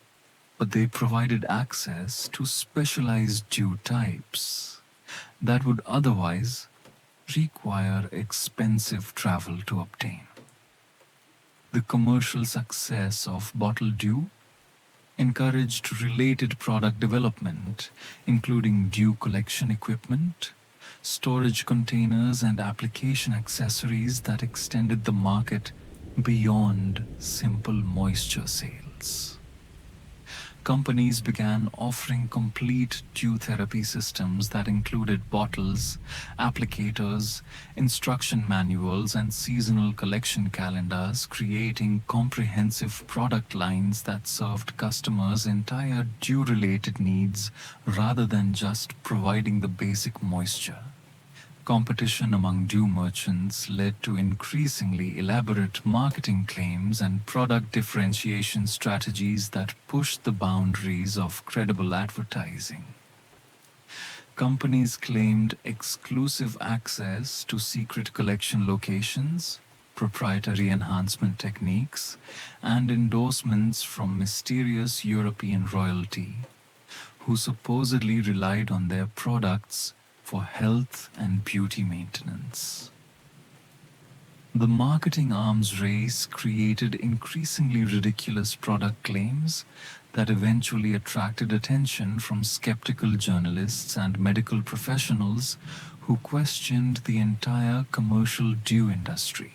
but they provided access to specialized dew types that would otherwise require expensive travel to obtain. The commercial success of bottled dew encouraged related product development, including dew collection equipment, storage containers, and application accessories that extended the market beyond simple moisture sales. Companies began offering complete dew therapy systems that included bottles, applicators, instruction manuals, and seasonal collection calendars, creating comprehensive product lines that served customers' entire dew-related needs rather than just providing the basic moisture. Competition among dew merchants led to increasingly elaborate marketing claims and product differentiation strategies that pushed the boundaries of credible advertising. Companies claimed exclusive access to secret collection locations, proprietary enhancement techniques, and endorsements from mysterious European royalty, who supposedly relied on their products for health and beauty maintenance. The marketing arms race created increasingly ridiculous product claims that eventually attracted attention from skeptical journalists and medical professionals who questioned the entire commercial dew industry.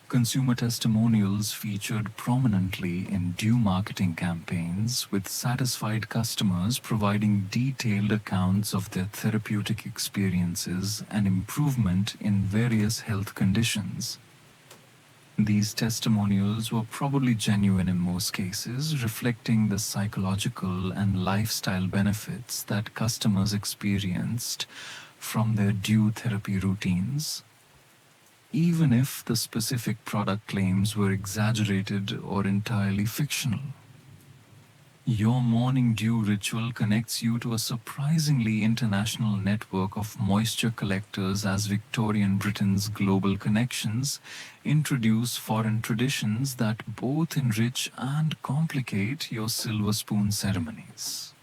Consumer testimonials featured prominently in dew marketing campaigns, with satisfied customers providing detailed accounts of their therapeutic experiences and improvement in various health conditions. These testimonials were probably genuine in most cases, reflecting the psychological and lifestyle benefits that customers experienced from their dew therapy routines, even if the specific product claims were exaggerated or entirely fictional. Your morning dew ritual connects you to a surprisingly international network of moisture collectors, as Victorian Britain's global connections introduce foreign traditions that both enrich and complicate your silver spoon ceremonies.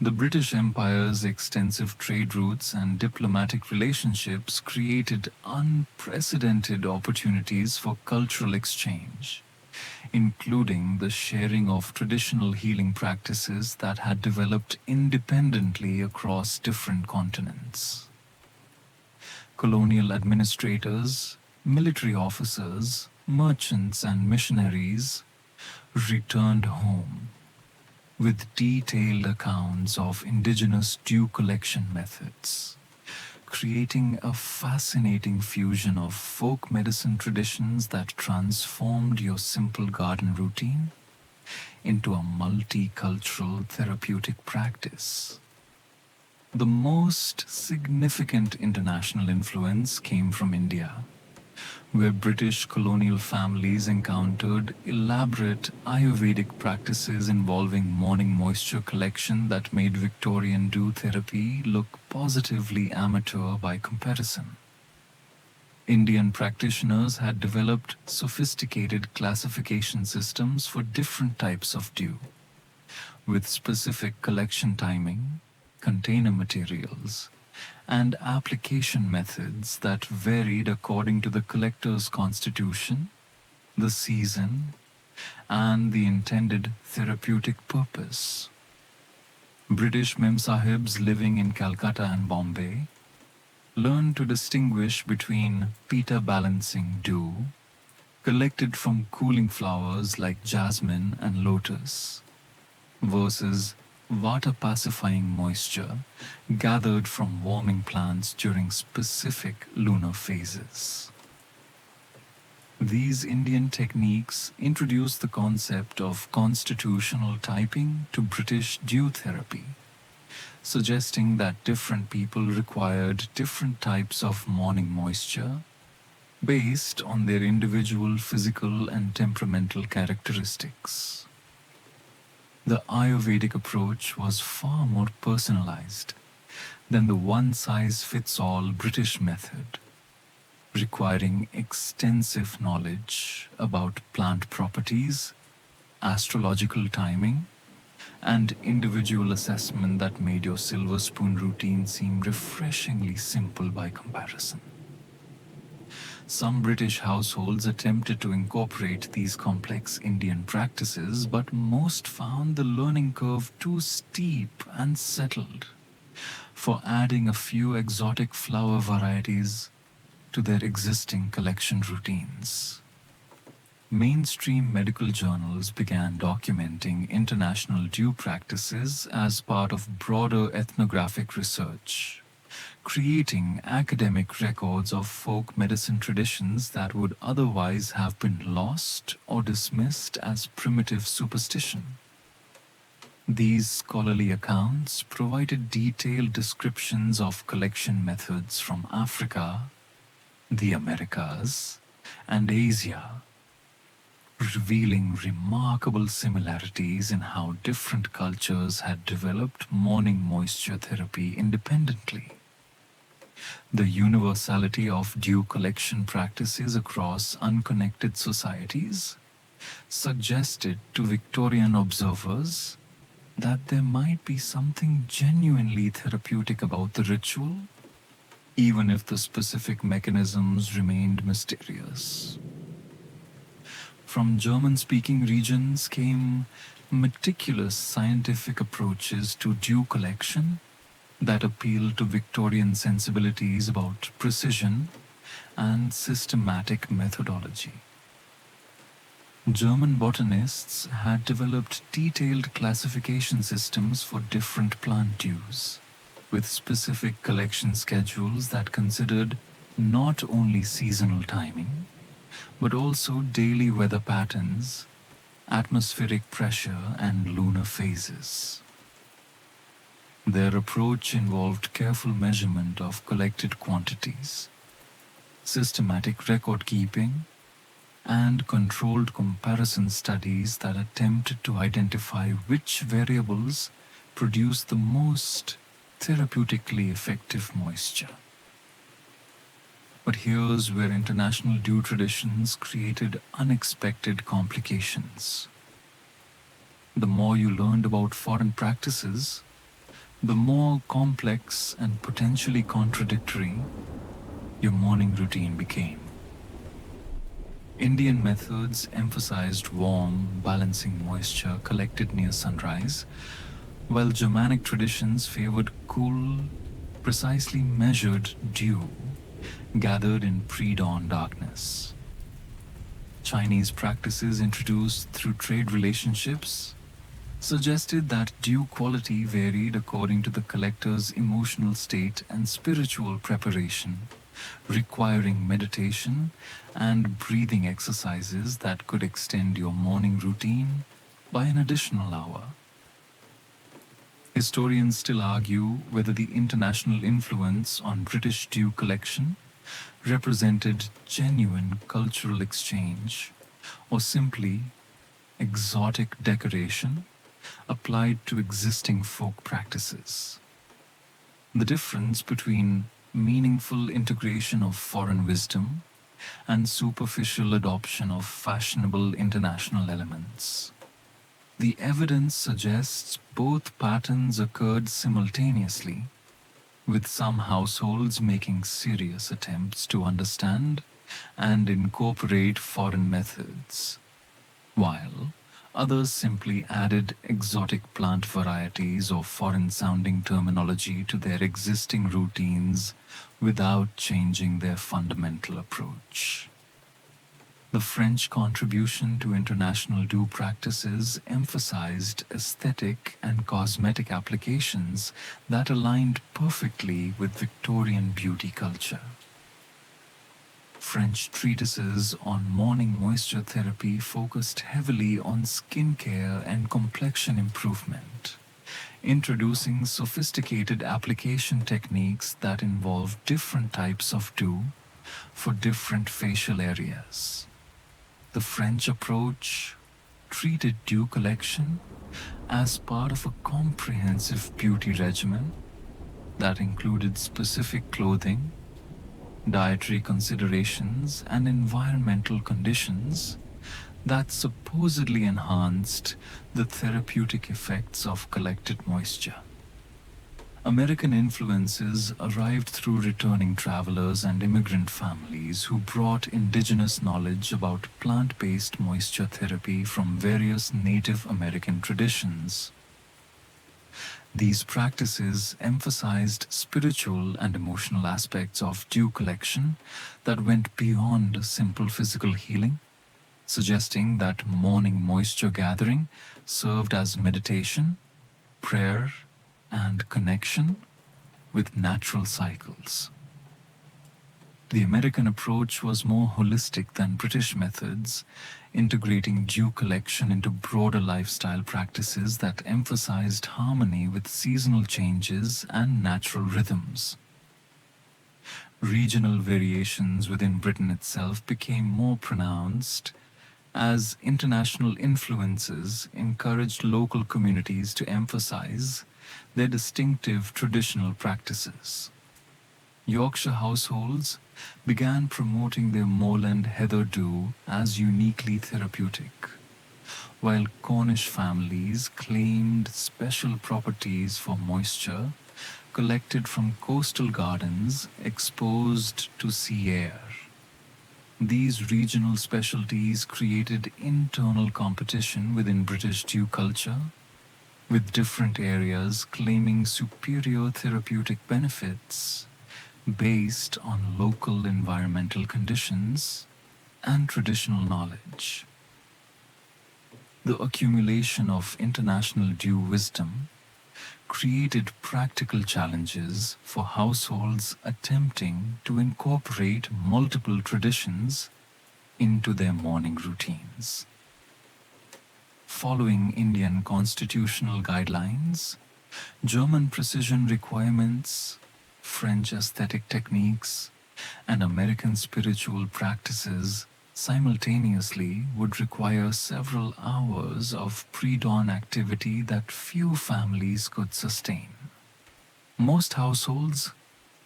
The British Empire's extensive trade routes and diplomatic relationships created unprecedented opportunities for cultural exchange, including the sharing of traditional healing practices that had developed independently across different continents. Colonial administrators, military officers, merchants, and missionaries returned home with detailed accounts of indigenous dew collection methods, creating a fascinating fusion of folk medicine traditions that transformed your simple garden routine into a multicultural therapeutic practice. The most significant international influence came from India, where British colonial families encountered elaborate Ayurvedic practices involving morning moisture collection that made Victorian dew therapy look positively amateur by comparison. Indian practitioners had developed sophisticated classification systems for different types of dew, with specific collection timing, container materials, and application methods that varied according to the collector's constitution, the season, and the intended therapeutic purpose. British Memsahibs living in Calcutta and Bombay learned to distinguish between Pitta balancing dew, collected from cooling flowers like jasmine and lotus, versus Vata pacifying moisture gathered from warming plants during specific lunar phases. These Indian techniques introduced the concept of constitutional typing to British dew therapy, suggesting that different people required different types of morning moisture based on their individual physical and temperamental characteristics. The Ayurvedic approach was far more personalized than the one-size-fits-all British method, requiring extensive knowledge about plant properties, astrological timing, and individual assessment that made your silver spoon routine seem refreshingly simple by comparison. Some British households attempted to incorporate these complex Indian practices, but most found the learning curve too steep and settled for adding a few exotic flower varieties to their existing collection routines. Mainstream medical journals began documenting international dew practices as part of broader ethnographic research, creating academic records of folk medicine traditions that would otherwise have been lost or dismissed as primitive superstition. These scholarly accounts provided detailed descriptions of collection methods from Africa, the Americas, and Asia, revealing remarkable similarities in how different cultures had developed morning moisture therapy independently. The universality of dew collection practices across unconnected societies suggested to Victorian observers that there might be something genuinely therapeutic about the ritual, even if the specific mechanisms remained mysterious. From German-speaking regions came meticulous scientific approaches to dew collection that appealed to Victorian sensibilities about precision and systematic methodology. German botanists had developed detailed classification systems for different plant dews, with specific collection schedules that considered not only seasonal timing, but also daily weather patterns, atmospheric pressure, and lunar phases. Their approach involved careful measurement of collected quantities, systematic record keeping, and controlled comparison studies that attempted to identify which variables produce the most therapeutically effective moisture. But here's where international dew traditions created unexpected complications. The more you learned about foreign practices, the more complex and potentially contradictory your morning routine became. Indian methods emphasized warm, balancing moisture collected near sunrise, while Germanic traditions favored cool, precisely measured dew gathered in pre-dawn darkness. Chinese practices introduced through trade relationships suggested that dew quality varied according to the collector's emotional state and spiritual preparation, requiring meditation and breathing exercises that could extend your morning routine by an additional hour. Historians still argue whether the international influence on British dew collection represented genuine cultural exchange or simply exotic decoration applied to existing folk practices. The difference between meaningful integration of foreign wisdom and superficial adoption of fashionable international elements. The evidence suggests both patterns occurred simultaneously, with some households making serious attempts to understand and incorporate foreign methods, while others simply added exotic plant varieties or foreign-sounding terminology to their existing routines without changing their fundamental approach. The French contribution to international dew practices emphasized aesthetic and cosmetic applications that aligned perfectly with Victorian beauty culture. French treatises on morning moisture therapy focused heavily on skincare and complexion improvement, introducing sophisticated application techniques that involve different types of dew for different facial areas. The French approach treated dew collection as part of a comprehensive beauty regimen that included specific clothing, dietary considerations, and environmental conditions that supposedly enhanced the therapeutic effects of collected moisture. American influences arrived through returning travelers and immigrant families who brought indigenous knowledge about plant-based moisture therapy from various Native American traditions. These practices emphasized spiritual and emotional aspects of dew collection that went beyond simple physical healing, suggesting that morning moisture gathering served as meditation, prayer, and connection with natural cycles. The American approach was more holistic than British methods, integrating dew collection into broader lifestyle practices that emphasized harmony with seasonal changes and natural rhythms. Regional variations within Britain itself became more pronounced as international influences encouraged local communities to emphasize their distinctive traditional practices. Yorkshire households began promoting their moorland heather dew as uniquely therapeutic, while Cornish families claimed special properties for moisture collected from coastal gardens exposed to sea air. These regional specialties created internal competition within British dew culture, with different areas claiming superior therapeutic benefits based on local environmental conditions and traditional knowledge. The accumulation of international dew wisdom created practical challenges for households attempting to incorporate multiple traditions into their morning routines. Following Indian constitutional guidelines, German precision requirements, French aesthetic techniques, and American spiritual practices simultaneously would require several hours of pre-dawn activity that few families could sustain. Most households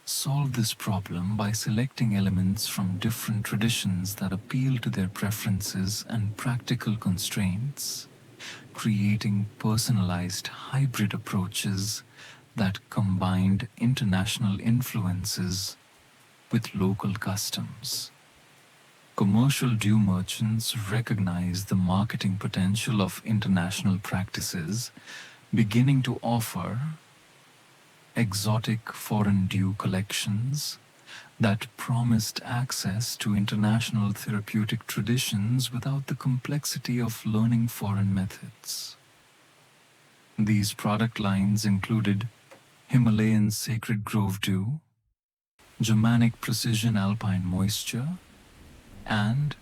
solve this problem by selecting elements from different traditions that appeal to their preferences and practical constraints, creating personalized hybrid approaches that combined international influences with local customs. Commercial dew merchants recognize the marketing potential of international practices, beginning to offer exotic foreign dew collections that promised access to international therapeutic traditions without the complexity of learning foreign methods. These product lines included Himalayan Sacred Grove Dew, Germanic Precision Alpine Moisture, and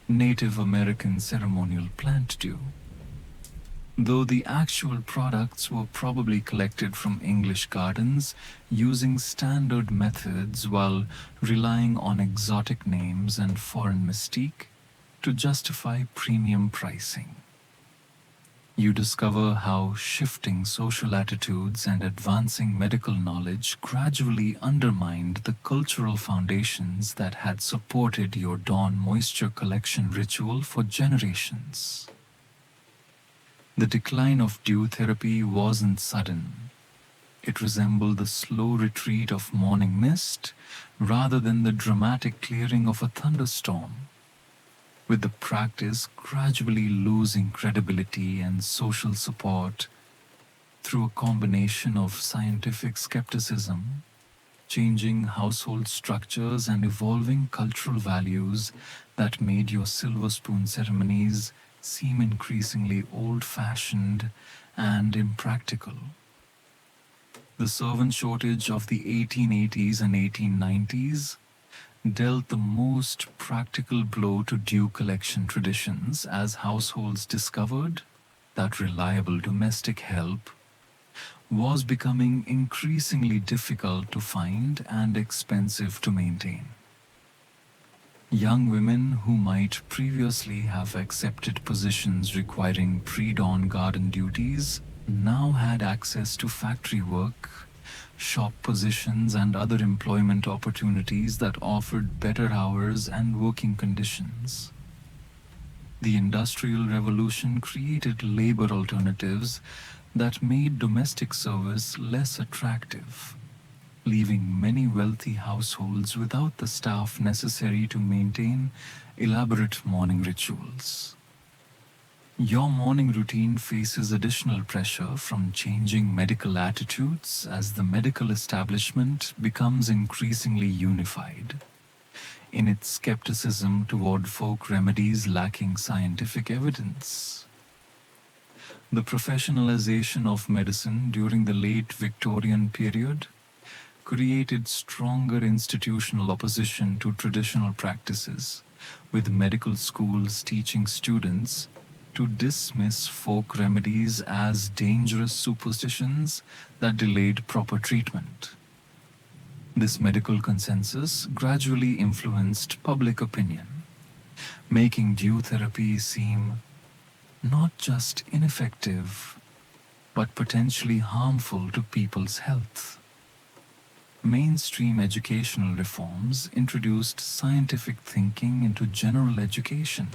Native American Ceremonial Plant Dew. though the actual products were probably collected from English gardens using standard methods while relying on exotic names and foreign mystique to justify premium pricing. You discover how shifting social attitudes and advancing medical knowledge gradually undermined the cultural foundations that had supported your dawn moisture collection ritual for generations. The decline of dew therapy wasn't sudden. It resembled the slow retreat of morning mist rather than the dramatic clearing of a thunderstorm, with the practice gradually losing credibility and social support through a combination of scientific skepticism, changing household structures, and evolving cultural values that made your silver spoon ceremonies seem increasingly old-fashioned and impractical. The servant shortage of the 1880s and 1890s dealt the most practical blow to dew collection traditions as households discovered that reliable domestic help was becoming increasingly difficult to find and expensive to maintain. Young women who might previously have accepted positions requiring pre-dawn garden duties now had access to factory work, shop positions, and other employment opportunities that offered better hours and working conditions. The Industrial Revolution created labor alternatives that made domestic service less attractive, leaving many wealthy households without the staff necessary to maintain elaborate morning rituals. Your morning routine faces additional pressure from changing medical attitudes as the medical establishment becomes increasingly unified in its skepticism toward folk remedies lacking scientific evidence. The professionalization of medicine during the late Victorian period created stronger institutional opposition to traditional practices, with medical schools teaching students to dismiss folk remedies as dangerous superstitions that delayed proper treatment. This medical consensus gradually influenced public opinion, making dew therapy seem not just ineffective, but potentially harmful to people's health. Mainstream educational reforms introduced scientific thinking into general education,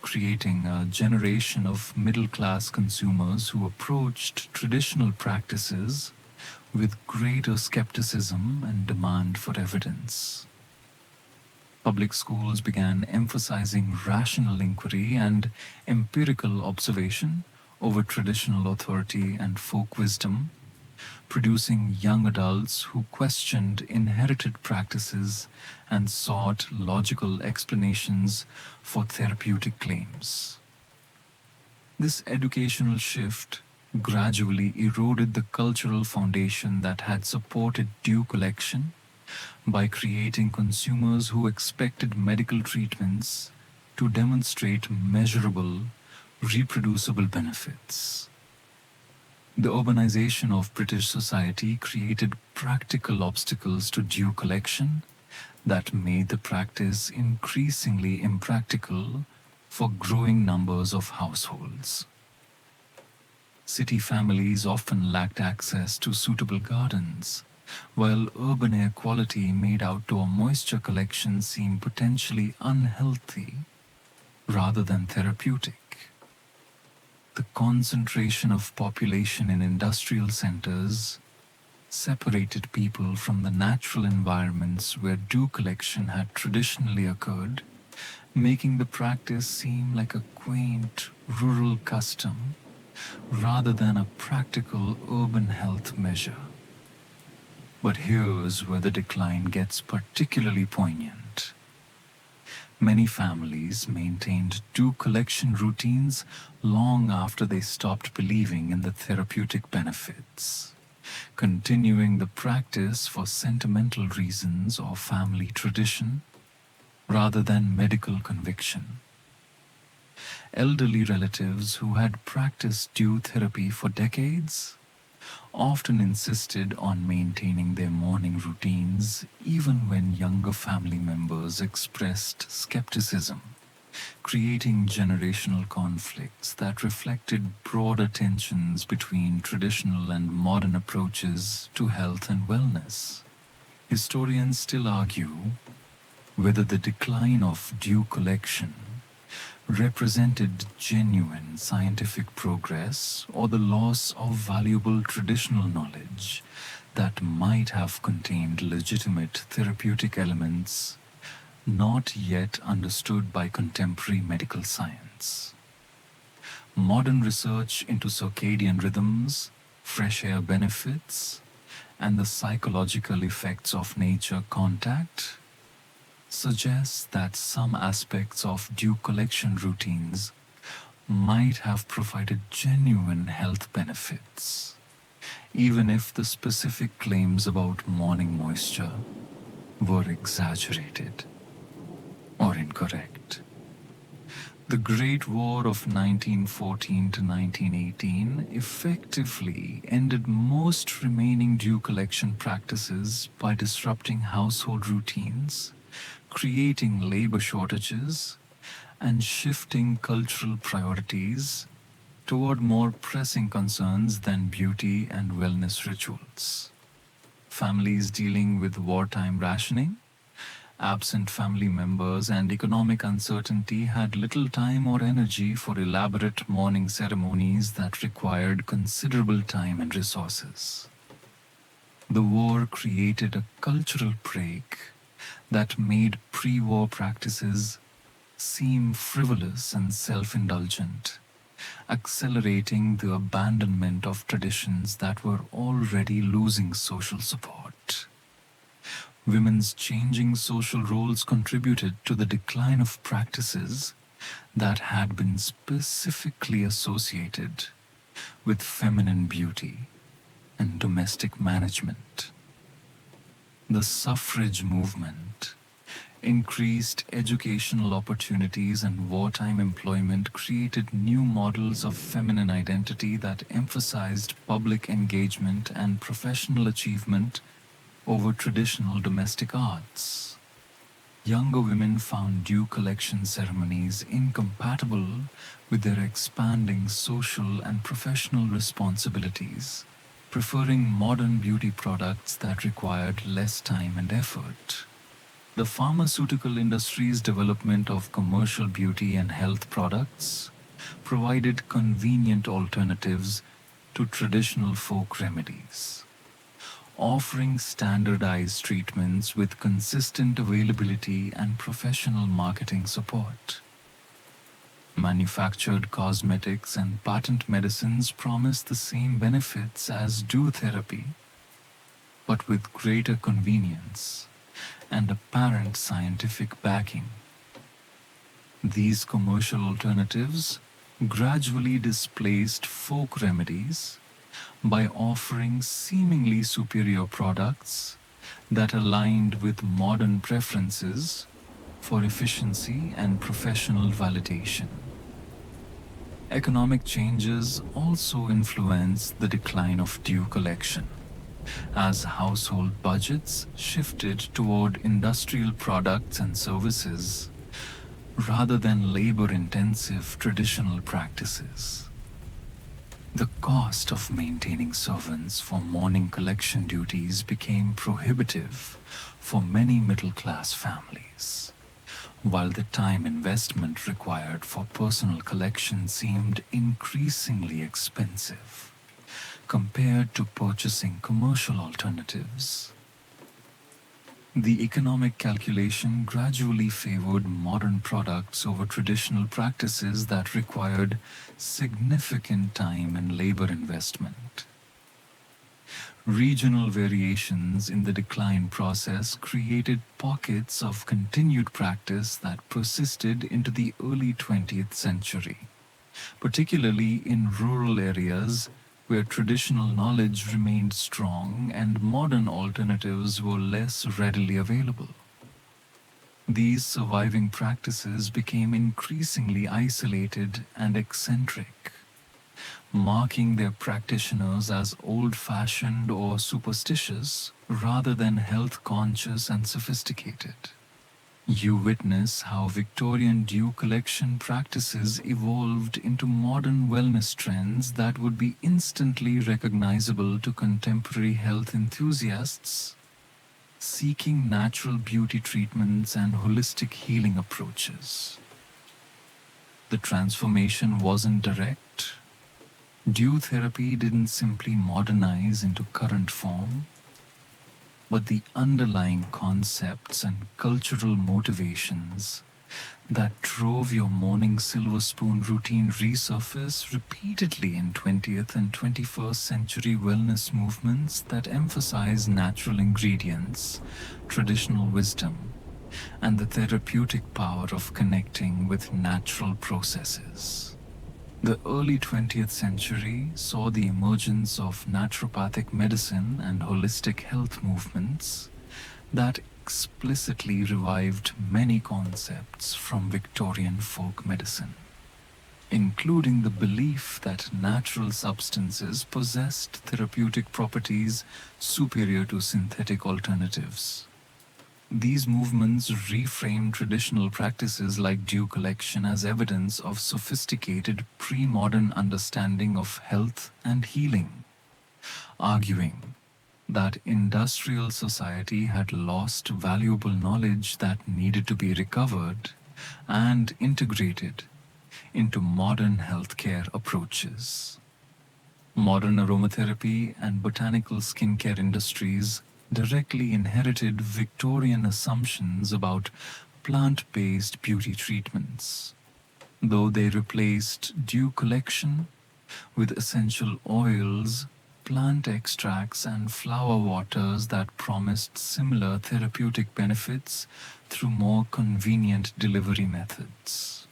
creating a generation of middle-class consumers who approached traditional practices with greater skepticism and demand for evidence. Public schools began emphasizing rational inquiry and empirical observation over traditional authority and folk wisdom, producing young adults who questioned inherited practices and sought logical explanations for therapeutic claims. This educational shift gradually eroded the cultural foundation that had supported dew collection by creating consumers who expected medical treatments to demonstrate measurable, reproducible benefits. The urbanization of British society created practical obstacles to dew collection that made the practice increasingly impractical for growing numbers of households. City families often lacked access to suitable gardens, while urban air quality made outdoor moisture collection seem potentially unhealthy rather than therapeutic. The concentration of population in industrial centers separated people from the natural environments where dew collection had traditionally occurred, making the practice seem like a quaint rural custom rather than a practical urban health measure. But here's where the decline gets particularly poignant. Many families maintained dew collection routines long after they stopped believing in the therapeutic benefits, continuing the practice for sentimental reasons or family tradition rather than medical conviction. Elderly relatives who had practiced dew therapy for decades often insisted on maintaining their morning routines even when younger family members expressed skepticism, creating generational conflicts that reflected broader tensions between traditional and modern approaches to health and wellness. Historians still argue whether the decline of dew collection represented genuine scientific progress or the loss of valuable traditional knowledge that might have contained legitimate therapeutic elements not yet understood by contemporary medical science. Modern research into circadian rhythms, fresh air benefits, and the psychological effects of nature contact suggests that some aspects of dew collection routines might have provided genuine health benefits, even if the specific claims about morning moisture were exaggerated or incorrect. The Great War of 1914 to 1918 effectively ended most remaining dew collection practices by disrupting household routines, creating labor shortages, and shifting cultural priorities toward more pressing concerns than beauty and wellness rituals. Families dealing with wartime rationing, absent family members, and economic uncertainty had little time or energy for elaborate morning ceremonies that required considerable time and resources. The war created a cultural break that made pre-war practices seem frivolous and self-indulgent, accelerating the abandonment of traditions that were already losing social support. Women's changing social roles contributed to the decline of practices that had been specifically associated with feminine beauty and domestic management. The suffrage movement, increased educational opportunities, and wartime employment created new models of feminine identity that emphasized public engagement and professional achievement over traditional domestic arts. Younger women found dew collection ceremonies incompatible with their expanding social and professional responsibilities, preferring modern beauty products that required less time and effort. The pharmaceutical industry's development of commercial beauty and health products provided convenient alternatives to traditional folk remedies, offering standardized treatments with consistent availability and professional marketing support. Manufactured cosmetics and patent medicines promise the same benefits as dew therapy, but with greater convenience and apparent scientific backing. These commercial alternatives gradually displaced folk remedies by offering seemingly superior products that aligned with modern preferences for efficiency and professional validation. Economic changes also influenced the decline of dew collection, as household budgets shifted toward industrial products and services rather than labor-intensive traditional practices. The cost of maintaining servants for morning collection duties became prohibitive for many middle-class families, while the time investment required for personal collection seemed increasingly expensive compared to purchasing commercial alternatives. The economic calculation gradually favored modern products over traditional practices that required significant time and labor investment. Regional variations in the decline process created pockets of continued practice that persisted into the early 20th century, particularly in rural areas where traditional knowledge remained strong and modern alternatives were less readily available. These surviving practices became increasingly isolated and eccentric, marking their practitioners as old-fashioned or superstitious rather than health-conscious and sophisticated. You witness how Victorian dew collection practices evolved into modern wellness trends that would be instantly recognizable to contemporary health enthusiasts seeking natural beauty treatments and holistic healing approaches. The transformation wasn't direct. Dew therapy didn't simply modernize into current form, but the underlying concepts and cultural motivations that drove your morning silver spoon routine resurface repeatedly in 20th and 21st century wellness movements that emphasize natural ingredients, traditional wisdom, and the therapeutic power of connecting with natural processes. The early 20th century saw the emergence of naturopathic medicine and holistic health movements that explicitly revived many concepts from Victorian folk medicine, including the belief that natural substances possessed therapeutic properties superior to synthetic alternatives. These movements reframe traditional practices like dew collection as evidence of sophisticated pre-modern understanding of health and healing, arguing that industrial society had lost valuable knowledge that needed to be recovered and integrated into modern healthcare approaches. Modern aromatherapy and botanical skincare industries directly inherited Victorian assumptions about plant-based beauty treatments, though they replaced dew collection with essential oils, plant extracts, and flower waters that promised similar therapeutic benefits through more convenient delivery methods.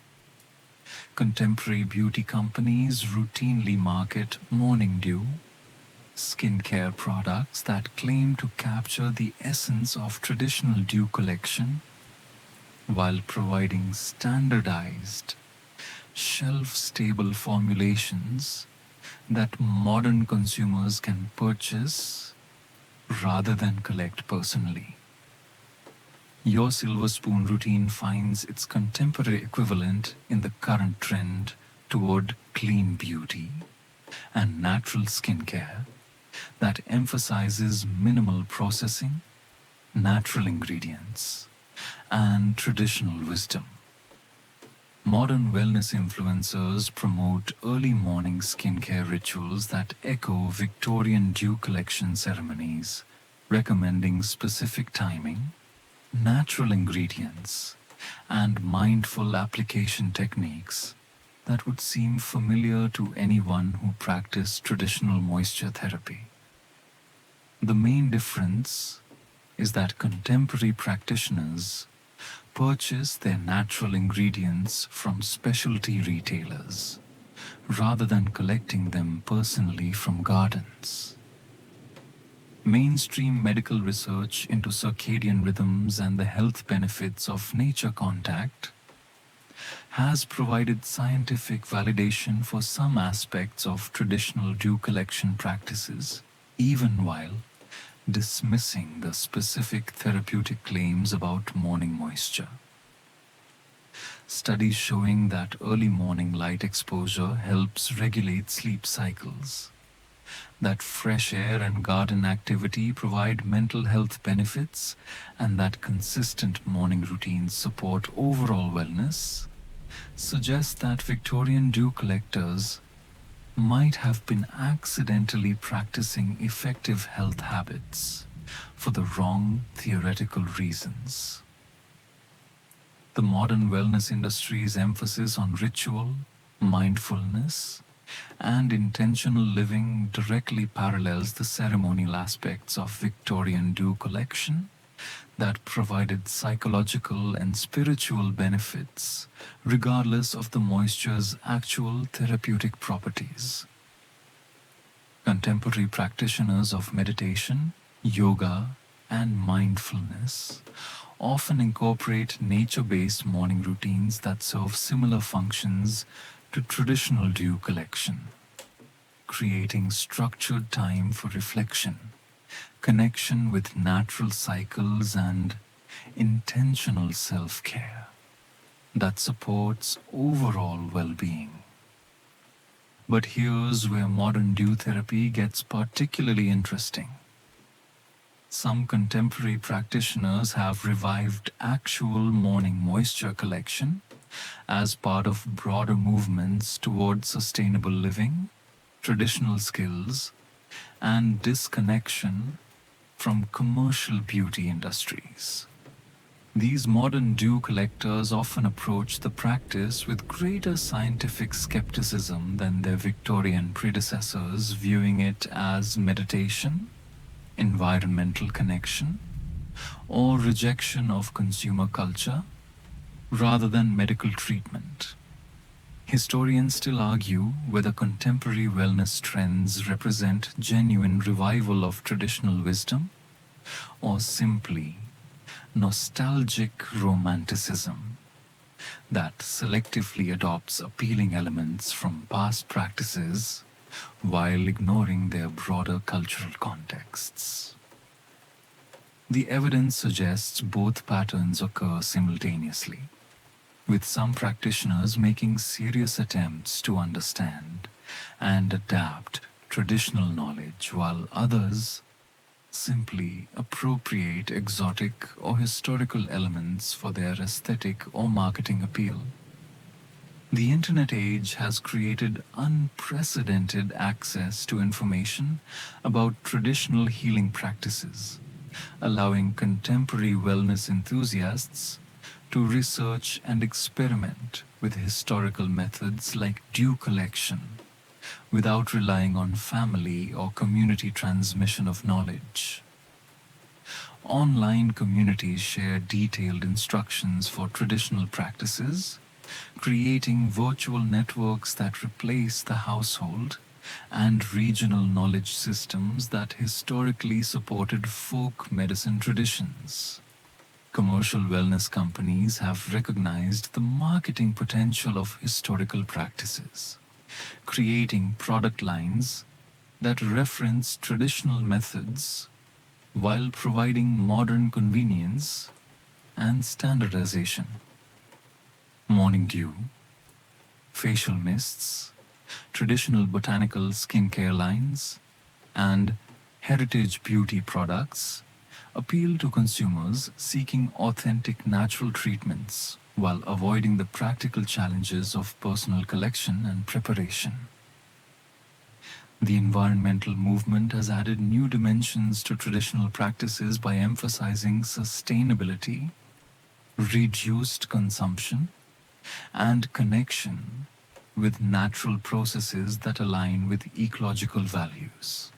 Contemporary beauty companies routinely market morning dew, skincare products that claim to capture the essence of traditional dew collection while providing standardized, shelf-stable formulations that modern consumers can purchase rather than collect personally. Your silver spoon routine finds its contemporary equivalent in the current trend toward clean beauty and natural skincare that emphasizes minimal processing, natural ingredients, and traditional wisdom. Modern wellness influencers promote early morning skincare rituals that echo Victorian dew collection ceremonies, recommending specific timing, natural ingredients, and mindful application techniques that would seem familiar to anyone who practiced traditional moisture therapy. The main difference is that contemporary practitioners purchase their natural ingredients from specialty retailers rather than collecting them personally from gardens. Mainstream medical research into circadian rhythms and the health benefits of nature contact has provided scientific validation for some aspects of traditional dew collection practices, even while dismissing the specific therapeutic claims about morning moisture. Studies showing that early morning light exposure helps regulate sleep cycles, that fresh air and garden activity provide mental health benefits, and that consistent morning routines support overall wellness, suggest that Victorian dew collectors might have been accidentally practicing effective health habits for the wrong theoretical reasons. The modern wellness industry's emphasis on ritual, mindfulness, and intentional living directly parallels the ceremonial aspects of Victorian dew collection that provided psychological and spiritual benefits regardless of the moisture's actual therapeutic properties. Contemporary practitioners of meditation, yoga, and mindfulness often incorporate nature-based morning routines that serve similar functions to traditional dew collection, creating structured time for reflection, connection with natural cycles, and intentional self-care that supports overall well-being. But here's where modern dew therapy gets particularly interesting. Some contemporary practitioners have revived actual morning moisture collection as part of broader movements towards sustainable living, traditional skills, and disconnection from commercial beauty industries. These modern dew collectors often approach the practice with greater scientific skepticism than their Victorian predecessors, viewing it as meditation, environmental connection, or rejection of consumer culture rather than medical treatment. Historians still argue whether contemporary wellness trends represent genuine revival of traditional wisdom or simply nostalgic romanticism that selectively adopts appealing elements from past practices while ignoring their broader cultural contexts. The evidence suggests both patterns occur simultaneously, with some practitioners making serious attempts to understand and adapt traditional knowledge, while others simply appropriate exotic or historical elements for their aesthetic or marketing appeal. The internet age has created unprecedented access to information about traditional healing practices, allowing contemporary wellness enthusiasts to research and experiment with historical methods like dew collection without relying on family or community transmission of knowledge. Online communities share detailed instructions for traditional practices, creating virtual networks that replace the household and regional knowledge systems that historically supported folk medicine traditions. Commercial wellness companies have recognized the marketing potential of historical practices, creating product lines that reference traditional methods while providing modern convenience and standardization. Morning dew, facial mists, traditional botanical skincare lines, and heritage beauty products appeal to consumers seeking authentic natural treatments while avoiding the practical challenges of personal collection and preparation. The environmental movement has added new dimensions to traditional practices by emphasizing sustainability, reduced consumption, and connection with natural processes that align with ecological values.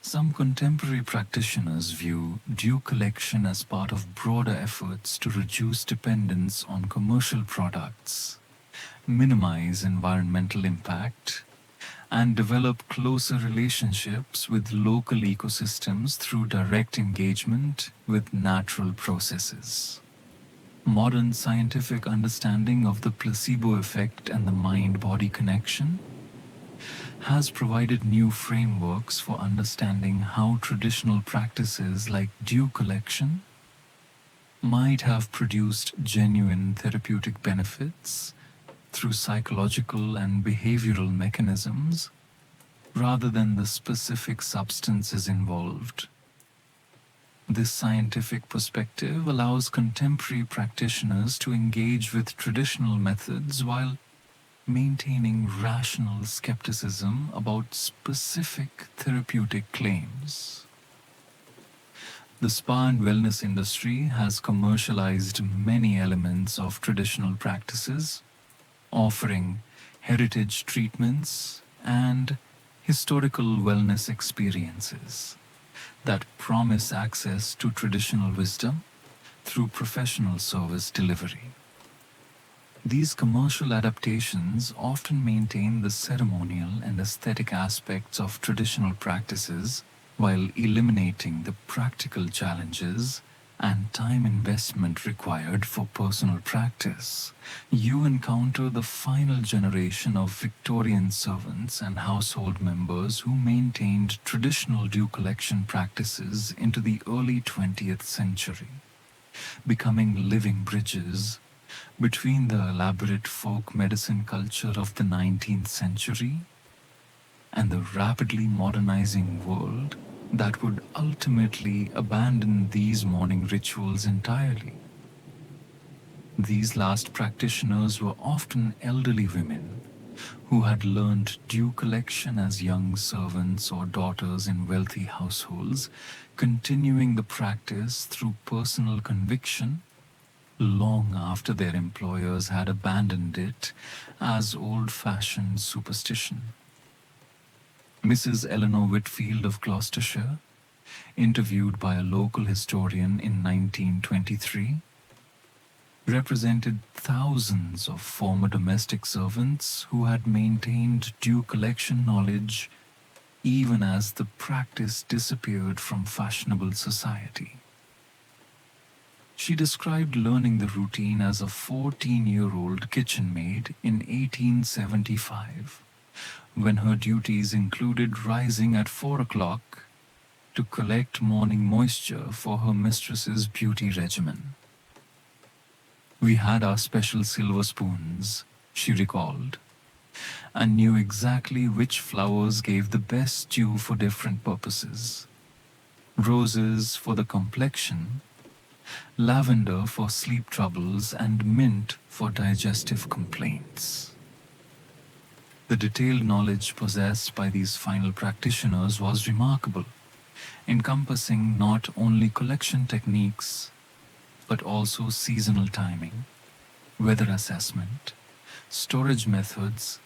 Some contemporary practitioners view dew collection as part of broader efforts to reduce dependence on commercial products, minimize environmental impact, and develop closer relationships with local ecosystems through direct engagement with natural processes. Modern scientific understanding of the placebo effect and the mind-body connection has provided new frameworks for understanding how traditional practices like dew collection might have produced genuine therapeutic benefits through psychological and behavioral mechanisms rather than the specific substances involved. This scientific perspective allows contemporary practitioners to engage with traditional methods while maintaining rational skepticism about specific therapeutic claims. The spa and wellness industry has commercialized many elements of traditional practices, offering heritage treatments and historical wellness experiences that promise access to traditional wisdom through professional service delivery. These commercial adaptations often maintain the ceremonial and aesthetic aspects of traditional practices while eliminating the practical challenges and time investment required for personal practice, you encounter the final generation of Victorian servants and household members who maintained traditional dew collection practices into the early 20th century, becoming living bridges between the elaborate folk medicine culture of the 19th century and the rapidly modernizing world that would ultimately abandon these morning rituals entirely. These last practitioners were often elderly women who had learned dew collection as young servants or daughters in wealthy households, continuing the practice through personal conviction long after their employers had abandoned it as old-fashioned superstition. Mrs. Eleanor Whitfield of Gloucestershire, interviewed by a local historian in 1923, represented thousands of former domestic servants who had maintained dew collection knowledge even as the practice disappeared from fashionable society. She described learning the routine as a 14-year-old kitchen maid in 1875, when her duties included rising at 4 o'clock to collect morning moisture for her mistress's beauty regimen. We had our special silver spoons, she recalled, and knew exactly which flowers gave the best dew for different purposes. Roses for the complexion, lavender for sleep troubles, and mint for digestive complaints. The detailed knowledge possessed by these final practitioners was remarkable, encompassing not only collection techniques, but also seasonal timing, weather assessment, storage methods,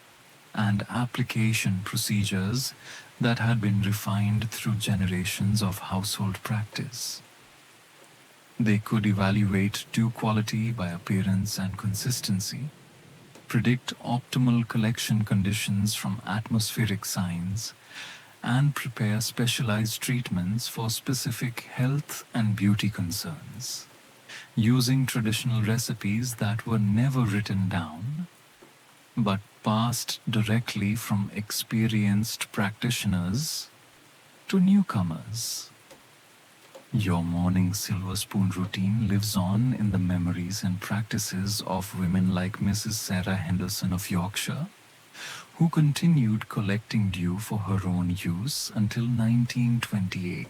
and application procedures that had been refined through generations of household practice. They could evaluate dew quality by appearance and consistency, predict optimal collection conditions from atmospheric signs, and prepare specialized treatments for specific health and beauty concerns, using traditional recipes that were never written down, but passed directly from experienced practitioners to newcomers. Your morning silver spoon routine lives on in the memories and practices of women like Mrs. Sarah Henderson of Yorkshire, who continued collecting dew for her own use until 1928,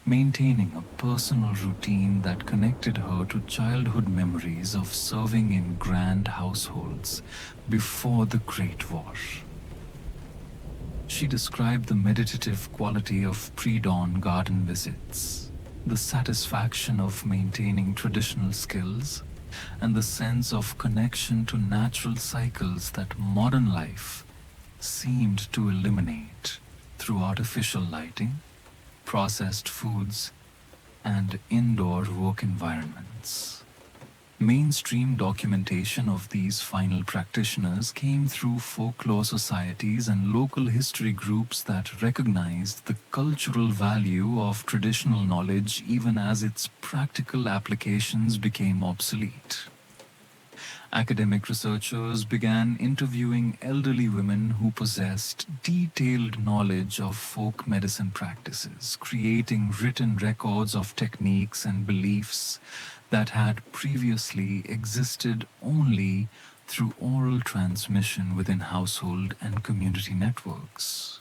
maintaining a personal routine that connected her to childhood memories of serving in grand households before the Great War. She described the meditative quality of pre-dawn garden visits, the satisfaction of maintaining traditional skills, and the sense of connection to natural cycles that modern life seemed to eliminate through artificial lighting, processed foods, and indoor work environments. Mainstream documentation of these final practitioners came through folklore societies and local history groups that recognized the cultural value of traditional knowledge even as its practical applications became obsolete. Academic researchers began interviewing elderly women who possessed detailed knowledge of folk medicine practices, creating written records of techniques and beliefs that had previously existed only through oral transmission within household and community networks.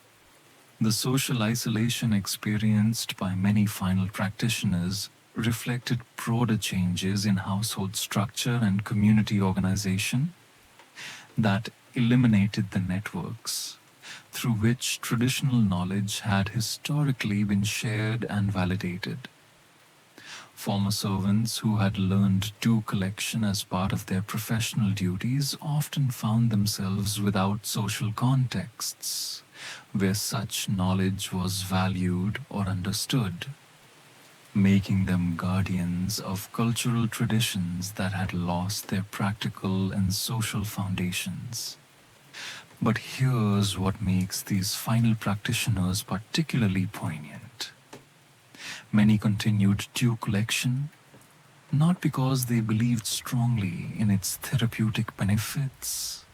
The social isolation experienced by many final practitioners reflected broader changes in household structure and community organization that eliminated the networks through which traditional knowledge had historically been shared and validated. Former servants who had learned dew collection as part of their professional duties often found themselves without social contexts where such knowledge was valued or understood, making them guardians of cultural traditions that had lost their practical and social foundations. But here's what makes these final practitioners particularly poignant. Many continued dew collection not because they believed strongly in its therapeutic benefits,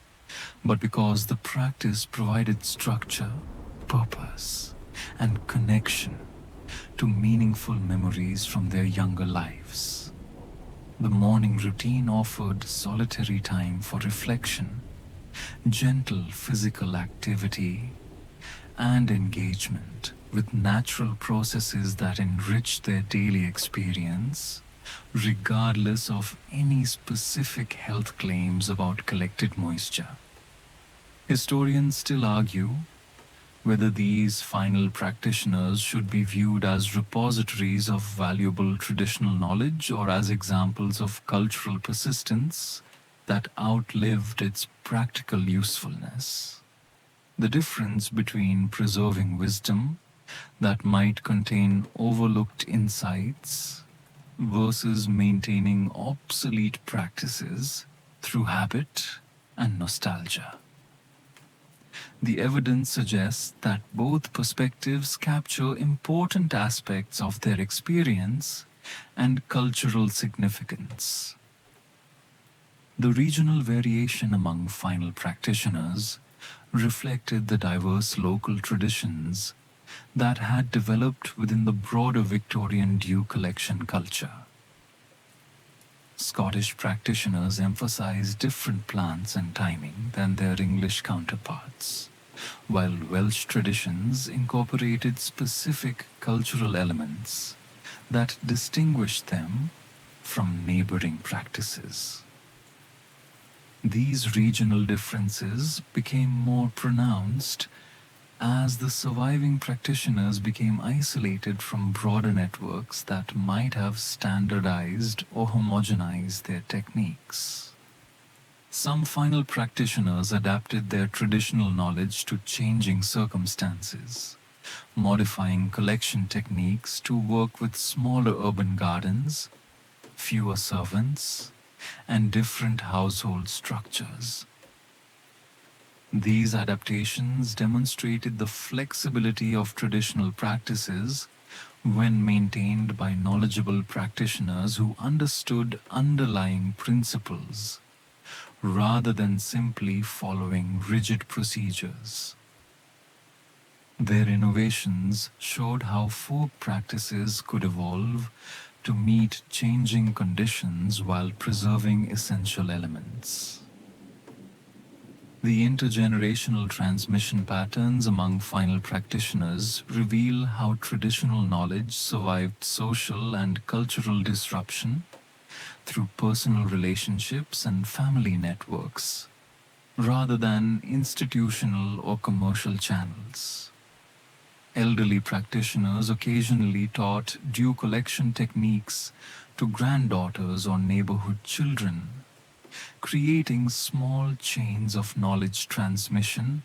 but because the practice provided structure, purpose, and connection to meaningful memories from their younger lives. The morning routine offered solitary time for reflection, gentle physical activity, and engagement with natural processes that enrich their daily experience, regardless of any specific health claims about collected moisture. Historians still argue whether these final practitioners should be viewed as repositories of valuable traditional knowledge or as examples of cultural persistence that outlived its practical usefulness. The difference between preserving wisdom that might contain overlooked insights versus maintaining obsolete practices through habit and nostalgia. The evidence suggests that both perspectives capture important aspects of their experience and cultural significance. The regional variation among final practitioners reflected the diverse local traditions that had developed within the broader Victorian dew collection culture. Scottish practitioners emphasized different plants and timing than their English counterparts, while Welsh traditions incorporated specific cultural elements that distinguished them from neighboring practices. These regional differences became more pronounced as the surviving practitioners became isolated from broader networks that might have standardized or homogenized their techniques. Some final practitioners adapted their traditional knowledge to changing circumstances, modifying collection techniques to work with smaller urban gardens, fewer servants, and different household structures. These adaptations demonstrated the flexibility of traditional practices when maintained by knowledgeable practitioners who understood underlying principles rather than simply following rigid procedures. Their innovations showed how folk practices could evolve to meet changing conditions while preserving essential elements. The intergenerational transmission patterns among final practitioners reveal how traditional knowledge survived social and cultural disruption through personal relationships and family networks, rather than institutional or commercial channels. Elderly practitioners occasionally taught dew collection techniques to granddaughters or neighborhood children, creating small chains of knowledge transmission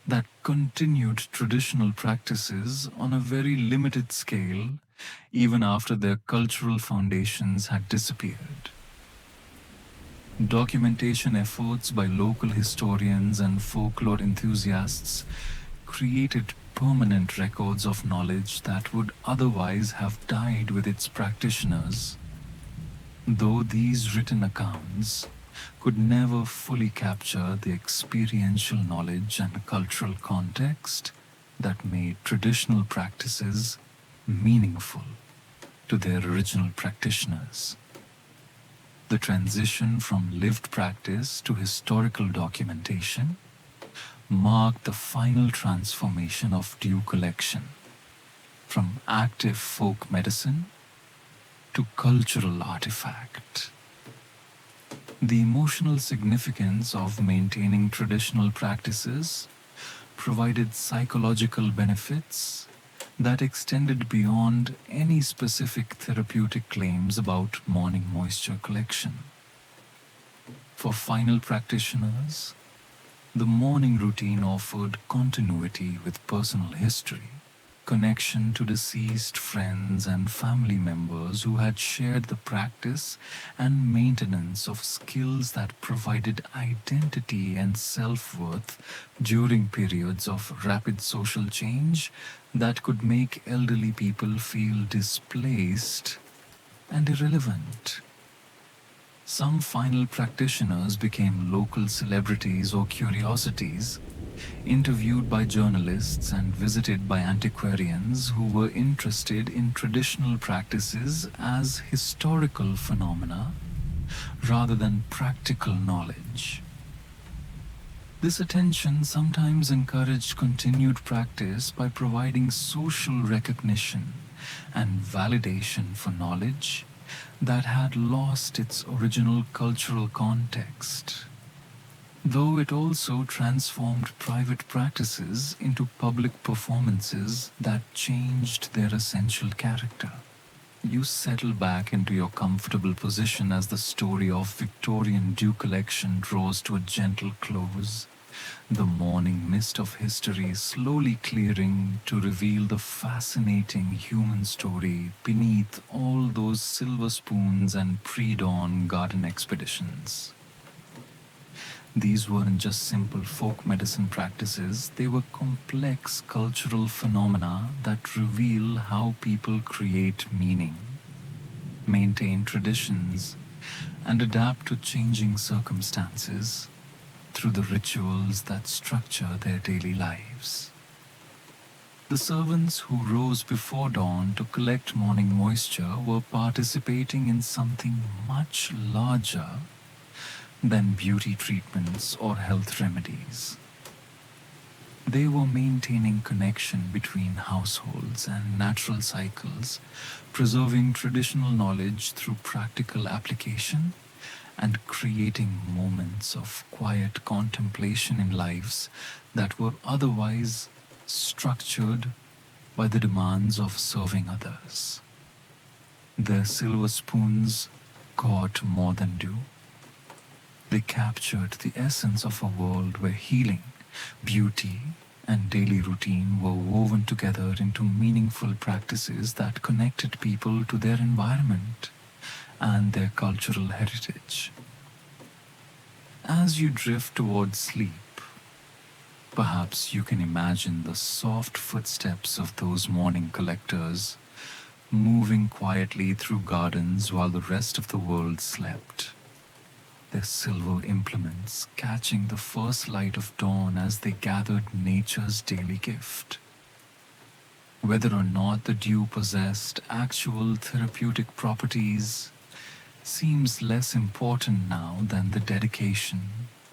that continued traditional practices on a very limited scale even after their cultural foundations had disappeared. Documentation efforts by local historians and folklore enthusiasts created permanent records of knowledge that would otherwise have died with its practitioners, though these written accounts could never fully capture the experiential knowledge and cultural context that made traditional practices meaningful to their original practitioners. The transition from lived practice to historical documentation marked the final transformation of dew collection from active folk medicine to cultural artifact. The emotional significance of maintaining traditional practices provided psychological benefits that extended beyond any specific therapeutic claims about morning moisture collection. For final practitioners, the morning routine offered continuity with personal history, connection to deceased friends and family members who had shared the practice and maintenance of skills that provided identity and self-worth during periods of rapid social change that could make elderly people feel displaced and irrelevant. Some final practitioners became local celebrities or curiosities, interviewed by journalists and visited by antiquarians who were interested in traditional practices as historical phenomena rather than practical knowledge. This attention sometimes encouraged continued practice by providing social recognition and validation for knowledge that had lost its original cultural context, though it also transformed private practices into public performances that changed their essential character. You settle back into your comfortable position as the story of Victorian Dew collection draws to a gentle close, the morning mist of history slowly clearing to reveal the fascinating human story beneath all those silver spoons and pre-dawn garden expeditions. These weren't just simple folk medicine practices, they were complex cultural phenomena that reveal how people create meaning, maintain traditions, and adapt to changing circumstances through the rituals that structure their daily lives. The servants who rose before dawn to collect morning moisture were participating in something much larger than beauty treatments or health remedies. They were maintaining connection between households and natural cycles, preserving traditional knowledge through practical application, and creating moments of quiet contemplation in lives that were otherwise structured by the demands of serving others. Their silver spoons caught more than dew. They captured the essence of a world where healing, beauty, and daily routine were woven together into meaningful practices that connected people to their environment and their cultural heritage. As you drift towards sleep, perhaps you can imagine the soft footsteps of those morning collectors moving quietly through gardens while the rest of the world slept, their silver implements catching the first light of dawn as they gathered nature's daily gift. Whether or not the dew possessed actual therapeutic properties seems less important now than the dedication,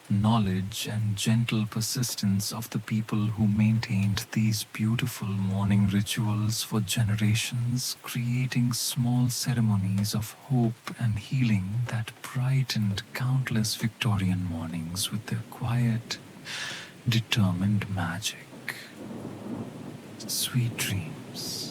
knowledge, and gentle persistence of the people who maintained these beautiful morning rituals for generations, creating small ceremonies of hope and healing that brightened countless Victorian mornings with their quiet, determined magic. Sweet dreams.